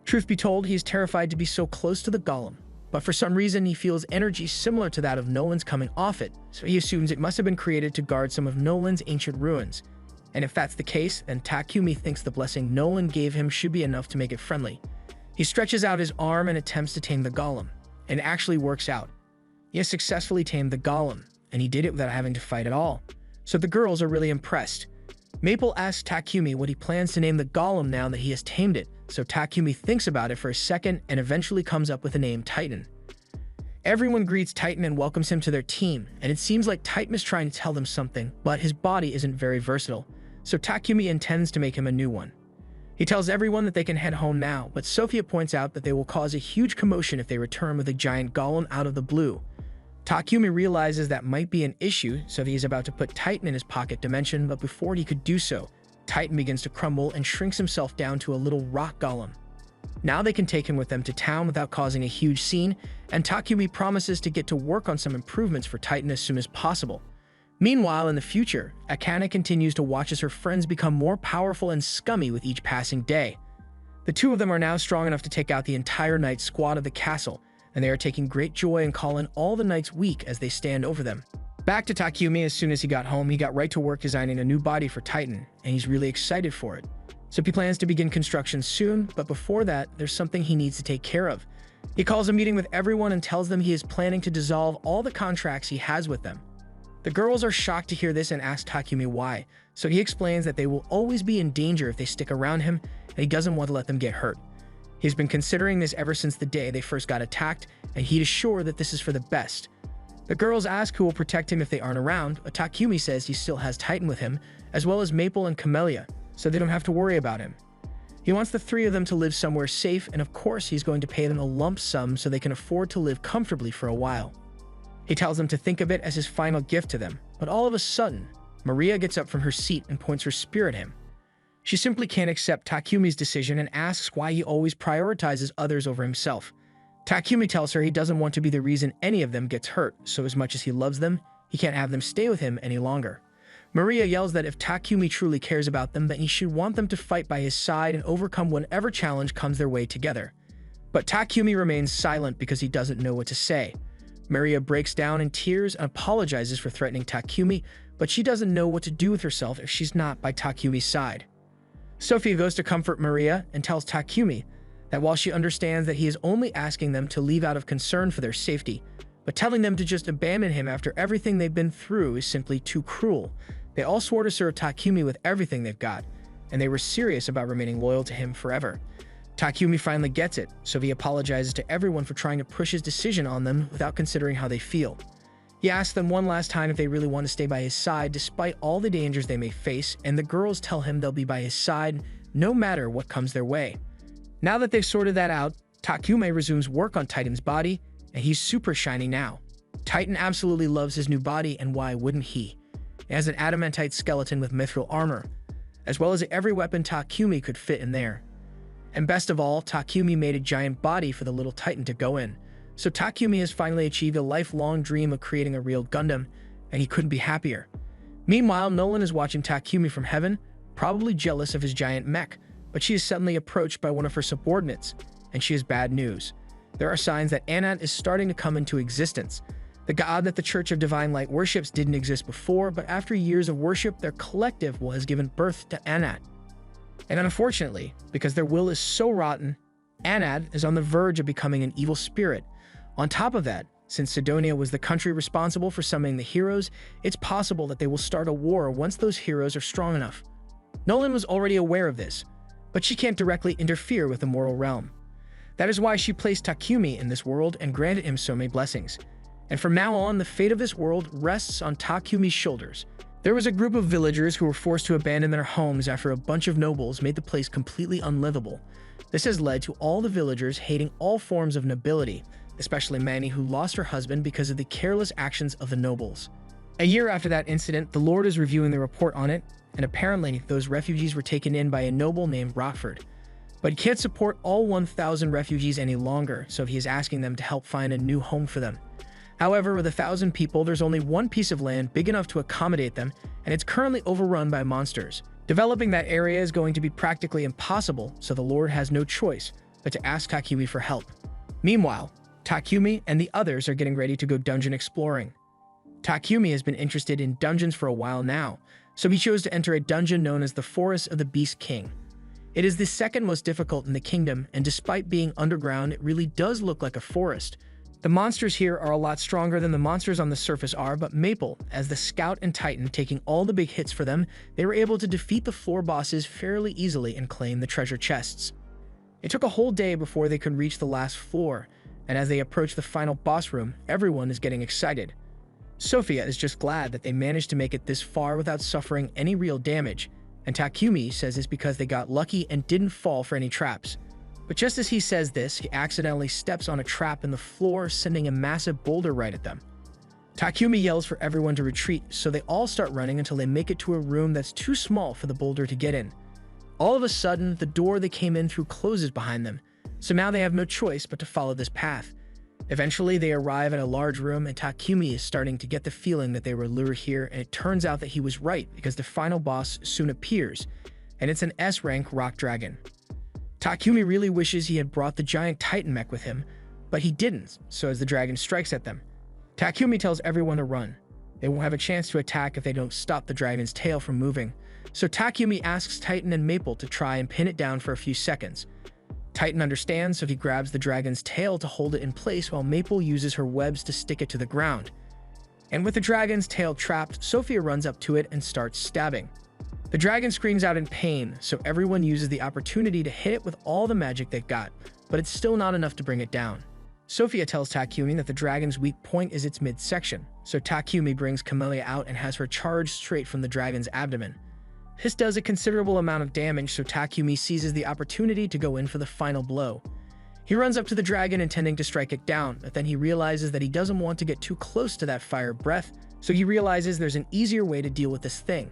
Truth be told, he is terrified to be so close to the golem, but for some reason he feels energy similar to that of Nolan's coming off it, so he assumes it must have been created to guard some of Nolan's ancient ruins. And if that's the case, then Takumi thinks the blessing Nolan gave him should be enough to make it friendly. He stretches out his arm and attempts to tame the golem, and it actually works out. He has successfully tamed the golem, and he did it without having to fight at all, so the girls are really impressed. Maple asks Takumi what he plans to name the golem now that he has tamed it, so Takumi thinks about it for a second and eventually comes up with the name Titan. Everyone greets Titan and welcomes him to their team, and it seems like Titan is trying to tell them something, but his body isn't very versatile, so Takumi intends to make him a new one. He tells everyone that they can head home now, but Sophia points out that they will cause a huge commotion if they return with a giant golem out of the blue. Takumi realizes that might be an issue, so he is about to put Titan in his pocket dimension, but before he could do so, Titan begins to crumble and shrinks himself down to a little rock golem. Now they can take him with them to town without causing a huge scene, and Takumi promises to get to work on some improvements for Titan as soon as possible. Meanwhile, in the future, Akane continues to watch as her friends become more powerful and scummy with each passing day. The two of them are now strong enough to take out the entire knight squad of the castle, and they are taking great joy in calling all the knights weak as they stand over them. Back to Takumi, as soon as he got home, he got right to work designing a new body for Titan, and he's really excited for it. So he plans to begin construction soon, but before that, there's something he needs to take care of. He calls a meeting with everyone and tells them he is planning to dissolve all the contracts he has with them. The girls are shocked to hear this and ask Takumi why, so he explains that they will always be in danger if they stick around him, and he doesn't want to let them get hurt. He's been considering this ever since the day they first got attacked, and he is sure that this is for the best. The girls ask who will protect him if they aren't around, but Takumi says he still has Titan with him, as well as Maple and Camellia, so they don't have to worry about him. He wants the three of them to live somewhere safe, and of course he's going to pay them a lump sum so they can afford to live comfortably for a while. He tells them to think of it as his final gift to them, but all of a sudden, Maria gets up from her seat and points her spear at him. She simply can't accept Takumi's decision and asks why he always prioritizes others over himself. Takumi tells her he doesn't want to be the reason any of them gets hurt, so as much as he loves them, he can't have them stay with him any longer. Maria yells that if Takumi truly cares about them, then he should want them to fight by his side and overcome whatever challenge comes their way together. But Takumi remains silent because he doesn't know what to say. Maria breaks down in tears and apologizes for threatening Takumi, but she doesn't know what to do with herself if she's not by Takumi's side. Sophia goes to comfort Maria and tells Takumi that while she understands that he is only asking them to leave out of concern for their safety, but telling them to just abandon him after everything they've been through is simply too cruel. They all swore to serve Takumi with everything they've got, and they were serious about remaining loyal to him forever. Takumi finally gets it, so he apologizes to everyone for trying to push his decision on them without considering how they feel. He asks them one last time if they really want to stay by his side despite all the dangers they may face, and the girls tell him they'll be by his side no matter what comes their way. Now that they've sorted that out, Takumi resumes work on Titan's body, and he's super shiny now. Titan absolutely loves his new body, and why wouldn't he? It has an adamantite skeleton with mithril armor, as well as every weapon Takumi could fit in there. And best of all, Takumi made a giant body for the little Titan to go in. So Takumi has finally achieved a lifelong dream of creating a real Gundam, and he couldn't be happier. Meanwhile, Nolan is watching Takumi from heaven, probably jealous of his giant mech, but she is suddenly approached by one of her subordinates, and she has bad news. There are signs that Anat is starting to come into existence. The god that the Church of Divine Light worships didn't exist before, but after years of worship, their collective will has given birth to Anat. And unfortunately, because their will is so rotten, Anat is on the verge of becoming an evil spirit. On top of that, since Sidonia was the country responsible for summoning the heroes, it's possible that they will start a war once those heroes are strong enough. Nolan was already aware of this, but she can't directly interfere with the mortal realm. That is why she placed Takumi in this world and granted him so many blessings. And from now on, the fate of this world rests on Takumi's shoulders. There was a group of villagers who were forced to abandon their homes after a bunch of nobles made the place completely unlivable. This has led to all the villagers hating all forms of nobility, especially Manny, who lost her husband because of the careless actions of the nobles. A year after that incident, the Lord is reviewing the report on it, and apparently those refugees were taken in by a noble named Rockford. But he can't support all 1,000 refugees any longer, so he is asking them to help find a new home for them. However, with 1,000 people, there's only one piece of land big enough to accommodate them, and it's currently overrun by monsters. Developing that area is going to be practically impossible, so the Lord has no choice but to ask Takumi for help. Meanwhile, Takumi and the others are getting ready to go dungeon exploring. Takumi has been interested in dungeons for a while now, so he chose to enter a dungeon known as the Forest of the Beast King. It is the second most difficult in the kingdom, and despite being underground, it really does look like a forest. The monsters here are a lot stronger than the monsters on the surface are, but Maple, as the scout and Titan taking all the big hits for them, they were able to defeat the floor bosses fairly easily and claim the treasure chests. It took a whole day before they could reach the last floor, and as they approach the final boss room, everyone is getting excited. Sophia is just glad that they managed to make it this far without suffering any real damage, and Takumi says it's because they got lucky and didn't fall for any traps. But just as he says this, he accidentally steps on a trap in the floor, sending a massive boulder right at them. Takumi yells for everyone to retreat, so they all start running until they make it to a room that's too small for the boulder to get in. All of a sudden, the door they came in through closes behind them, so now they have no choice but to follow this path. Eventually, they arrive at a large room, and Takumi is starting to get the feeling that they were lured here, and it turns out that he was right because the final boss soon appears, and it's an S-rank rock dragon. Takumi really wishes he had brought the giant Titan mech with him, but he didn't, so as the dragon strikes at them, Takumi tells everyone to run. They won't have a chance to attack if they don't stop the dragon's tail from moving, so Takumi asks Titan and Maple to try and pin it down for a few seconds. Titan understands, so he grabs the dragon's tail to hold it in place while Maple uses her webs to stick it to the ground. And with the dragon's tail trapped, Sophia runs up to it and starts stabbing. The dragon screams out in pain, so everyone uses the opportunity to hit it with all the magic they've got, but it's still not enough to bring it down. Sophia tells Takumi that the dragon's weak point is its midsection, so Takumi brings Camellia out and has her charge straight from the dragon's abdomen. This does a considerable amount of damage, so Takumi seizes the opportunity to go in for the final blow. He runs up to the dragon intending to strike it down, but then he realizes that he doesn't want to get too close to that fire breath, so he realizes there's an easier way to deal with this thing.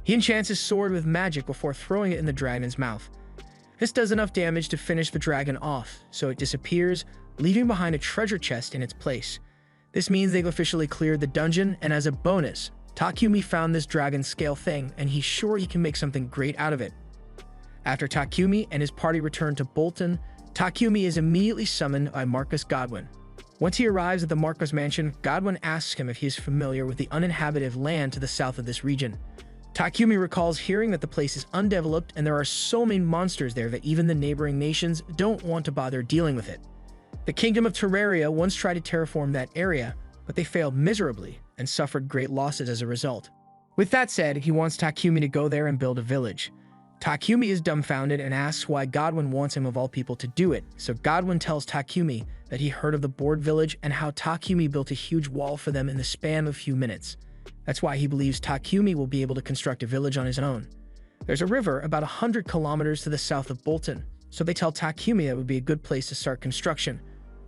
He enchants his sword with magic before throwing it in the dragon's mouth. This does enough damage to finish the dragon off, so it disappears, leaving behind a treasure chest in its place. This means they've officially cleared the dungeon, and as a bonus, Takumi found this dragon scale thing, and he's sure he can make something great out of it. After Takumi and his party return to Bolton, Takumi is immediately summoned by Marcus Godwin. Once he arrives at the Marcus mansion, Godwin asks him if he is familiar with the uninhabited land to the south of this region. Takumi recalls hearing that the place is undeveloped and there are so many monsters there that even the neighboring nations don't want to bother dealing with it. The Kingdom of Terraria once tried to terraform that area, but they failed miserably and suffered great losses as a result. With that said, he wants Takumi to go there and build a village. Takumi is dumbfounded and asks why Godwin wants him of all people to do it, so Godwin tells Takumi that he heard of the Board Village and how Takumi built a huge wall for them in the span of a few minutes. That's why he believes Takumi will be able to construct a village on his own. There's a river about 100 kilometers to the south of Bolton, so they tell Takumi that would be a good place to start construction.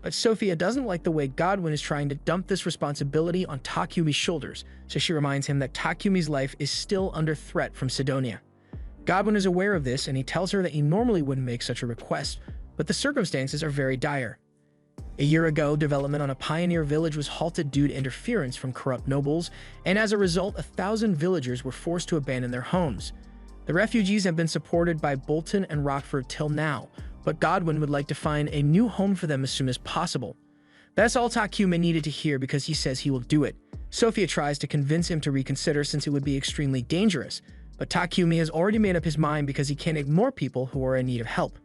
But Sophia doesn't like the way Godwin is trying to dump this responsibility on Takumi's shoulders, so she reminds him that Takumi's life is still under threat from Sidonia. Godwin is aware of this and he tells her that he normally wouldn't make such a request, but the circumstances are very dire. A year ago, development on a pioneer village was halted due to interference from corrupt nobles, and as a result, 1,000 villagers were forced to abandon their homes. The refugees have been supported by Bolton and Rockford till now, but Godwin would like to find a new home for them as soon as possible. That's all Takumi needed to hear because he says he will do it. Sophia tries to convince him to reconsider since it would be extremely dangerous, but Takumi has already made up his mind because he can't ignore people who are in need of help.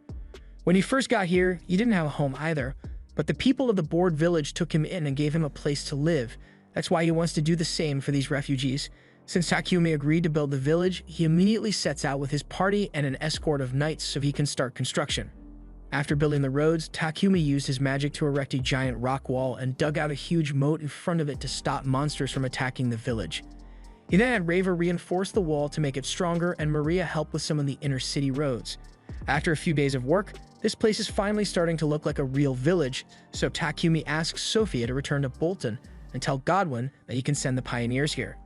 When he first got here, he didn't have a home either, but the people of the Board Village took him in and gave him a place to live. That's why he wants to do the same for these refugees. Since Takumi agreed to build the village, he immediately sets out with his party and an escort of knights so he can start construction. After building the roads, Takumi used his magic to erect a giant rock wall and dug out a huge moat in front of it to stop monsters from attacking the village. He then had Rava reinforce the wall to make it stronger and Maria help with some of the inner city roads. After a few days of work, this place is finally starting to look like a real village, so Takumi asks Sophia to return to Bolton and tell Godwin that he can send the pioneers here.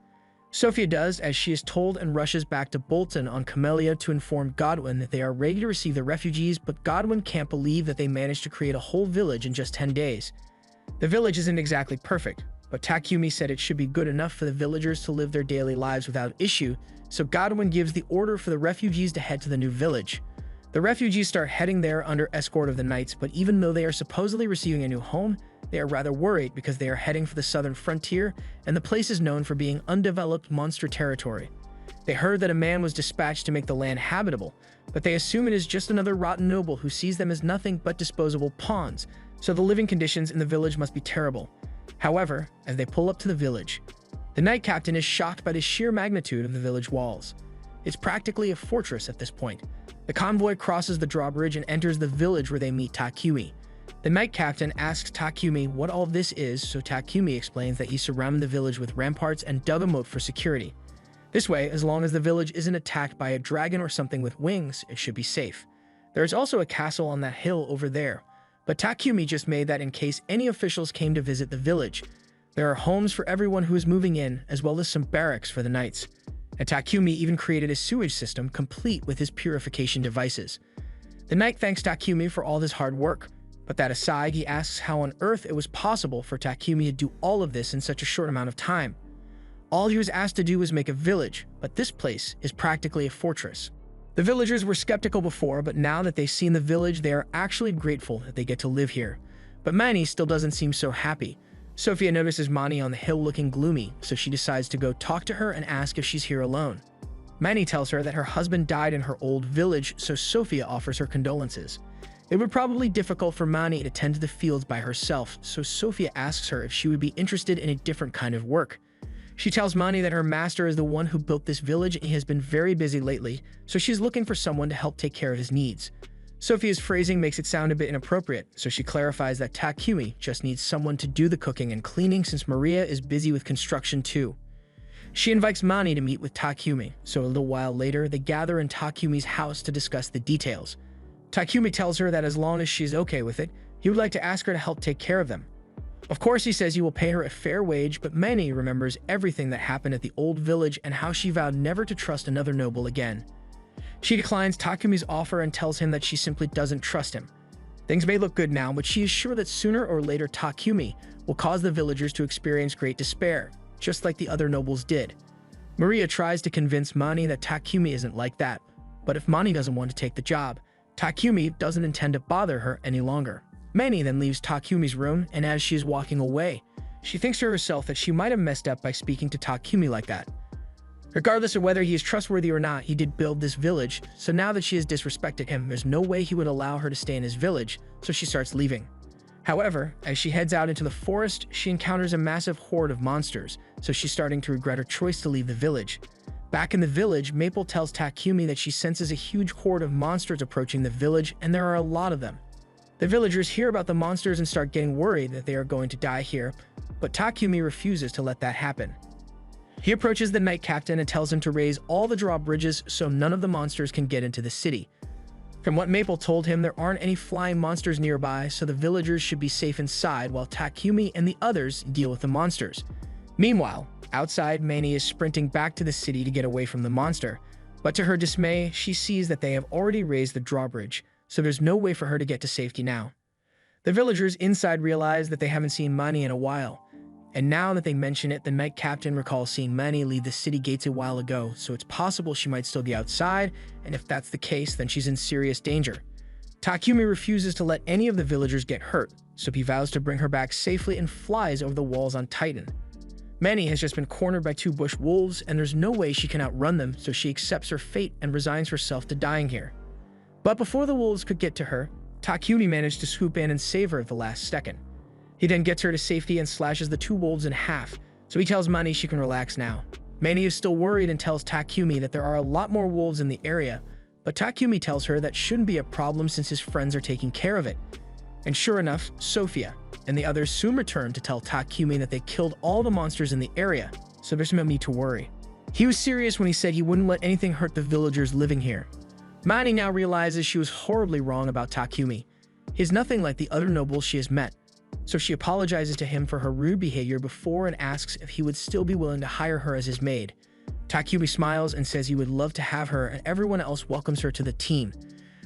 Sophia does as she is told and rushes back to Bolton on Camellia to inform Godwin that they are ready to receive the refugees, but Godwin can't believe that they managed to create a whole village in just 10 days. The village isn't exactly perfect, but Takumi said it should be good enough for the villagers to live their daily lives without issue, so Godwin gives the order for the refugees to head to the new village. The refugees start heading there under escort of the knights, but even though they are supposedly receiving a new home, they are rather worried because they are heading for the southern frontier, and the place is known for being undeveloped monster territory. They heard that a man was dispatched to make the land habitable, but they assume it is just another rotten noble who sees them as nothing but disposable pawns, so the living conditions in the village must be terrible. However, as they pull up to the village, the knight captain is shocked by the sheer magnitude of the village walls. It's practically a fortress at this point. The convoy crosses the drawbridge and enters the village where they meet Takumi. The knight captain asks Takumi what all this is, so Takumi explains that he surrounded the village with ramparts and dug a moat for security. This way, as long as the village isn't attacked by a dragon or something with wings, it should be safe. There is also a castle on that hill over there, but Takumi just made that in case any officials came to visit the village. There are homes for everyone who is moving in, as well as some barracks for the knights. And Takumi even created a sewage system complete with his purification devices. The knight thanks Takumi for all this hard work, but that aside, he asks how on earth it was possible for Takumi to do all of this in such a short amount of time. All he was asked to do was make a village, but this place is practically a fortress. The villagers were skeptical before, but now that they've seen the village, they are actually grateful that they get to live here. But Mani still doesn't seem so happy. Sophia notices Mani on the hill looking gloomy, so she decides to go talk to her and ask if she's here alone. Mani tells her that her husband died in her old village, so Sophia offers her condolences. It would probably be difficult for Mani to tend to the fields by herself, so Sophia asks her if she would be interested in a different kind of work. She tells Mani that her master is the one who built this village and he has been very busy lately, so she's looking for someone to help take care of his needs. Sophia's phrasing makes it sound a bit inappropriate, so she clarifies that Takumi just needs someone to do the cooking and cleaning since Maria is busy with construction too. She invites Mani to meet with Takumi, so a little while later they gather in Takumi's house to discuss the details. Takumi tells her that as long as she's okay with it, he would like to ask her to help take care of them. Of course, he says he will pay her a fair wage, but Mani remembers everything that happened at the old village and how she vowed never to trust another noble again. She declines Takumi's offer and tells him that she simply doesn't trust him. Things may look good now, but she is sure that sooner or later Takumi will cause the villagers to experience great despair, just like the other nobles did. Maria tries to convince Mani that Takumi isn't like that, but if Mani doesn't want to take the job, Takumi doesn't intend to bother her any longer. Mani then leaves Takumi's room, and as she is walking away, she thinks to herself that she might have messed up by speaking to Takumi like that. Regardless of whether he is trustworthy or not, he did build this village, so now that she has disrespected him, there's no way he would allow her to stay in his village, so she starts leaving. However, as she heads out into the forest, she encounters a massive horde of monsters, so she's starting to regret her choice to leave the village. Back in the village, Maple tells Takumi that she senses a huge horde of monsters approaching the village, and there are a lot of them. The villagers hear about the monsters and start getting worried that they are going to die here, but Takumi refuses to let that happen. He approaches the Knight Captain and tells him to raise all the drawbridges so none of the monsters can get into the city. From what Maple told him, there aren't any flying monsters nearby, so the villagers should be safe inside while Takumi and the others deal with the monsters. Meanwhile, outside, Mani is sprinting back to the city to get away from the monster, but to her dismay, she sees that they have already raised the drawbridge, so there's no way for her to get to safety now. The villagers inside realize that they haven't seen Mani in a while, and now that they mention it, the Knight Captain recalls seeing Mani leave the city gates a while ago, so it's possible she might still be outside, and if that's the case, then she's in serious danger. Takumi refuses to let any of the villagers get hurt, so he vows to bring her back safely and flies over the walls on Titan. Mani has just been cornered by two bush wolves, and there's no way she can outrun them, so she accepts her fate and resigns herself to dying here. But before the wolves could get to her, Takumi managed to swoop in and save her at the last second. He then gets her to safety and slashes the two wolves in half, so he tells Mani she can relax now. Mani is still worried and tells Takumi that there are a lot more wolves in the area, but Takumi tells her that shouldn't be a problem since his friends are taking care of it. And sure enough, Sophia and the others soon return to tell Takumi that they killed all the monsters in the area, so there's no need to worry. He was serious when he said he wouldn't let anything hurt the villagers living here. Mani now realizes she was horribly wrong about Takumi. He's nothing like the other nobles she has met, so she apologizes to him for her rude behavior before and asks if he would still be willing to hire her as his maid. Takumi smiles and says he would love to have her, and everyone else welcomes her to the team.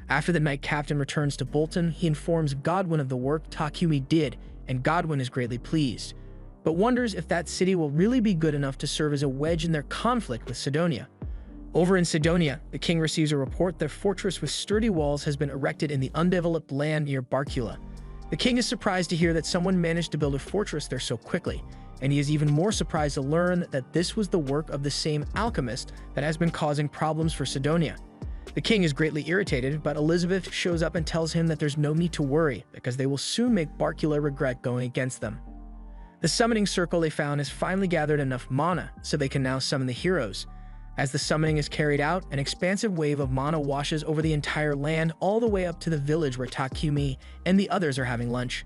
After the Knight Captain returns to Bolton, he informs Godwin of the work Takumi did, and Godwin is greatly pleased, but wonders if that city will really be good enough to serve as a wedge in their conflict with Sidonia. Over in Sidonia, the king receives a report that a fortress with sturdy walls has been erected in the undeveloped land near Barcula. The king is surprised to hear that someone managed to build a fortress there so quickly, and he is even more surprised to learn that this was the work of the same alchemist that has been causing problems for Sidonia. The king is greatly irritated, but Elizabeth shows up and tells him that there's no need to worry, because they will soon make Barcula regret going against them. The summoning circle they found has finally gathered enough mana, so they can now summon the heroes. As the summoning is carried out, an expansive wave of mana washes over the entire land all the way up to the village where Takumi and the others are having lunch.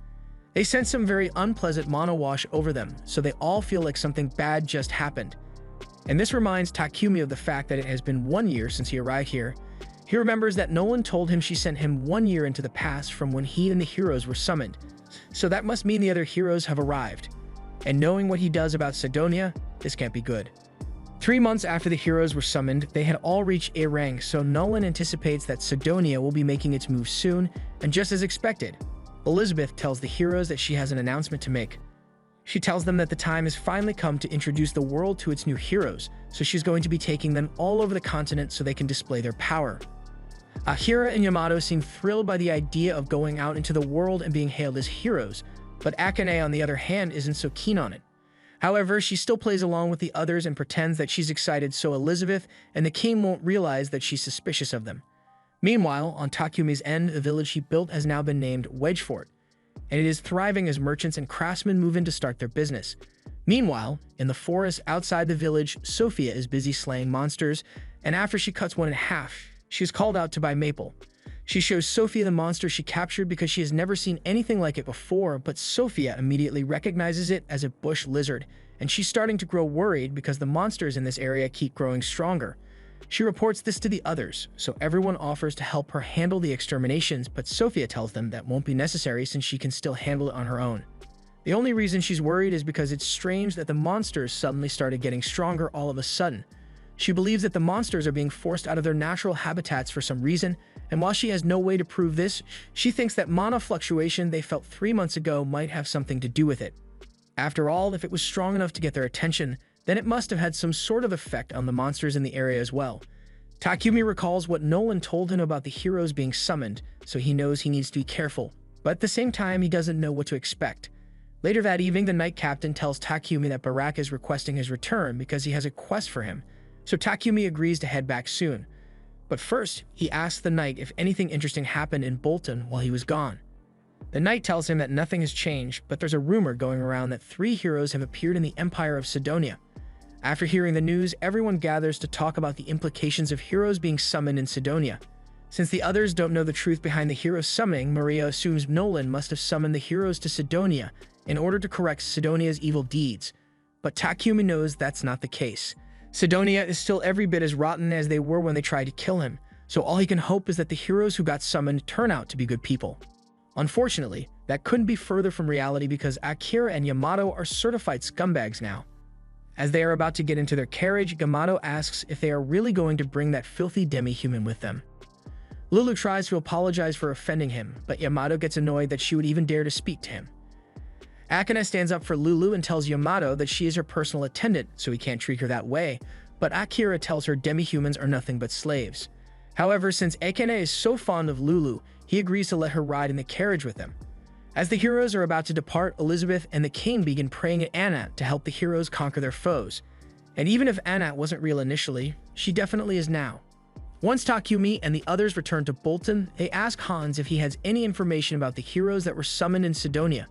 They sense some very unpleasant mana wash over them, so they all feel like something bad just happened. And this reminds Takumi of the fact that it has been 1 year since he arrived here. He remembers that Nolan told him she sent him 1 year into the past from when he and the heroes were summoned, so that must mean the other heroes have arrived. And knowing what he does about Sidonia, this can't be good. 3 months after the heroes were summoned, they had all reached A rank, so Nolan anticipates that Sidonia will be making its move soon, and just as expected, Elizabeth tells the heroes that she has an announcement to make. She tells them that the time has finally come to introduce the world to its new heroes, so she's going to be taking them all over the continent so they can display their power. Ahira and Yamato seem thrilled by the idea of going out into the world and being hailed as heroes, but Akane, on the other hand, isn't so keen on it. However, she still plays along with the others and pretends that she's excited so Elizabeth and the king won't realize that she's suspicious of them. Meanwhile, on Takumi's end, the village he built has now been named Wedgefort, and it is thriving as merchants and craftsmen move in to start their business. Meanwhile, in the forest outside the village, Sophia is busy slaying monsters, and after she cuts one in half, she is called out to by Maple. She shows Sophia the monster she captured because she has never seen anything like it before, but Sophia immediately recognizes it as a bush lizard, and she's starting to grow worried because the monsters in this area keep growing stronger. She reports this to the others, so everyone offers to help her handle the exterminations, but Sophia tells them that won't be necessary since she can still handle it on her own. The only reason she's worried is because it's strange that the monsters suddenly started getting stronger all of a sudden. She believes that the monsters are being forced out of their natural habitats for some reason, and while she has no way to prove this, she thinks that mana fluctuation they felt 3 months ago might have something to do with it. After all, if it was strong enough to get their attention, then it must have had some sort of effect on the monsters in the area as well. Takumi recalls what Nolan told him about the heroes being summoned, so he knows he needs to be careful, but at the same time he doesn't know what to expect. Later that evening, the Knight Captain tells Takumi that Baraka is requesting his return because he has a quest for him, so Takumi agrees to head back soon. But first, he asks the Knight if anything interesting happened in Bolton while he was gone. The Knight tells him that nothing has changed, but there's a rumor going around that 3 heroes have appeared in the Empire of Sidonia. After hearing the news, everyone gathers to talk about the implications of heroes being summoned in Sidonia. Since the others don't know the truth behind the heroes summoning, Maria assumes Nolan must have summoned the heroes to Sidonia in order to correct Sidonia's evil deeds. But Takumi knows that's not the case. Sidonia is still every bit as rotten as they were when they tried to kill him, so all he can hope is that the heroes who got summoned turn out to be good people. Unfortunately, that couldn't be further from reality because Akira and Yamato are certified scumbags now. As they are about to get into their carriage, Yamato asks if they are really going to bring that filthy demi-human with them. Lulu tries to apologize for offending him, but Yamato gets annoyed that she would even dare to speak to him. Akane stands up for Lulu and tells Yamato that she is her personal attendant, so he can't treat her that way, but Akira tells her demi-humans are nothing but slaves. However, since Akane is so fond of Lulu, he agrees to let her ride in the carriage with him. As the heroes are about to depart, Elizabeth and the king begin praying at Anat to help the heroes conquer their foes. And even if Anat wasn't real initially, she definitely is now. Once Takumi and the others return to Bolton, they ask Hans if he has any information about the heroes that were summoned in Sidonia.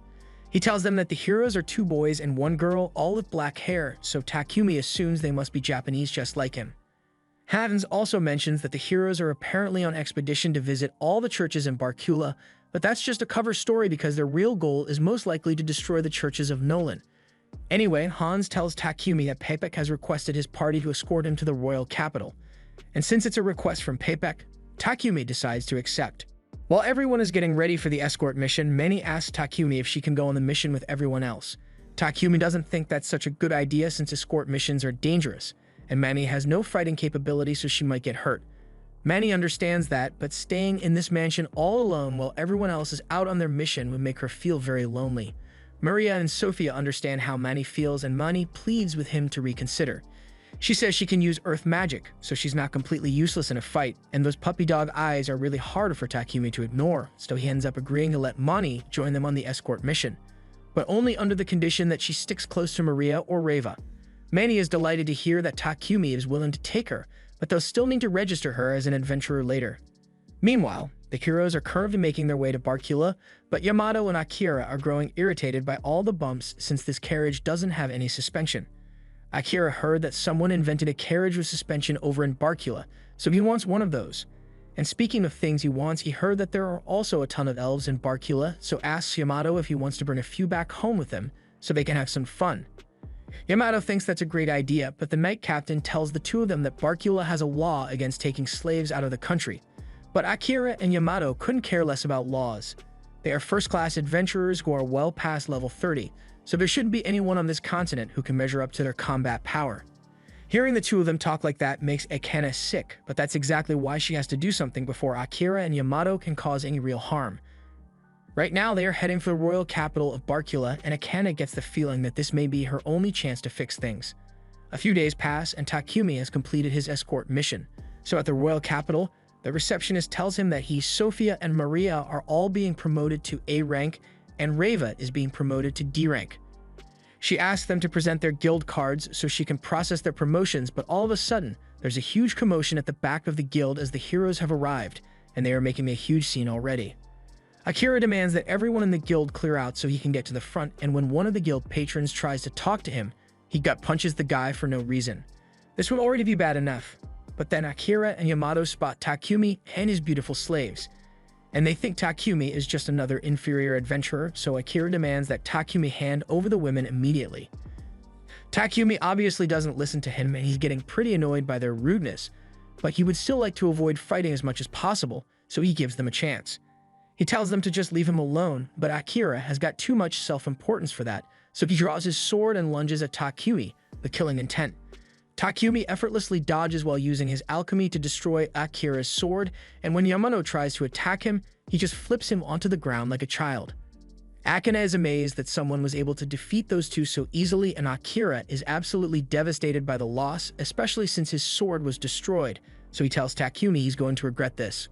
He tells them that the heroes are 2 boys and 1 girl, all with black hair, so Takumi assumes they must be Japanese just like him. Hans also mentions that the heroes are apparently on expedition to visit all the churches in Barkula, but that's just a cover story because their real goal is most likely to destroy the churches of Nolan. Anyway, Hans tells Takumi that Pepek has requested his party to escort him to the royal capital. And since it's a request from Pepek, Takumi decides to accept. While everyone is getting ready for the escort mission, Manny asks Takumi if she can go on the mission with everyone else. Takumi doesn't think that's such a good idea since escort missions are dangerous, and Manny has no fighting capability so she might get hurt. Manny understands that, but staying in this mansion all alone while everyone else is out on their mission would make her feel very lonely. Maria and Sophia understand how Manny feels and Manny pleads with him to reconsider. She says she can use earth magic, so she's not completely useless in a fight, and those puppy dog eyes are really hard for Takumi to ignore, so he ends up agreeing to let Mani join them on the escort mission, but only under the condition that she sticks close to Maria or Reva. Manny is delighted to hear that Takumi is willing to take her, but they'll still need to register her as an adventurer later. Meanwhile, the heroes are currently making their way to Barkula, but Yamato and Akira are growing irritated by all the bumps since this carriage doesn't have any suspension. Akira heard that someone invented a carriage with suspension over in Barkula, so he wants one of those. And speaking of things he wants, he heard that there are also a ton of elves in Barkula, so asks Yamato if he wants to bring a few back home with him so they can have some fun. Yamato thinks that's a great idea, but the Knight Captain tells the 2 of them that Barkula has a law against taking slaves out of the country. But Akira and Yamato couldn't care less about laws. They are first-class adventurers who are well past level 30, so there shouldn't be anyone on this continent who can measure up to their combat power. Hearing the 2 of them talk like that makes Akane sick, but that's exactly why she has to do something before Akira and Yamato can cause any real harm. Right now, they are heading for the royal capital of Barkula, and Akane gets the feeling that this may be her only chance to fix things. A few days pass, and Takumi has completed his escort mission. So at the royal capital, the receptionist tells him that he, Sophia, and Maria are all being promoted to A rank, and Reva is being promoted to D rank. She asks them to present their guild cards so she can process their promotions, but all of a sudden, there's a huge commotion at the back of the guild as the heroes have arrived, and they are making a huge scene already. Akira demands that everyone in the guild clear out so he can get to the front, and when one of the guild patrons tries to talk to him, he gut punches the guy for no reason. This would already be bad enough, but then Akira and Yamato spot Takumi and his beautiful slaves, and they think Takumi is just another inferior adventurer, so Akira demands that Takumi hand over the women immediately. Takumi obviously doesn't listen to him, and he's getting pretty annoyed by their rudeness, but he would still like to avoid fighting as much as possible, so he gives them a chance. He tells them to just leave him alone, but Akira has got too much self-importance for that, so he draws his sword and lunges at Takumi, with killing intent. Takumi effortlessly dodges while using his alchemy to destroy Akira's sword, and when Yamato tries to attack him, he just flips him onto the ground like a child. Akane is amazed that someone was able to defeat those two so easily, and Akira is absolutely devastated by the loss, especially since his sword was destroyed, so he tells Takumi he's going to regret this.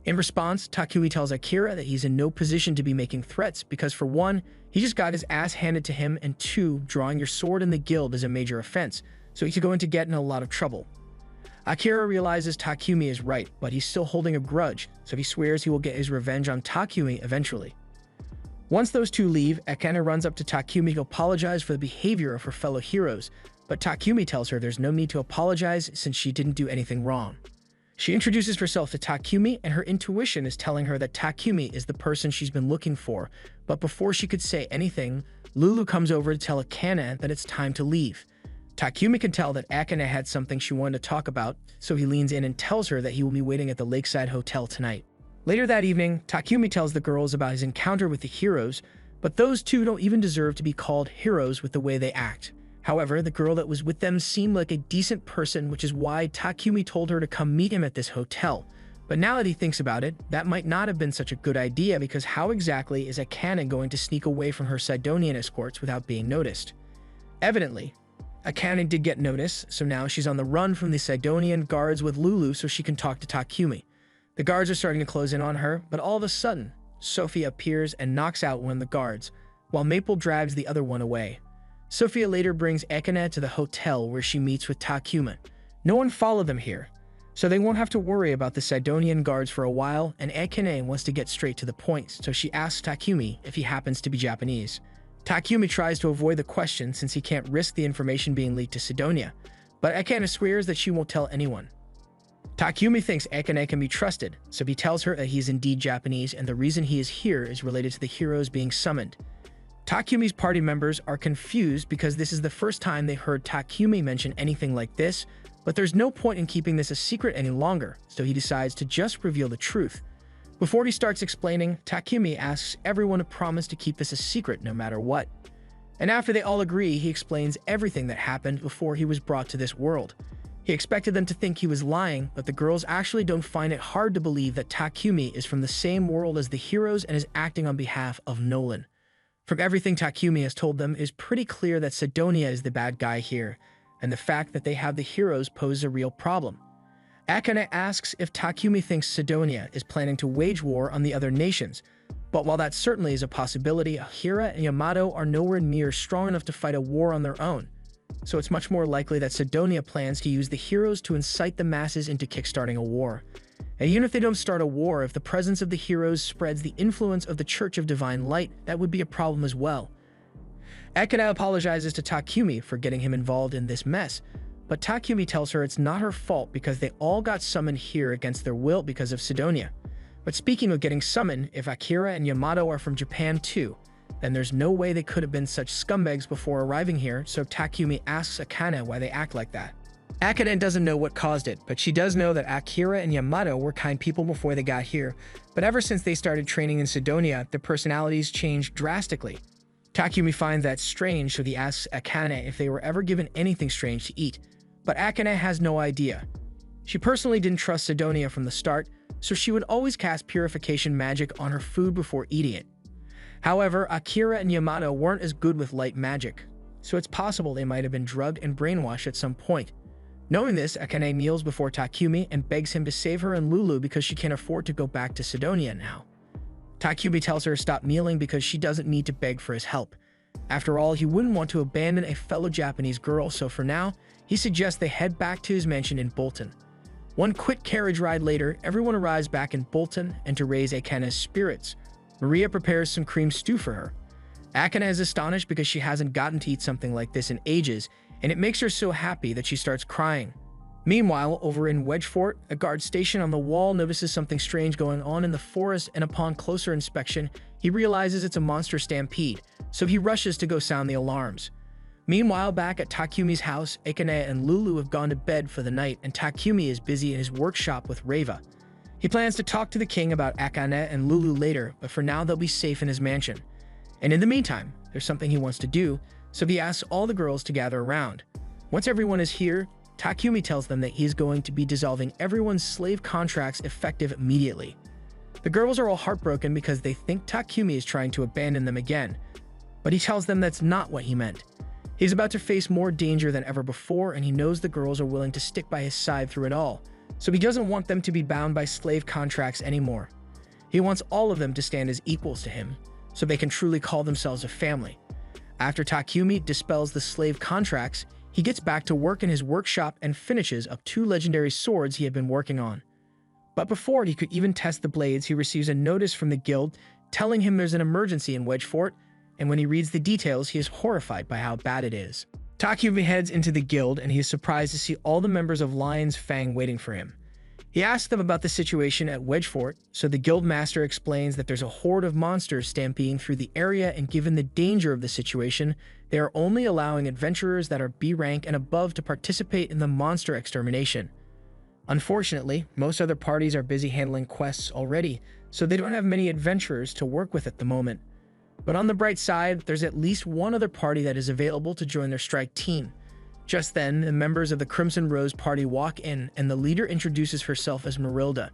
In response, Takumi tells Akira that he's in no position to be making threats because, for one, he just got his ass handed to him, and two, drawing your sword in the guild is a major offense, so he's going to get in a lot of trouble. Akira realizes Takumi is right, but he's still holding a grudge, so he swears he will get his revenge on Takumi eventually. Once those two leave, Akane runs up to Takumi to apologize for the behavior of her fellow heroes, but Takumi tells her there's no need to apologize since she didn't do anything wrong. She introduces herself to Takumi, and her intuition is telling her that Takumi is the person she's been looking for, but before she could say anything, Lulu comes over to tell Akane that it's time to leave. Takumi can tell that Akane had something she wanted to talk about, so he leans in and tells her that he will be waiting at the Lakeside Hotel tonight. Later that evening, Takumi tells the girls about his encounter with the heroes, but those two don't even deserve to be called heroes with the way they act. However, the girl that was with them seemed like a decent person, which is why Takumi told her to come meet him at this hotel. But now that he thinks about it, that might not have been such a good idea, because how exactly is Akane going to sneak away from her Sidonian escorts without being noticed? Evidently, Akane did get noticed, so now she's on the run from the Sidonian guards with Lulu so she can talk to Takumi. The guards are starting to close in on her, but all of a sudden, Sophia appears and knocks out one of the guards, while Maple drags the other one away. Sophia later brings Akane to the hotel where she meets with Takumi. No one followed them here, so they won't have to worry about the Sidonian guards for a while, and Akane wants to get straight to the point, so she asks Takumi if he happens to be Japanese. Takumi tries to avoid the question since he can't risk the information being leaked to Sidonia, but Akane swears that she won't tell anyone. Takumi thinks Akane can be trusted, so he tells her that he is indeed Japanese and the reason he is here is related to the heroes being summoned. Takumi's party members are confused because this is the first time they heard Takumi mention anything like this, but there's no point in keeping this a secret any longer, so he decides to just reveal the truth. Before he starts explaining, Takumi asks everyone to promise to keep this a secret no matter what. And after they all agree, he explains everything that happened before he was brought to this world. He expected them to think he was lying, but the girls actually don't find it hard to believe that Takumi is from the same world as the heroes and is acting on behalf of Nolan. From everything Takumi has told them, it is pretty clear that Sidonia is the bad guy here, and the fact that they have the heroes poses a real problem. Akane asks if Takumi thinks Sidonia is planning to wage war on the other nations, but while that certainly is a possibility, Akira and Yamato are nowhere near strong enough to fight a war on their own. So it's much more likely that Sidonia plans to use the heroes to incite the masses into kickstarting a war. And even if they don't start a war, if the presence of the heroes spreads the influence of the Church of Divine Light, that would be a problem as well. Akane apologizes to Takumi for getting him involved in this mess, but Takumi tells her it's not her fault because they all got summoned here against their will because of Sidonia. But speaking of getting summoned, if Akira and Yamato are from Japan too, then there's no way they could have been such scumbags before arriving here, so Takumi asks Akane why they act like that. Akane doesn't know what caused it, but she does know that Akira and Yamato were kind people before they got here, but ever since they started training in Sidonia, their personalities changed drastically. Takumi finds that strange, so he asks Akane if they were ever given anything strange to eat, but Akane has no idea. She personally didn't trust Sidonia from the start, so she would always cast purification magic on her food before eating it. However, Akira and Yamato weren't as good with light magic, so it's possible they might have been drugged and brainwashed at some point. Knowing this, Akane kneels before Takumi and begs him to save her and Lulu because she can't afford to go back to Sidonia now. Takumi tells her to stop kneeling because she doesn't need to beg for his help. After all, he wouldn't want to abandon a fellow Japanese girl, so for now, he suggests they head back to his mansion in Bolton. One quick carriage ride later, everyone arrives back in Bolton, and to raise Akane's spirits, Maria prepares some cream stew for her. Akane is astonished because she hasn't gotten to eat something like this in ages, and it makes her so happy that she starts crying. Meanwhile, over in Wedgefort, a guard stationed on the wall notices something strange going on in the forest, and upon closer inspection, he realizes it's a monster stampede, so he rushes to go sound the alarms. Meanwhile, back at Takumi's house, Akane and Lulu have gone to bed for the night, and Takumi is busy in his workshop with Reva. He plans to talk to the king about Akane and Lulu later, but for now they'll be safe in his mansion. And in the meantime, there's something he wants to do, so he asks all the girls to gather around. Once everyone is here, Takumi tells them that he is going to be dissolving everyone's slave contracts effective immediately. The girls are all heartbroken because they think Takumi is trying to abandon them again, but he tells them that's not what he meant. He's about to face more danger than ever before, and he knows the girls are willing to stick by his side through it all, so he doesn't want them to be bound by slave contracts anymore. He wants all of them to stand as equals to him, so they can truly call themselves a family. After Takumi dispels the slave contracts, he gets back to work in his workshop and finishes up 2 legendary swords he had been working on. But before he could even test the blades, he receives a notice from the guild telling him there's an emergency in Wedge Fort, and when he reads the details, he is horrified by how bad it is. Takumi heads into the guild, and he is surprised to see all the members of Lion's Fang waiting for him. He asks them about the situation at Wedge Fort, so the guild master explains that there's a horde of monsters stampeding through the area, and given the danger of the situation, they are only allowing adventurers that are B rank and above to participate in the monster extermination. Unfortunately, most other parties are busy handling quests already, so they don't have many adventurers to work with at the moment. But on the bright side, there's at least one other party that is available to join their strike team. Just then, the members of the Crimson Rose party walk in, and the leader introduces herself as Marilda.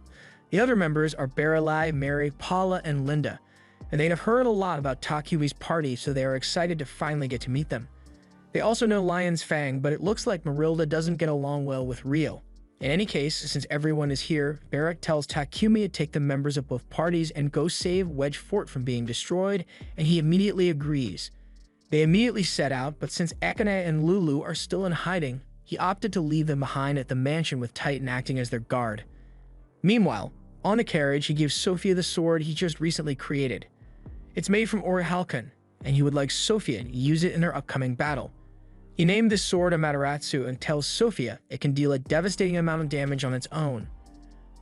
The other members are Baralai, Mary, Paula, and Linda, and they have heard a lot about Takumi's party, so they are excited to finally get to meet them. They also know Lion's Fang, but it looks like Marilda doesn't get along well with Rio. In any case, since everyone is here, Barrack tells Takumi to take the members of both parties and go save Wedge Fort from being destroyed, and he immediately agrees. They immediately set out, but since Akane and Lulu are still in hiding, he opted to leave them behind at the mansion with Titan acting as their guard. Meanwhile, on the carriage, he gives Sophia the sword he just recently created. It's made from Orichalcon, and he would like Sophia to use it in their upcoming battle. He named this sword Amaterasu and tells Sophia it can deal a devastating amount of damage on its own.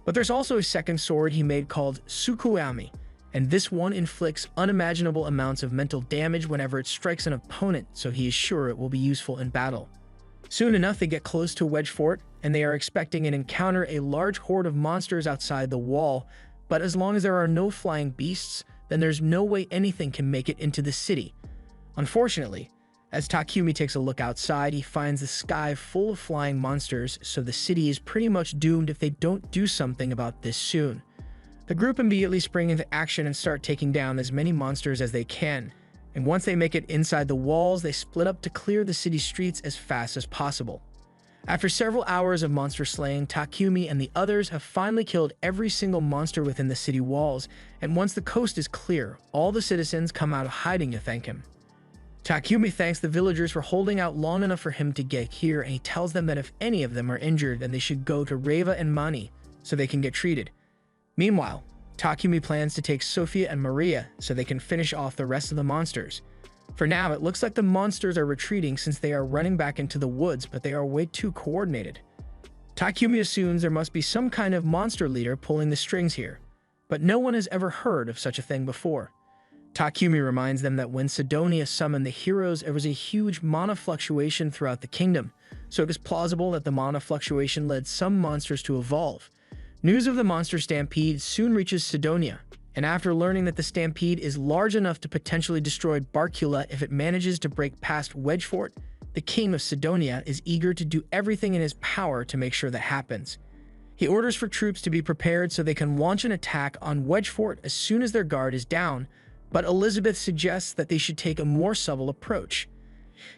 But there's also a second sword he made called Tsukuami, and this one inflicts unimaginable amounts of mental damage whenever it strikes an opponent, so he is sure it will be useful in battle. Soon enough, they get close to Wedge Fort, and they are expecting an encounter a large horde of monsters outside the wall, but as long as there are no flying beasts, then there's no way anything can make it into the city. Unfortunately, as Takumi takes a look outside, he finds the sky full of flying monsters, so the city is pretty much doomed if they don't do something about this soon. The group immediately spring into action and start taking down as many monsters as they can, and once they make it inside the walls, they split up to clear the city streets as fast as possible. After several hours of monster slaying, Takumi and the others have finally killed every single monster within the city walls, and once the coast is clear, all the citizens come out of hiding to thank him. Takumi thanks the villagers for holding out long enough for him to get here, and he tells them that if any of them are injured, then they should go to Reva and Mani so they can get treated. Meanwhile, Takumi plans to take Sophia and Maria so they can finish off the rest of the monsters. For now, it looks like the monsters are retreating since they are running back into the woods, but they are way too coordinated. Takumi assumes there must be some kind of monster leader pulling the strings here, but no one has ever heard of such a thing before. Takumi reminds them that when Sidonia summoned the heroes, there was a huge mana fluctuation throughout the kingdom, so it is plausible that the mana fluctuation led some monsters to evolve. News of the monster stampede soon reaches Sidonia, and after learning that the stampede is large enough to potentially destroy Barcula if it manages to break past Wedge Fort, the king of Sidonia is eager to do everything in his power to make sure that happens. He orders for troops to be prepared so they can launch an attack on Wedge Fort as soon as their guard is down, but Elizabeth suggests that they should take a more subtle approach.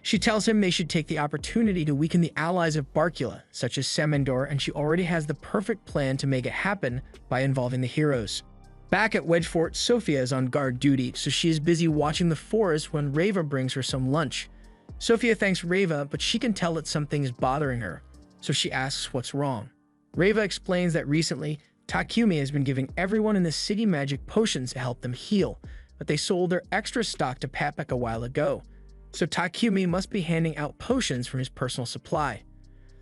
She tells him they should take the opportunity to weaken the allies of Barcula, such as Semendor, and she already has the perfect plan to make it happen by involving the heroes. Back at Wedge Fort, Sophia is on guard duty, so she is busy watching the forest when Reva brings her some lunch. Sophia thanks Reva, but she can tell that something is bothering her, so she asks what's wrong. Reva explains that recently, Takumi has been giving everyone in the city magic potions to help them heal, but they sold their extra stock to Papek a while ago, so Takumi must be handing out potions from his personal supply.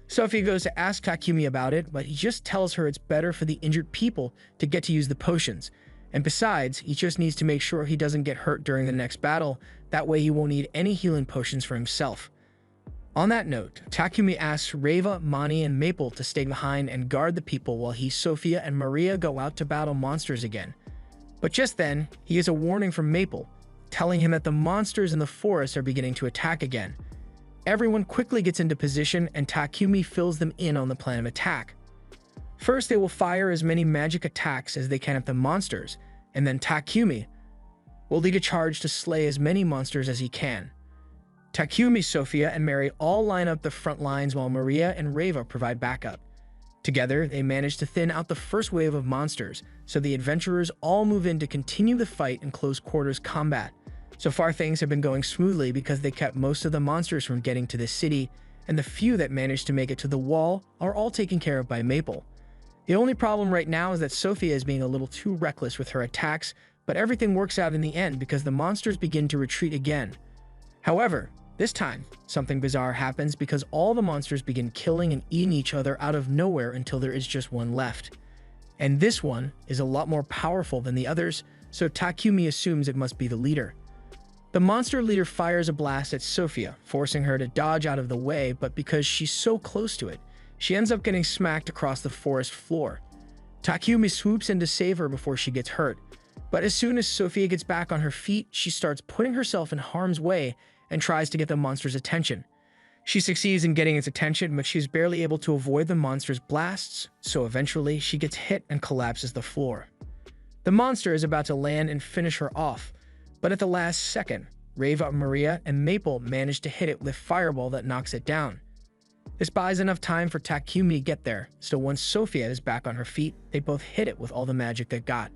Sophia goes to ask Takumi about it, but he just tells her it's better for the injured people to get to use the potions, and besides, he just needs to make sure he doesn't get hurt during the next battle, that way he won't need any healing potions for himself. On that note, Takumi asks Reva, Mani, and Maple to stay behind and guard the people while he, Sophia, and Maria go out to battle monsters again. But just then, he gets a warning from Maple, telling him that the monsters in the forest are beginning to attack again. Everyone quickly gets into position and Takumi fills them in on the plan of attack. First, they will fire as many magic attacks as they can at the monsters, and then Takumi will lead a charge to slay as many monsters as he can. Takumi, Sophia, and Mary all line up the front lines while Maria and Reva provide backup. Together, they manage to thin out the first wave of monsters, so the adventurers all move in to continue the fight in close quarters combat. So far, things have been going smoothly because they kept most of the monsters from getting to the city, and the few that managed to make it to the wall are all taken care of by Maple. The only problem right now is that Sophia is being a little too reckless with her attacks, but everything works out in the end because the monsters begin to retreat again. However, this time, something bizarre happens because all the monsters begin killing and eating each other out of nowhere until there is just one left. And this one is a lot more powerful than the others, so Takumi assumes it must be the leader. The monster leader fires a blast at Sophia, forcing her to dodge out of the way, but because she's so close to it, she ends up getting smacked across the forest floor. Takumi swoops in to save her before she gets hurt, but as soon as Sophia gets back on her feet, she starts putting herself in harm's way and tries to get the monster's attention. She succeeds in getting its attention, but she's barely able to avoid the monster's blasts, so eventually she gets hit and collapses the floor. The monster is about to land and finish her off, but at the last second, Reva, Maria, and Maple manage to hit it with a fireball that knocks it down. This buys enough time for Takumi to get there, so once Sophia is back on her feet, they both hit it with all the magic they got.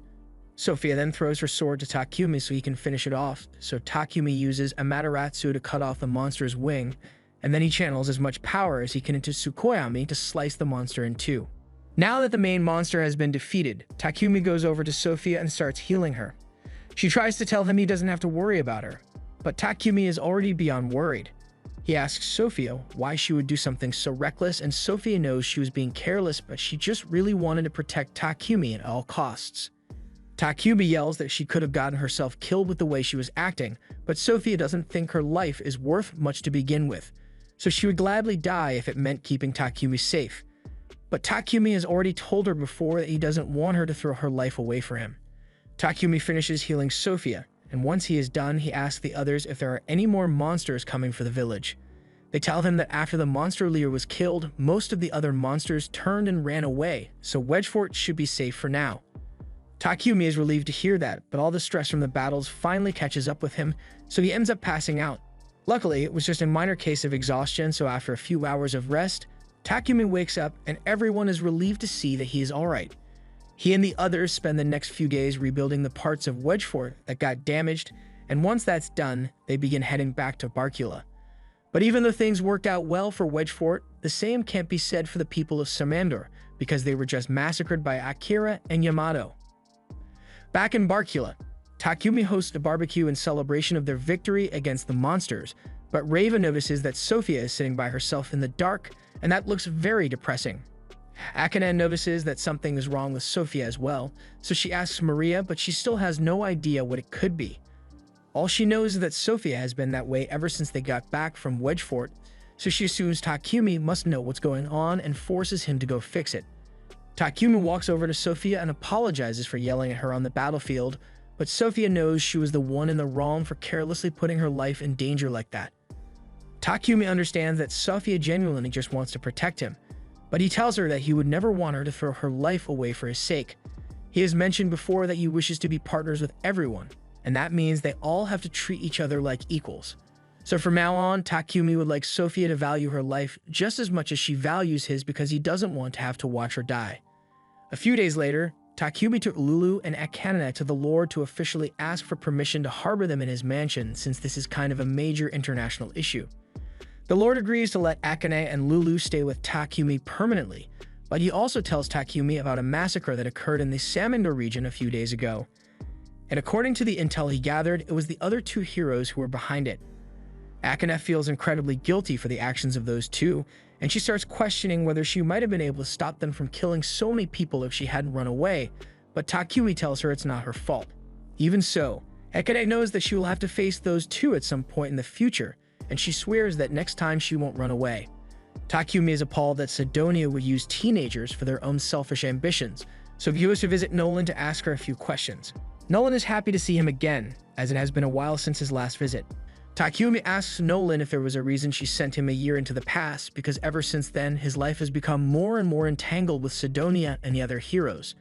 Sophia then throws her sword to Takumi so he can finish it off, so Takumi uses Amaterasu to cut off the monster's wing, and then he channels as much power as he can into Tsukuyomi to slice the monster in two. Now that the main monster has been defeated, Takumi goes over to Sophia and starts healing her. She tries to tell him he doesn't have to worry about her, but Takumi is already beyond worried. He asks Sophia why she would do something so reckless, and Sophia knows she was being careless, but she just really wanted to protect Takumi at all costs. Takumi yells that she could have gotten herself killed with the way she was acting, but Sophia doesn't think her life is worth much to begin with, so she would gladly die if it meant keeping Takumi safe. But Takumi has already told her before that he doesn't want her to throw her life away for him. Takumi finishes healing Sophia, and once he is done, he asks the others if there are any more monsters coming for the village. They tell him that after the monster leader was killed, most of the other monsters turned and ran away, so Wedgefort should be safe for now. Takumi is relieved to hear that, but all the stress from the battles finally catches up with him, so he ends up passing out. Luckily, it was just a minor case of exhaustion, so after a few hours of rest, Takumi wakes up and everyone is relieved to see that he is alright. He and the others spend the next few days rebuilding the parts of Wedgefort that got damaged, and once that's done, they begin heading back to Barcula. But even though things worked out well for Wedgefort, the same can't be said for the people of Samandor, because they were just massacred by Akira and Yamato. Back in Barcula, Takumi hosts a barbecue in celebration of their victory against the monsters, but Reva notices that Sophia is sitting by herself in the dark, and that looks very depressing. Akane notices that something is wrong with Sophia as well, so she asks Maria, but she still has no idea what it could be. All she knows is that Sophia has been that way ever since they got back from Wedgefort, so she assumes Takumi must know what's going on and forces him to go fix it. Takumi walks over to Sophia and apologizes for yelling at her on the battlefield, but Sophia knows she was the one in the wrong for carelessly putting her life in danger like that. Takumi understands that Sophia genuinely just wants to protect him, but he tells her that he would never want her to throw her life away for his sake. He has mentioned before that he wishes to be partners with everyone, and that means they all have to treat each other like equals. So from now on, Takumi would like Sophia to value her life just as much as she values his because he doesn't want to have to watch her die. A few days later, Takumi took Lulu and Akane to the Lord to officially ask for permission to harbor them in his mansion since this is kind of a major international issue. The Lord agrees to let Akane and Lulu stay with Takumi permanently, but he also tells Takumi about a massacre that occurred in the Samandor region a few days ago. And according to the intel he gathered, it was the other two heroes who were behind it. Akane feels incredibly guilty for the actions of those two, and she starts questioning whether she might have been able to stop them from killing so many people if she hadn't run away, but Takumi tells her it's not her fault. Even so, Akane knows that she will have to face those two at some point in the future, and she swears that next time she won't run away. Takumi is appalled that Sidonia would use teenagers for their own selfish ambitions, so he goes to visit Nolan to ask her a few questions. Nolan is happy to see him again, as it has been a while since his last visit. Takumi asks Nolan if there was a reason she sent him a year into the past, because ever since then, his life has become more and more entangled with Sidonia and the other heroes.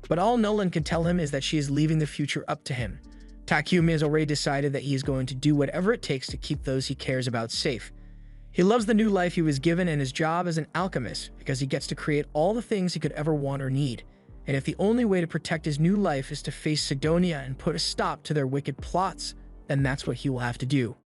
But all Nolan can tell him is that she is leaving the future up to him. Takumi has already decided that he is going to do whatever it takes to keep those he cares about safe. He loves the new life he was given and his job as an alchemist because he gets to create all the things he could ever want or need. And if the only way to protect his new life is to face Sidonia and put a stop to their wicked plots, then that's what he will have to do.